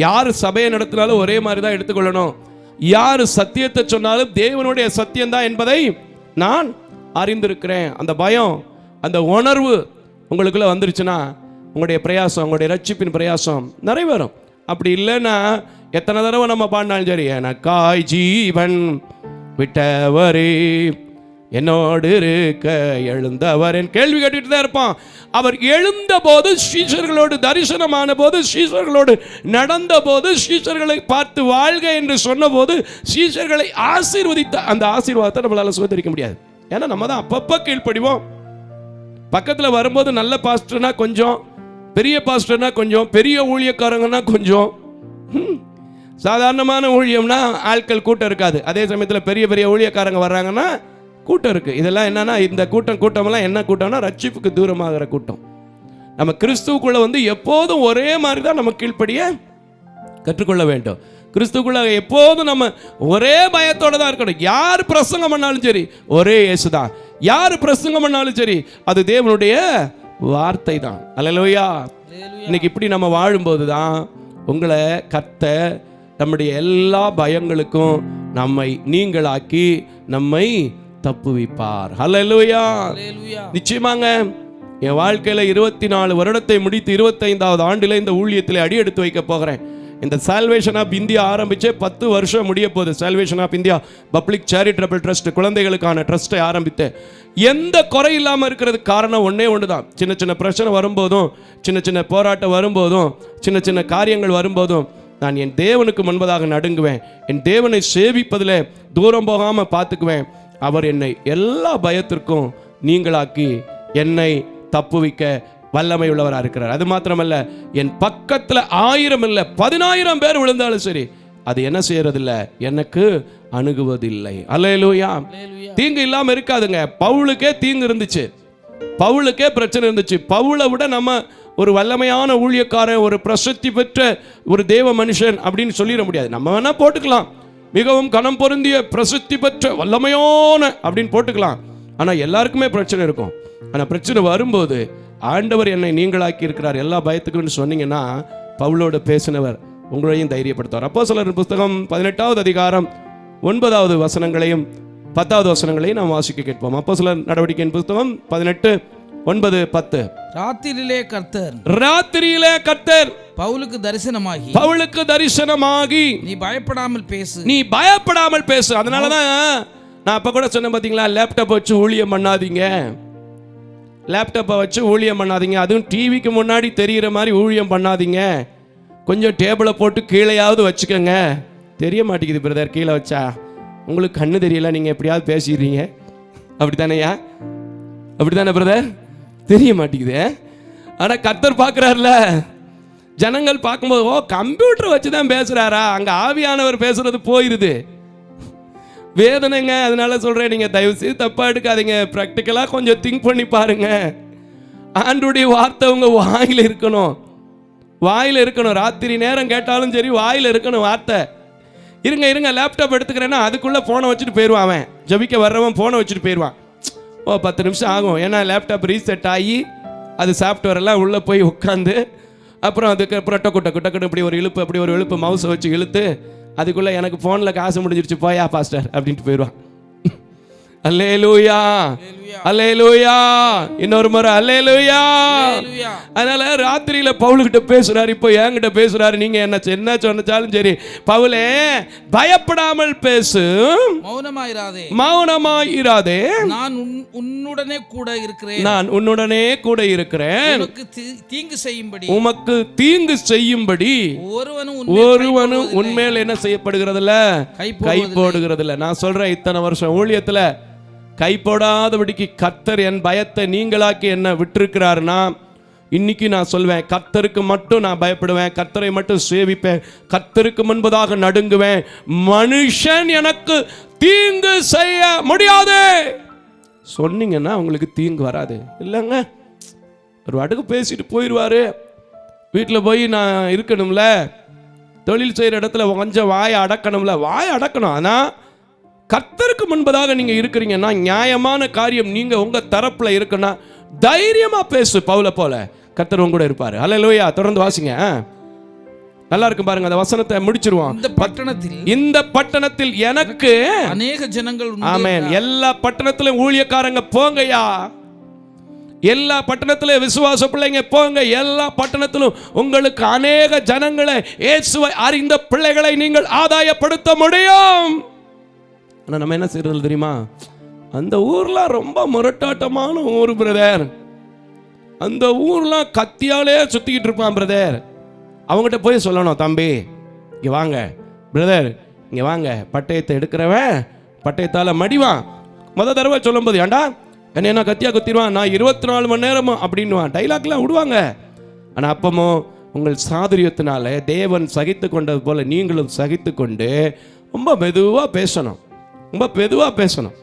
யார் சபையை நடத்தினாலும் ஒரே மாதிரி தான் எடுத்துக்கொள்ளணும், யார் சத்தியத்தை சொன்னாலும் தேவனுடைய சத்தியம்தான் என்பதை நான் அறிந்திருக்கிறேன். அந்த பயம், அந்த உணர்வு உங்களுக்குள்ள வந்துருச்சுன்னா உங்களுடைய பிரயாசம், உங்களுடைய ரட்சிப்பின் பிரயாசம் நிறைவேறும். அப்படி இல்லைன்னா எத்தனை தடவை நம்ம பாடினாலும் சரி, எனக்காய் ஜீவன் விட்டவரே என்னோடு இருக்க எழுந்தவர், என் கேள்வி கேட்டுட்டு தான் இருப்பான். அவர் எழுந்த போது, சீஷர்களோடு தரிசனமான போது, சீஷர்களோடு நடந்த போது, சீஷர்களை பார்த்து வாழ்க என்று சொன்ன போது, சீஷர்களை ஆசீர்வதித்த அந்த ஆசீர்வாதத்தை நம்மளால சுதந்திரிக்க முடியாது. ஏன்னா நம்ம தான் அப்பப்போ கீழ்ப்படிவோம். பக்கத்தில் வரும்போது நல்ல பாஸ்டர்னா கொஞ்சம், பெரிய பாஸ்டர்னா கொஞ்சம், பெரிய ஊழியக்காரங்கன்னா கொஞ்சம், சாதாரணமான ஊழியம்னா ஆட்கள் கூட்டம் இருக்காது. அதே சமயத்தில் பெரிய பெரிய ஊழியக்காரங்க வர்றாங்கன்னா கூட்டம் இருக்கு. இதெல்லாம் என்னன்னா, இந்த கூட்டமெல்லாம் என்ன கூட்டம்னா ரட்சிப்புக்கு தூரமாகிற கூட்டம். நம்ம கிறிஸ்துவுக்குள்ள வந்து எப்போதும் ஒரே மாதிரி தான் நம்ம கீழ்ப்படிய கற்றுக்கொள்ள வேண்டும். கிறிஸ்துவுக்குள்ள எப்போதும் நம்ம ஒரே பயத்தோட தான் இருக்கணும். யார் பிரசங்கம் பண்ணாலும் சரி ஒரே இயேசு தான், யார் பிரசங்கம் பண்ணாலும் சரி அது தேவனுடைய வார்த்தை தான். அல்லேலூயா. இன்னைக்கு இப்படி நம்ம வாழும்போது தான் உங்களை கர்த்தர் நம்முடைய எல்லா பயங்களுக்கும் நம்மை நீங்களாக்கி நம்மை தப்புவிப்பார். ஹல்லேலூயா. நிச்சயமாங்க. என் வாழ்க்கையில 24 வருடத்தை முடித்து 25வது ஆண்டில் இந்த ஊழியத்தில் அடி எடுத்து வைக்க போகிறேன். இந்த சால்வேஷன் ஆஃப் இந்தியா ஆரம்பிச்சு 10 வருஷம் முடிய போகுது. Salvation of India public charitable trust, குழந்தைகளுக்கான ட்ரஸ்ட்டை ஆரம்பித்து எந்த குறை இல்லாமல் இருக்கிறதுக்கு காரணம் ஒன்றே ஒன்று தான். சின்ன சின்ன பிரச்சனை வரும்போதும், சின்ன சின்ன போராட்டம் வரும்போதும், சின்ன சின்ன காரியங்கள் வரும்போதும் நான் என் தேவனுக்கு முன்பதாக நடுங்குவேன். என் தேவனை சேவிப்பதில் தூரம் போகாமல் பார்த்துக்குவேன். அவர் என்னை எல்லா பயத்திற்கும் நீங்களாக்கி என்னை தப்புவிக்க வல்லமை உள்ளவராக இருக்கிறார். அது மாத்திரமல்ல, என் பக்கத்தில் 1000 இல்லை 10,000 பேர் விழுந்தாலும் சரி, அது என்ன செய்யறதில்ல, எனக்கு அணுகுவதில்லை. அல்லேலூயா. தீங்கு இல்லாம இருக்காதுங்க. பவுலுக்கே தீங்கு இருந்துச்சு, பவுலுக்கே பிரச்சனை இருந்துச்சு. பவுலை விட நம்ம ஒரு வல்லமையான ஊழியக்காரன், ஒரு பிரசித்தி பெற்ற ஒரு தேவ மனுஷன் அப்படின்னு சொல்லிட முடியாது. நம்ம வேணா போட்டுக்கலாம், மிகவும் கனம் பொருந்திய பிரசித்தி பெற்ற வல்லமையான அப்படின்னு போட்டுக்கலாம். ஆனா எல்லாருக்குமே பிரச்சனை இருக்கும். ஆனா பிரச்சனை வரும்போது ஆண்டவர் என்னை நீங்களாக்கி இருக்கிறார் எல்லா பயத்துக்குன்னு சொன்னீங்கன்னா, பவுலோடு பேசினவர் உங்களையும் தைரியப்படுத்துவார். அப்போஸ்தலர் புஸ்தகம் 18வது அதிகாரம் 9வது வசனங்களையும் 10வது வசனங்களையும் நாம் வாசிக்க கேட்போம். அப்போஸ்தலர் நடவடிக்கையின் புஸ்தகம் 18, 9, 10. ராத்திரியிலே கர்த்தர் பவுலுக்கு தரிசனமாகி நீ பயப்படாமல் பேசு. அதனாலதான் நான் அப்ப கூட சொன்னேன் பாத்தீங்களா, லேப்டாப் வச்சு ஊழியம் பண்ணாதீங்க, லேப்டாப்பை வச்சு ஊழியம் பண்ணாதீங்க, அதுவும் டிவிக்கு முன்னாடி தெரிகிற மாதிரி ஊழியம் பண்ணாதீங்க. கொஞ்சம் டேபிளை போட்டு கீழேயாவது வச்சுக்கோங்க. தெரிய மாட்டேங்குது பிரதர், கீழே வச்சா உங்களுக்கு கண்ணு தெரியல, நீங்கள் எப்படியாவது பேசிடுறீங்க. அப்படி தானேயா? அப்படி தானே பிரதர்? தெரிய மாட்டேங்குது. ஆனால் கர்த்தர் பார்க்குறாருல, ஜனங்கள் பார்க்கும்போது ஓ கம்ப்யூட்டர் வச்சு தான் பேசுகிறாரா, அங்கே ஆவியானவர் பேசுறது போயிடுது. வேதனைங்க. அதனால சொல்கிறேன், நீங்கள் தயவு செய்து தப்பாக எடுக்காதீங்க, ப்ராக்டிக்கலாக கொஞ்சம் திங்க் பண்ணி பாருங்க. ஆண்டவருடைய வார்த்தை உங்கள் வாயில் இருக்கணும், வாயில் இருக்கணும். ராத்திரி நேரம் கேட்டாலும் சரி, வாயில் இருக்கணும் வார்த்தை. இருங்க லேப்டாப் எடுத்துக்கிறேன்னா அதுக்குள்ளே ஃபோனை வச்சுட்டு போயிடுவான் அவன். ஜபிக்க வர்றவன் ஃபோனை வச்சுட்டு போயிடுவான். ஓ 10 நிமிஷம் ஆகும், ஏன்னா லேப்டாப் ரீசெட் ஆகி அது சாஃப்ட்வேர் எல்லாம் உள்ளே போய் உட்காந்து அப்புறம் அதுக்கப்புறம் டொக்கு இப்படி ஒரு இழுப்பு அப்படி ஒரு இழுப்பு மவுஸை வச்சு இழுத்து அதுக்குள்ளே எனக்கு ஃபோனில் காசு முடிஞ்சிருச்சு போயா பாஸ்டர் அப்படின்ட்டு போயிடுவான். அல்லேலூயா, அல்லேலூயா. இன்னொரு முறை அல்லேலூயா. அதனால ராத்திரியில பவுலுகிட்ட பேசுறாரு, இப்போ என்கிட்ட பேசுறாரு. நீங்க என்ன சொன்னாலும் சரி, பவுலே பயப்படாமல் பேசு, மௌனமாயிராதே, நான் உன்னுடனே கூட இருக்கிறேன், உமக்கு தீங்கு செய்யும்படி ஒருவனும் உன்மேல் என்ன செய்யப்படுகிறதில்ல, கை போடுகிறதில்ல. நான் சொல்றேன், இத்தனை வருஷம் ஊழியத்துல கை போடாதபடிக்கு கர்த்தர் என் பயத்தை நீங்களாக்கி என்ன விட்டிருக்கிறாருன்னா, இன்னைக்கு நான் சொல்வேன், கர்த்தருக்கு மட்டும் நான் பயப்படுவேன், கர்த்தரை மட்டும் சேவிப்பேன், கர்த்தருக்கு முன்பதாக நடுங்குவேன். மனுஷன் எனக்கு தீங்கு செய்ய முடியாது சொன்னீங்கன்னா உங்களுக்கு தீங்கு வராது. இல்லைங்க, ஒரு அடுக்கு பேசிட்டு போயிடுவாரு. வீட்டில் போய் நான் இருக்கணும்ல, தொழில் செய்கிற இடத்துல கொஞ்சம் வாயை அடக்கணும்ல, வாயை அடக்கணும். ஆனால் கர்த்தருக்கு முன்பதாக நீங்க இருக்கிறீங்கன்னா, நியாயமான காரியம் நீங்க உங்க தரப்புல இருக்குன்னா தைரியமா பேசு. பவுல போல கர்த்தர் உங்க கூட இருப்பாரு. அல்லேலூயா. தொடர்ந்து வாசிங்க, நல்லா இருக்கும் பாருங்க. அந்த வசனத்தை முடிச்சிருவோம். இந்த பட்டணத்தில் எனக்கு அநேக ஜனங்கள். ஆமென். எல்லா பட்டணத்திலும் ஊழியக்காரங்க போங்கயா, எல்லா பட்டணத்திலும் விசுவாச பிள்ளைங்க போங்க. எல்லா பட்டணத்திலும் உங்களுக்கு அநேக ஜனங்களை, இயேசுவை அறிந்த பிள்ளைகளை நீங்கள் ஆதாயப்படுத்த முடியும். ஆனால் நம்ம என்ன செய்யறது தெரியுமா, அந்த ஊர்லாம் ரொம்ப முரட்டாட்டமான ஊர் பிரதர், அந்த ஊர்லாம் கத்தியாலே சுத்திக்கிட்டு இருப்பான் பிரதர். அவங்ககிட்ட போய் சொல்லணும், தம்பி இங்கே வாங்க பிரதர், இங்கே வாங்க, பட்டயத்தை எடுக்கிறவன் பட்டயத்தால் மடிவான். தடவை சொல்லும் போது ஏண்டா என்ன கத்தியா குத்திடுவான், நான் 24 மணி நேரமும் அப்படின்வான். டைலாக்லாம் விடுவாங்க. ஆனால் அப்பமும் உங்கள் சாதுரியத்தினால தேவன் சகித்து கொண்டது போல நீங்களும் சகித்து கொண்டு ரொம்ப மெதுவாக பேசணும், ரொம்ப மெதுவாக பேசணும்.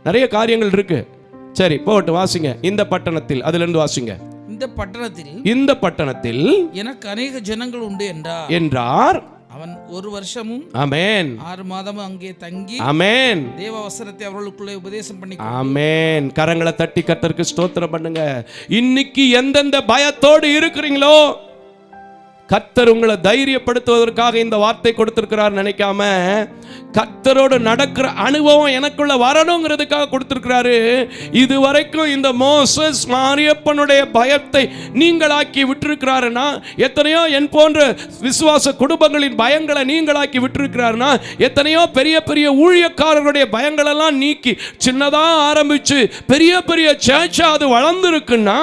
நிறைய காரியங்கள் இருக்கு. சரி போட்டு வாசிங்க. இந்த பட்டணத்தில், அதுல இருந்து வாசிங்க. இந்த பட்டணத்தில் எனக்கு அநேக ஜனங்கள் உண்டு என்றார். அவன் 1 வருஷமும் ஆமென் 6 மாதமும் அங்கே தங்கி ஆமென் தேவ வசனத்தை அவர்களுக்குள்ளே உபதேசம் பண்ணி ஆமென். கரங்களை தட்டி கர்த்தருக்கு ஸ்தோத்திரம் பண்ணுங்க. இன்னைக்கு எந்தெந்த பயத்தோடு இருக்கிறீங்களோ, கர்த்தர் உங்களை தைரியப்படுத்துவதற்காக இந்த வார்த்தை கொடுத்திருக்கிறார் நினைக்காம, கர்த்தரோடு நடக்கிற அனுபவம் எனக்குள்ள வரணுங்கிறதுக்காக கொடுத்திருக்கிறாரு. இதுவரைக்கும் இந்த மோசஸ் மாரியப்பனுடைய பயத்தை நீங்களாக்கி விட்டிருக்கிறாருன்னா, எத்தனையோ என் போன்ற விசுவாச குடும்பங்களின் பயங்களை நீங்களாக்கி விட்டிருக்கிறாருன்னா, எத்தனையோ பெரிய பெரிய ஊழியக்காரர்களுடைய பயங்களெல்லாம் நீக்கி சின்னதா ஆரம்பிச்சு பெரிய பெரிய சேர்ச்சா அது வளர்ந்துருக்குன்னா,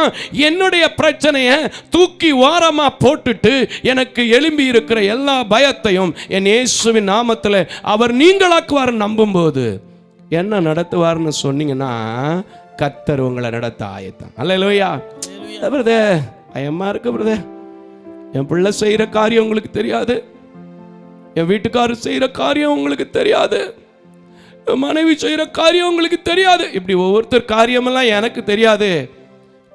என்னுடைய பிரச்சனையை தூக்கி ஓரமா போட்டுட்டு எனக்கு எழும்பி இருக்கிற எல்லா பயத்தையும் என் இயேசுவின் நாமத்தில் அவர் நீங்களாக்குவார் நம்பும்போது என்ன நடத்துவார்னு சொன்னீங்கன்னா, கர்த்தர் உங்களை நடத்த ஆயத்தம். அல்லேலூயா. பிரதர் பயமா இருக்கு பிரதர், என் பிள்ளை செய்யற காரியம் உங்களுக்கு தெரியாது, என் வீட்டுக்காரர் செய்யற காரியம் உங்களுக்கு தெரியாது, என் மனைவி செய்யற காரியம் உங்களுக்கு தெரியாது. இப்படி ஒவ்வொருத்தர் காரியமெல்லாம் எனக்கு தெரியாது,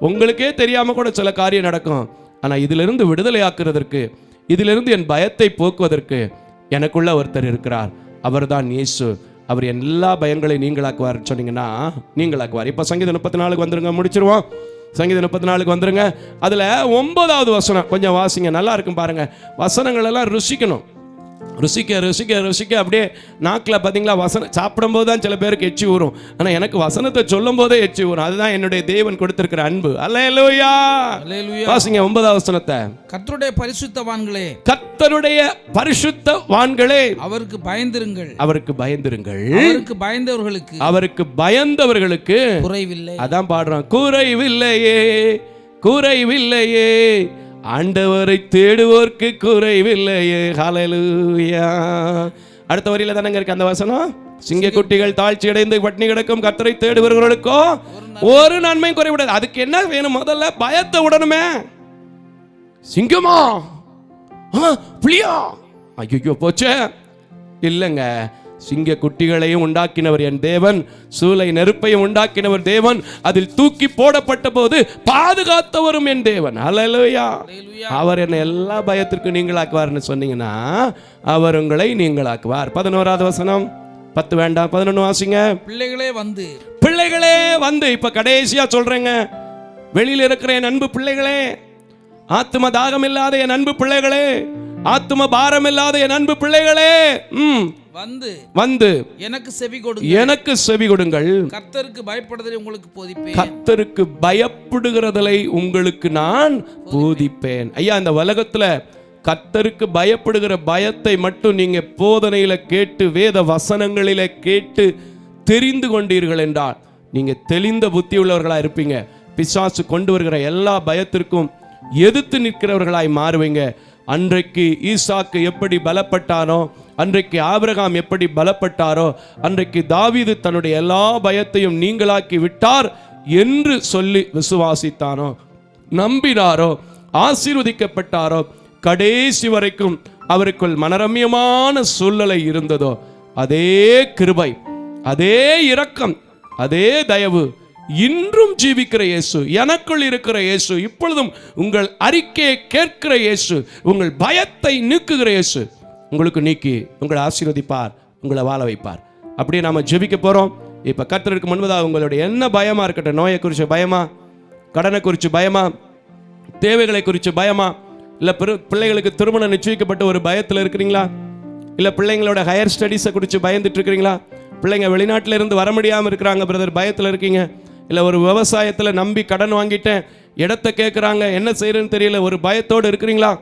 உங்களுக்கே தெரியாம கூட சில காரியம் நடக்கும். ஆனா இதிலிருந்து விடுதலை ஆக்குறதற்கு, இதிலிருந்து என் பயத்தை போக்குவதற்கு எனக்குள்ள ஒருத்தர் இருக்கிறார். அவர் தான் இயேசு. அவர் எல்லா பயங்களையும் நீங்களாக்குவார் சொன்னீங்கன்னா நீங்களாக்குவார். இப்போ சங்கீதம் 34 வந்துருங்க, முடிச்சிருவோம். சங்கீதம் 34 வந்துருங்க. அதில் 9வது வசனம் கொஞ்சம் வாசிங்க, நல்லா இருக்கும் பாருங்க. வசனங்கள் எல்லாம் ருசிக்கணும், ருசிக்க ருசிக்க ருசிக்க அப்படியே நாக்கில் பார்த்தீங்களா, வசனம் சாப்பிடும்போது தான் சில பேருக்கு எச்சி ஊறும், ஆனால் எனக்கு வசனத்தை சொல்லும் போதே எச்சி ஊறும். அதுதான் என்னுடைய தேவன் கொடுத்திருக்கிற அன்பு. அல்லேலூயா. வாசிங்க 9வது வசனத்தை. கர்த்தருடைய பரிசுத்தவான்களே, கர்த்தருடைய பரிசுத்தவான்களே, அவருக்கு பயந்திருங்கள், அவருக்கு பயந்திருங்கள், அவருக்கு பயந்தவர்களுக்கு, அவருக்கு பயந்தவர்களுக்கு குறைவில்லை. அதான் பாடுறோம், குறைவில்லையே குறைவில்லையே, ஆண்டவரை தேடுவோர்க்கு குறைவில்லையே. ஹல்லேலூயா. அடுத்த வரியில தானங்க இருக்கு அந்த வசனம். சிங்கக்குட்டிகள் தாழ்ச்சி அடைந்து பட்டினி கிடக்கும், கர்த்தரை தேடுபவர்களுக்கோ ஒரு நன்மையும் குறைவிடாது. அதுக்கு என்ன வேணும்? முதல்ல பயத்தை உடனுமே. சிங்கமா புலியா ஐயோ போச்சே இல்லைங்க, சிங்க குட்டிகளையும் உண்டாக்கினவர் என் தேவன், சூளை நெருப்பையும் உண்டாக்கினவர் தேவன், அதில் தூக்கி போடப்பட்ட போது பாதுகாத்தவரும் என் தேவன். அல்லேலூயா. அவர் என்னை எல்லா பயத்திற்கும் நீங்களாக்குவார்னு சொன்னீங்கன்னா அவர் உங்களை நீங்களாக்குவார். 11வது வசனம். 10 வேண்டாம், 11 வாசிங்க. பிள்ளைகளே வந்து, பிள்ளைகளே வந்து. இப்ப கடைசியா சொல்றேங்க, வெளியில இருக்கிற என் அன்பு பிள்ளைகளே, ஆத்ம தாகம் இல்லாத என் அன்பு பிள்ளைகளே, ஆத்ம பாரம் இல்லாத என் அன்பு பிள்ளைகளே, வந்து வந்து எனக்கு செவி கொடுங்கள், எனக்கு செவி கொடுங்கள். கர்த்தருக்கு பயப்படுதலை உங்களுக்கு போதிப்பேன், கர்த்தருக்கு பயப்படுகிறதை உங்களுக்கு நான் போதிப்பேன். ஐயா, இந்த உலகத்துல கர்த்தருக்கு பயப்படுகிற பயத்தை மட்டும் நீங்க போதனையில கேட்டு, வேத வசனங்களில கேட்டு தெரிந்து கொண்டீர்கள் என்றால் நீங்க தெளிந்த புத்தி உள்ளவர்களா இருப்பீங்க. பிசாசு கொண்டு வருகிற எல்லா பயத்திற்கும் எதிர்த்து நிற்கிறவர்களாய் மாறுவீங்க. அன்றைக்கு ஈசாக்கு எப்படி பலப்பட்டானோ, அன்றைக்கு ஆபிரகாம் எப்படி பலப்பட்டாரோ, அன்றைக்கு தாவீது தன்னுடைய எல்லா பயத்தையும் நீங்களாக்கி விட்டார் என்று சொல்லி விசுவாசித்தானோ, நம்பினாரோ, ஆசீர்வதிக்கப்பட்டாரோ, கடைசி வரைக்கும் அவருக்குள் மனரம்யமான சூழ்நிலை இருந்ததோ, அதே கிருபை, அதே இரக்கம், அதே தயவு இன்றும் ஜீவிக்கிற இயேசு, எனக்குள் இருக்கிற இயேசு, இப்பொழுதும் உங்கள் அறிக்கையை கேட்கிற இயேசு, உங்கள் பயத்தை நீக்குகிற இயேசு உங்களுக்கு நீக்கி உங்களை ஆசீர்வதிப்பார், உங்களை வாழ வைப்பார். அப்படியே நாம ஜெபிக்க போறோம். இப்ப கர்த்தருக்கு முன்பதாக உங்களுடைய என்ன பயமா இருக்கட்டும், நோயை குறித்து பயமா, கடனை குறித்து பயமா, தேவைகளை குறித்து பயமா, இல்ல பிள்ளைகளுக்கு திருமணம் நிச்சயிக்கப்பட்ட ஒரு பயத்தில் இருக்கிறீங்களா, இல்ல பிள்ளைங்களோட ஹையர் ஸ்டடீஸை குறித்து பயந்துட்டு இருக்கிறீங்களா, பிள்ளைங்க வெளிநாட்டில இருந்து வர முடியாமல் இருக்கிறாங்க பிரதர், பயத்தில் இருக்கீங்க, இல்லை ஒரு விவசாயத்தில் நம்பி கடன் வாங்கிட்டேன், இடத்தை கேட்குறாங்க, என்ன செய்யறதுன்னு தெரியல, ஒரு பயத்தோடு இருக்கிறீங்களா?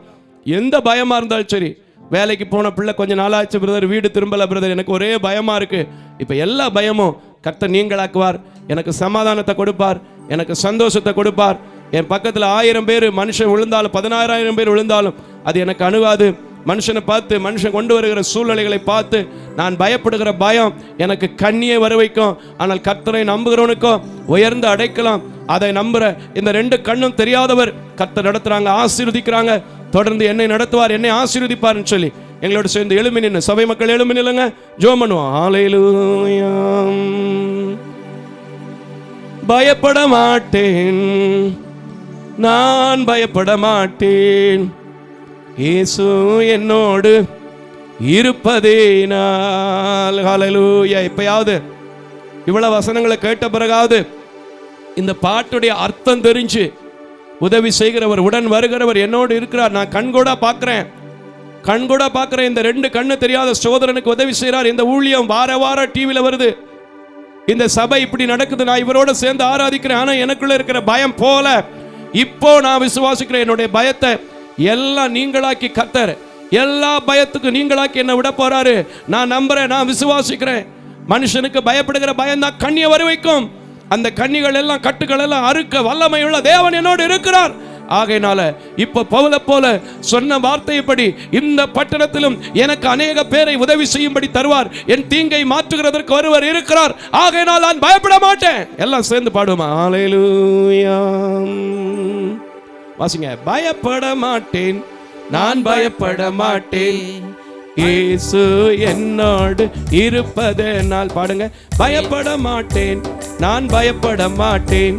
எந்த பயமாக இருந்தாலும் சரி, வேலைக்கு போன பிள்ளை கொஞ்சம் நாளாச்சு பிரதர், வீடு திரும்பல பிரதர், எனக்கு ஒரே பயமாக இருக்குது. இப்போ எல்லா பயமும் கர்த்தர் நீங்களாக்குவார். எனக்கு சமாதானத்தை கொடுப்பார், எனக்கு சந்தோஷத்தை கொடுப்பார். என் பக்கத்தில் 1000 பேர் மனுஷன் விழுந்தாலும், 16000 பேர் விழுந்தாலும் அது எனக்கு அணுகாது. மனுஷனை பார்த்து, மனுஷன் கொண்டு வருகிற சூழ்நிலைகளை பார்த்து நான் பயப்படுகிற பயம் எனக்கு கண்ணியை வர வைக்கும். ஆனால் கர்த்தரை நம்புகிறவனுக்கோ உயர்ந்து அடைக்கலாம். அதை நம்புற இந்த 2 கண்ணும் தெரியாதவர் கர்த்தர் நடத்துறாங்க, ஆசீர்வதிக்கிறாங்க. தொடர்ந்து என்னை நடத்துவார், என்னை ஆசீர்வதிப்பார்னு சொல்லி எங்களோட சேர்ந்து எழுமி நின்று, சபை மக்கள் எழுமி நில்லுங்க, ஜெபம் பண்ணுவோம். ஹல்லேலூயா. பயப்பட மாட்டேன், நான் பயப்பட மாட்டேன், இயேசு என்னோடு இருப்பதேனால். ஹல்லேலூயா. இப்பயாவது இவ்வளவு வசனங்களை கேட்ட பிறகாவது இந்த பாட்டுடைய அர்த்தம் தெரிஞ்சு, உதவி செய்கிறவர், உடன் வருகிறவர் என்னோடு இருக்கிறார், நான் கண்கூடா பார்க்கிறேன், கண்கூடா பார்க்கிறேன், இந்த 2 கண்ணு தெரியாத சகோதரனுக்கு உதவி செய்கிறார், இந்த ஊழியம் வார டிவியில் வருது, இந்த சபை இப்படி நடக்குது, நான் இவரோட சேர்ந்து ஆராதிக்கிறேன். ஆனா எனக்குள்ள இருக்கிற பயம் போல இப்போ நான் விசுவாசிக்கிறேன், என்னுடைய பயத்தை எல்லாம் நீங்களாக்கி கர்த்தர் எல்லா பயத்துக்கும் நீங்களாக்கி என்ன விட போறாரு. நான் நம்புறேன், நான் விசுவாசிக்கிறேன். மனுஷனுக்கு பயப்படுகிற பயம் தான் கண்ணியை வர வைக்கும். அந்த கண்ணிகள் எல்லாம், கட்டுகள் எல்லாம் அறுக்க வல்லமையுள்ள தேவன் என்னோடு இருக்கிறார். ஆகையினால இப்ப பவுலை போல சொன்ன வார்த்தைப்படி இந்த பட்டணத்திலும் எனக்கு அநேக பேரை உதவி செய்யும்படி தருவார், என் தீங்கை மாற்றுகிறதற்கு ஒருவர் இருக்கிறார். ஆகையினால் நான் பயப்பட மாட்டேன். எல்லாம் சேர்ந்து பாடுமா? ஹல்லேலூயா. வாசிங்க. பயப்பட மாட்டேன், நான் பயப்பட மாட்டேன், இயேசு என்னோடு இருப்பதனால். பாடுங்க. பயப்பட மாட்டேன், நான் பயப்பட மாட்டேன்,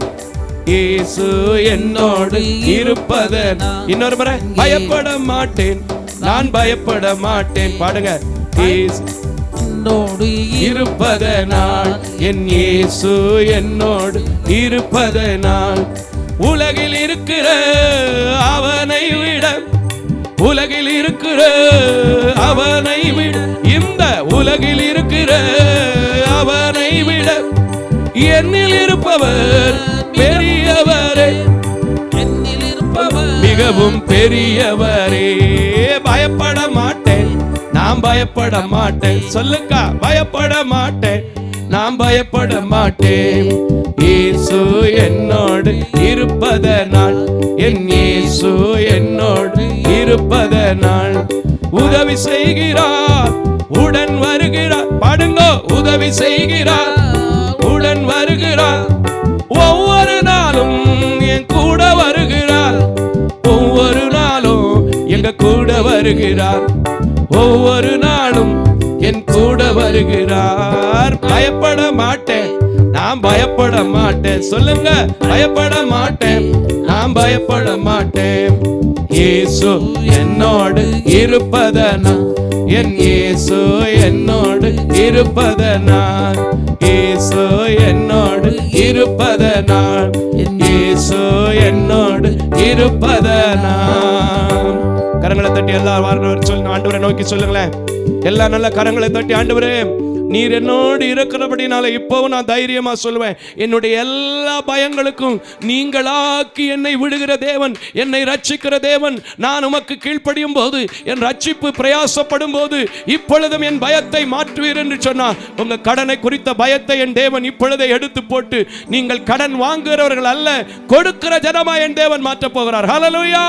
இயேசு என்னோடு இருப்பதனால். இன்னொரு முறை. பயப்பட மாட்டேன், நான் பயப்பட மாட்டேன். பாடுங்க. இயேசு என்னோடு இருப்பதனால், என் இயேசு என்னோடு இருப்பதனால். உலகில் இருக்கிற அவனை விட, உலகில் இருக்கிற அவனை விட, இந்த உலகில் இருக்கிற அவனை விட என்னில் இருப்பவர் பெரியவரே, என்னில் இருப்பவர் மிகவும் பெரியவரே. பயப்பட மாட்டேன், நான் பயப்பட மாட்டேன். சொல்லுங்க. பயப்பட மாட்டேன், நான் பயப்பட மாட்டேன், இயேசு என்னோடு இருப்பதனால், என் இயேசு என்னோடு இருப்பதனால். உதவி செய்கிறார், உடன் வருகிறார். பாடுங்க. உதவி செய்கிறார், உடன் வருகிறார். ஒவ்வொரு நாளும் என் கூட வருகிறார், ஒவ்வொரு நாளும் எங்க கூட வருகிறார், ஒவ்வொரு நாளும் என் கூட வருகிறார். பயப்பட மாட்டேன், நான் பயப்பட மாட்டேன். சொல்லுங்க. பயப்பட மாட்டேன், நான் பயப்பட மாட்டேன், இயேசு என்னோடு இருப்பதனால், என் இயேசு என்னோடு இருப்பதனால், இயேசு என்னோடு இருப்பதனால், என் இயேசு என்னோடு இருப்பதனால். கரங்களை தட்டி எல்லாரும் சொல்லுங்க. ஆண்டவரை நோக்கி சொல்லுங்களேன். எல்லா நல்ல கரங்களை தட்டி, ஆண்டவரே நீர் என்னோடு இருக்கிறபடினால இப்போவும் நான் தைரியமா சொல்லுவேன், என்னுடைய எல்லா பயங்களுக்கும் நீங்களாக்கி என்னை விடுகிற தேவன், என்னை ரட்சிக்கிற தேவன். நான் உமக்கு கீழ்ப்படியும் போது, என் ரட்சிப்பு பிரயாசப்படும் போது இப்பொழுதும் என் பயத்தை மாற்றுவீர் என்று சொன்னார். உங்க கடனை குறித்த பயத்தை என் தேவன் இப்பொழுதே எடுத்து போட்டு, நீங்கள் கடன் வாங்குகிறவர்கள் அல்ல, கொடுக்கிற ஜனமா என் தேவன் மாற்றப் போகிறார். ஹல்லேலூயா.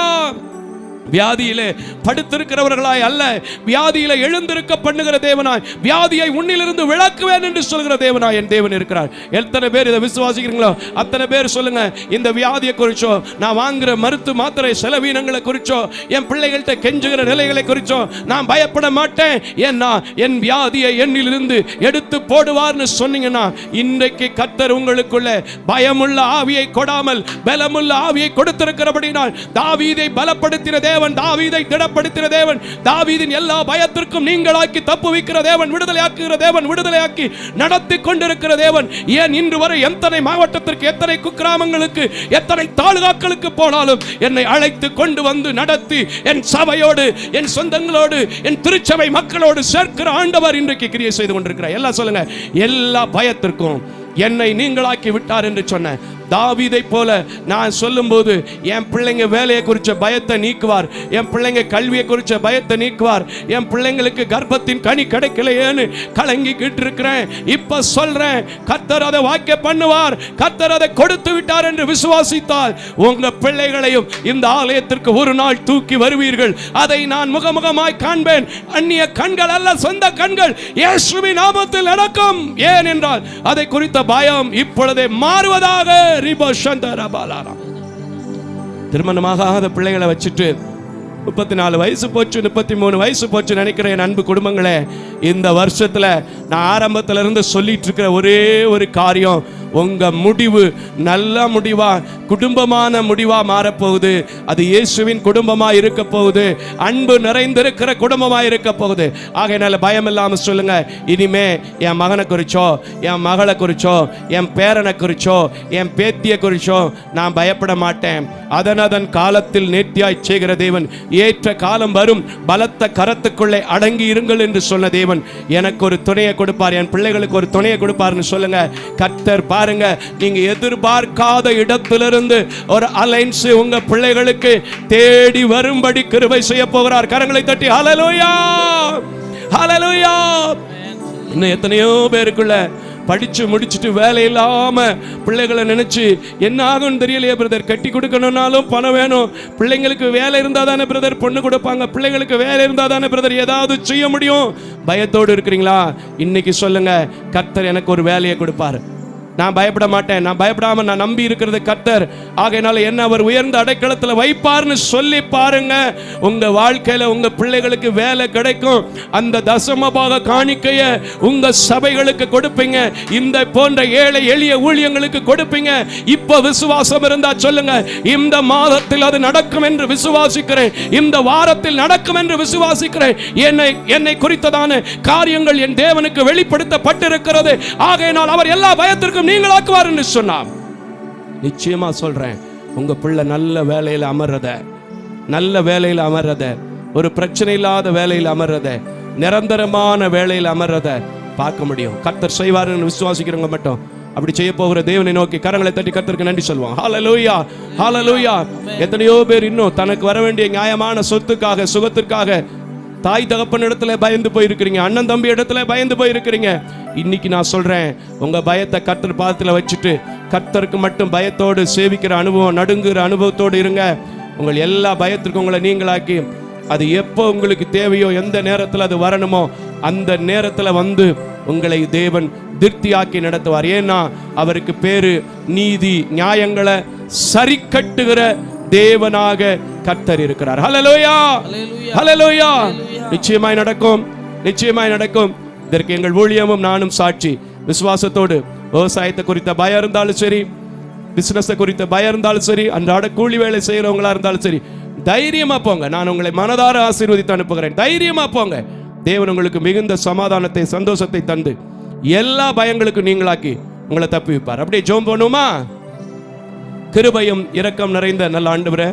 வியாதியிலே படுத்திருக்கிறவர்களாய் அல்ல, வியாதியிலே எழுந்திருக்க பண்ணுகிற தேவனாய், வியாதியை உன்னிலிருந்து விலக்குவேன் என்று சொல்கிற தேவனாய் என் தேவன் இருக்கிறார். எத்தனை பேர் இதை விசுவாசிக்கிறீங்களோ அத்தனை பேர் சொல்லுங்க. இந்த வியாதியை குறிச்சோ, நான் வாங்குற மருத்துவ மாத்திரை செலவீனங்களை குறிச்சோ, என் பிள்ளைகள்கிட்ட கெஞ்சுகிற நிலைகளை குறிச்சோ நான் பயப்பட மாட்டேன். ஏன்னா என் வியாதியை என்னிலிருந்து எடுத்து போடுவார்னு சொன்னீங்கன்னா, இன்றைக்கு கர்த்தர் உங்களுக்குள்ள பயமுள்ள ஆவியை கொடாமல் பலமுள்ள ஆவியை கொடுத்திருக்கிறபடினால், தாவீதை பலப்படுத்தின தேவன், தாவீதை திடப்படுத்தின தேவன், தாவீதின் எல்லா பயத்திற்கும் நீங்களாக்கி தப்புவிக்கிற தேவன், விடுதலையாக்குகிற தேவன், விடுதலையாக்கி நடத்தி கொண்டிருக்கிற தேவன். ஏன் இன்று வரை எத்தனை மாவட்டத்திற்கு, எத்தனை குக்கிராமங்களுக்கு, எத்தனை தாலுகாக்களுக்கு போனாலும் என்னை அழைத்து கொண்டு வந்து நடத்தி என் சபையோடு, என் சொந்தங்களோடு, என் திருச்சபை மக்களோடு சேர்க்கிற ஆண்டவர் இன்றைக்கு கிரியை செய்து கொண்டிருக்கிறார். எல்லாம் சொல்லுங்க. எல்லா பயத்திற்கும் என்னை நீங்களாக்கி விட்டார் என்று சொன்ன தாவீதை போல நான் சொல்லும்போது, என் பிள்ளைங்க வேலையை குறித்த பயத்தை நீக்குவார், என் பிள்ளைங்க கல்வியை குறித்த பயத்தை நீக்குவார், என் பிள்ளைங்களுக்கு கர்ப்பத்தின் கனி கிடைக்கலையேன்னு கலங்கிக்கிட்டு இருக்கிறேன். இப்ப சொல்றேன், கர்த்தர் அதை வாய்க்க பண்ணுவார். கர்த்தர் அதை கொடுத்து விட்டார் என்று விசுவாசித்தால் உங்க பிள்ளைகளையும் இந்த ஆலயத்திற்கு ஒரு நாள் தூக்கி வருவீர்கள். அதை நான் முகமுகமாய் காண்பேன். அந்நிய கண்கள் அல்ல, சொந்த கண்கள் இயேசுவின் நாமத்தில் நடக்கும். ஏன் என்றால் அதை குறித்த பயம் இப்பொழுதே மாறுவதாக. திருமணமாகாத பிள்ளைகளை வச்சுட்டு 34 வயசு போச்சு, 33 வயசு போச்சு நினைக்கிற என் அன்பு குடும்பங்களே, இந்த வருஷத்துல நான் ஆரம்பத்துல இருந்து சொல்லிட்டு இருக்கிற ஒரே ஒரு காரியம், உங்க முடிவு நல்ல முடிவா, குடும்பமான முடிவா மாறப்போகுது. அது இயேசுவின் குடும்பமா இருக்க போகுது, அன்பு நிறைந்திருக்கிற குடும்பமா இருக்க போகுது. ஆகையினால பயம் இல்லாம சொல்லுங்க, இனிமே என் மகனை குறிச்சோ, என் மகளை குறிச்சோ, என் பேரனை குறிச்சோ, என் பேத்தியை குறிச்சோ நான் பயப்பட மாட்டேன். அதன் காலத்தில் நேர்த்தியாய் செய்கிற தேவன், ஏற்ற காலம் வரும், பலத்த கரத்துக்குள்ளே அடங்கி இருங்கள் என்று சொன்ன தேவன் எனக்கு ஒரு துணையை கொடுப்பார், என் பிள்ளைகளுக்கு ஒரு துணையை கொடுப்பார்னு சொல்லுங்க. கர்த்தர் பாருங்க, நீங்க எதிர்பார்க்காத இடத்திலிருந்து ஒரு அலைன்ஸ் உங்க பிள்ளைகளுக்கு தேடி வரும்படி கிருபை செய்ய போகிறார். கரங்களை தட்டி ஹல்லேலூயா, ஹல்லேலூயா. இன்னும் எத்தனையோ பேருக்குள்ள படிச்சு முடிச்சுட்டு வேலை இல்லாம பிள்ளைகளை நினைச்சு என்ன ஆகும் தெரியலையே பிரதர். கட்டி கொடுக்கணும்னாலும் பணம் வேணும், பிள்ளைங்களுக்கு வேலை இருந்தா தானே பிரதர் பொண்ணு கொடுப்பாங்க, பிள்ளைங்களுக்கு வேலை இருந்தா தானே பிரதர் ஏதாவது செய்ய முடியும். பயத்தோடு இருக்கிறீங்களா? இன்னைக்கு சொல்லுங்க, கர்த்தர் எனக்கு ஒரு வேலையை கொடுப்பாரு. நான் பயப்பட மாட்டேன், நான் பயப்படாம நான் நம்பி இருக்கிறது கர்த்தர், ஆகையினால என்ன அவர் உயர்ந்த அடைக்கலத்தில் வைப்பார்னு சொல்லி பாருங்க. உங்க வாழ்க்கையில உங்க பிள்ளைகளுக்கு வேலை கிடைக்கும். அந்த தசமபாக காணிக்கைய உங்க சபைகளுக்கு கொடுப்பீங்க, இந்த போன்ற ஏழை எளிய ஊழியங்களுக்கு கொடுப்பீங்க. இப்ப விசுவாசம் இருந்தா சொல்லுங்க, இந்த மாதத்தில் அது நடக்கும் என்று விசுவாசிக்கிறேன், இந்த வாரத்தில் நடக்கும் என்று விசுவாசிக்கிறேன். என்னை குறித்ததான காரியங்கள் என் தேவனுக்கு வெளிப்படுத்தப்பட்டிருக்கிறது, ஆகையினால் அவர் எல்லா பயத்திற்கும் நீங்களாக்குவார் என்று சொன்னார். நிச்சயமா சொல்றேன், உங்க பிள்ளை நல்ல வேலையில் அமர்றத, நல்ல வேலையில் அமர்றத, ஒரு பிரச்சனை இல்லாத வேலையில் அமர்றத, நிரந்தரமான வேலையில் அமர்றத பார்க்க முடியும். கர்த்தர் செய்வார்னு விசுவாசிக்கிறவங்க மட்டும் அப்படி செய்ய போகிற தேவனை நோக்கி கரங்களை தட்டி கர்த்தருக்கு நன்றி சொல்லுவோம். ஹல்லேலூயா, ஹல்லேலூயா. எத்தனையோ பேர் இன்னும் தனக்கு வர வேண்டிய நியாயமான சொத்துக்காக, சுகத்திற்காக தாய் தகப்பன் இடத்துல பயந்து போயிருக்கிறீங்க, அண்ணன் தம்பி இடத்துல பயந்து போயிருக்கிறீங்க. இன்னைக்கு நான் சொல்றேன், உங்க பயத்தை கர்த்தர் பாதத்துல வச்சுட்டு கர்த்தருக்கு மட்டும் பயத்தோடு சேவிக்கிற அனுபவம், நடுங்குற அனுபவத்தோடு இருங்க. உங்கள் எல்லா பயத்திற்கும் உங்களை நீங்களாக்கி, அது எப்போ உங்களுக்கு தேவையோ, எந்த நேரத்தில் அது வரணுமோ அந்த நேரத்தில் வந்து உங்களை தேவன் திருப்தியாக்கி நடத்துவார். ஏன்னா அவருக்கு பேரு நீதி நியாயங்களை சரி கட்டுகிற தேவனாக கர்த்தர் இருக்கிறார். ஹல்லேலூயா, ஹல்லேலூயா. நிச்சயமாய் நடக்கும், நிச்சயமாய் நடக்கும். இதற்கு எங்கள் ஊழியமும் நானும் சாட்சி. விசுவாசத்தோடு விவசாயத்தை குறித்த பயம் இருந்தாலும் சரி, பிசினஸ் குறித்த பயம் இருந்தாலும் சரி, அன்றாட கூலி வேலை செய்யறவங்களா இருந்தாலும் சரி, தைரியமா போங்க. நான் உங்களை மனதார ஆசீர்வதித்து அனுப்புகிறேன். தைரியமா போங்க. தேவன் உங்களுக்கு மிகுந்த சமாதானத்தை, சந்தோஷத்தை தந்து எல்லா பயங்களுக்கும் நீங்களாக்கி உங்களை தப்புவிப்பார். அப்படியே ஜெபம் பண்ணுமா? கிருபையும் இரக்கம் நிறைந்த நல்ல ஆண்டவரே,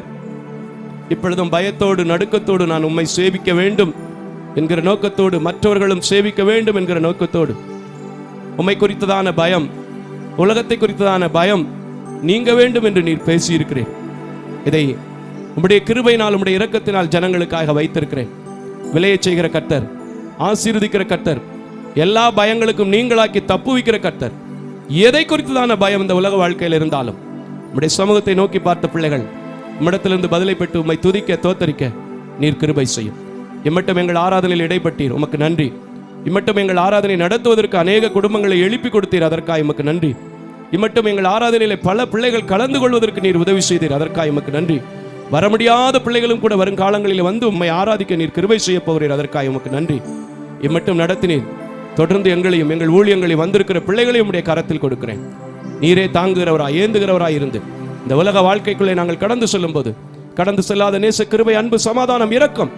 இப்பொழுதும் பயத்தோடு நடுக்கத்தோடு நான் உம்மை சேவிக்க வேண்டும் என்கிற நோக்கத்தோடு, மற்றவர்களும் சேவிக்க வேண்டும் என்கிற நோக்கத்தோடு, உம்மை குறித்ததான பயம், உலகத்தை குறித்ததான பயம் நீங்க வேண்டும் என்று நீர் பேசியிருக்கிறேன். இதை உம்முடைய கிருபையினால், உம்முடைய இரக்கத்தினால் ஜனங்களுக்காக வைத்திருக்கிறேன். விளைய செய்கிற கர்த்தர், ஆசீர்வதிக்கிற கர்த்தர், எல்லா பயங்களுக்கும் நீங்களாக்கி தப்புவிக்கிற கர்த்தர். எதை குறித்ததான பயம் இந்த உலக வாழ்க்கையில் இருந்தாலும் உம்முடைய சமூகத்தை நோக்கி பார்த்த பிள்ளைகள் உம்மிடத்திலிருந்து பதிலை பெற்று உம்மை துதிக்க தோத்தரிக்க நீர் கிருபை செய்யும். இம்மட்டும் எங்கள் ஆராதனையில் இடைப்பட்டீர், உமக்கு நன்றி. இம்மட்டும் எங்கள் ஆராதனை நடத்துவதற்கு அநேக குடும்பங்களை எழுப்பி கொடுத்தீர், அதற்காக உமக்கு நன்றி. இம்மட்டும் எங்கள் ஆராதனையிலே பல பிள்ளைகள் கலந்து கொள்வதற்கு நீர் உதவி செய்தீர், அதற்காக உமக்கு நன்றி. வர முடியாத பிள்ளைகளும் கூட வருங்காலங்களில் வந்து உம்மை ஆராதிக்க நீர் கிருபை செய்ய போகிறீர், அதற்காக உமக்கு நன்றி. இம்மட்டும் நடத்தினீர். தொடர்ந்து எங்களையும் எங்கள் ஊழியங்களையும் வந்திருக்கிற பிள்ளைகளையும் உடைய கரத்தில் கொடுக்கிறேன். நீரே தாங்குகிறவராய், ஏந்துகிறவராய் இருந்து இந்த உலக வாழ்க்கைக்குள்ளே நாங்கள் கடந்து செல்லும் போது கடந்து செல்லாத நேச கிருபை, அன்பு, சமாதானம், இரக்கம்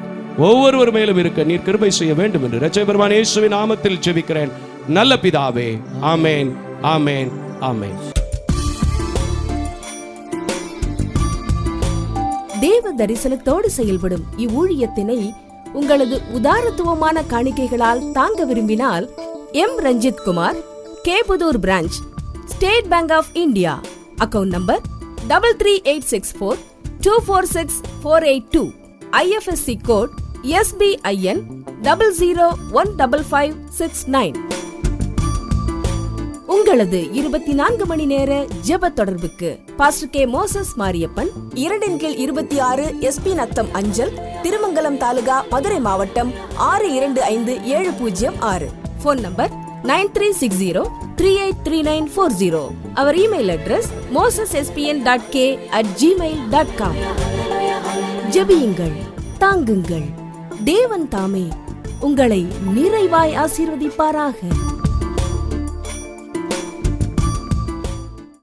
ஒவ்வொருவர் மேலும் இருக்க நீர் கிருபை செய்ய வேண்டும் என்று இரட்சகர் பெருமான் இயேசுவின் நாமத்தில் ஜெபிக்கிறேன் நல்ல பிதாவே. ஆமென், ஆமென், ஆமென். தேவ தரிசனத்தோடு செயல்படும் இவ்வூழியத்தினை உங்களது உதாரத்துவமான காணிக்கைகளால் தாங்க விரும்பினால் M Ranjith Kumar, Kepudur branch, state bank of India, account number 33864 246 482, IFSC code SBIN 00155569. உங்களது 24 மணி நேர ஜெப தொடர்புக்கு pastor K. Moses Mariappan, 2/26 SP Natham அஞ்சல், திருமங்கலம் தாலுகா, மதுரை மாவட்டம் 625706. Phone number 9360383940. அவர் இமெயில் அட்ரஸ் mosessspn.k@gmail.com. ஜெபியுங்கள், தாங்குங்கள். தேவன் தாமே உங்களை நிறைவாய் ஆசீர்வதிப்பாராக.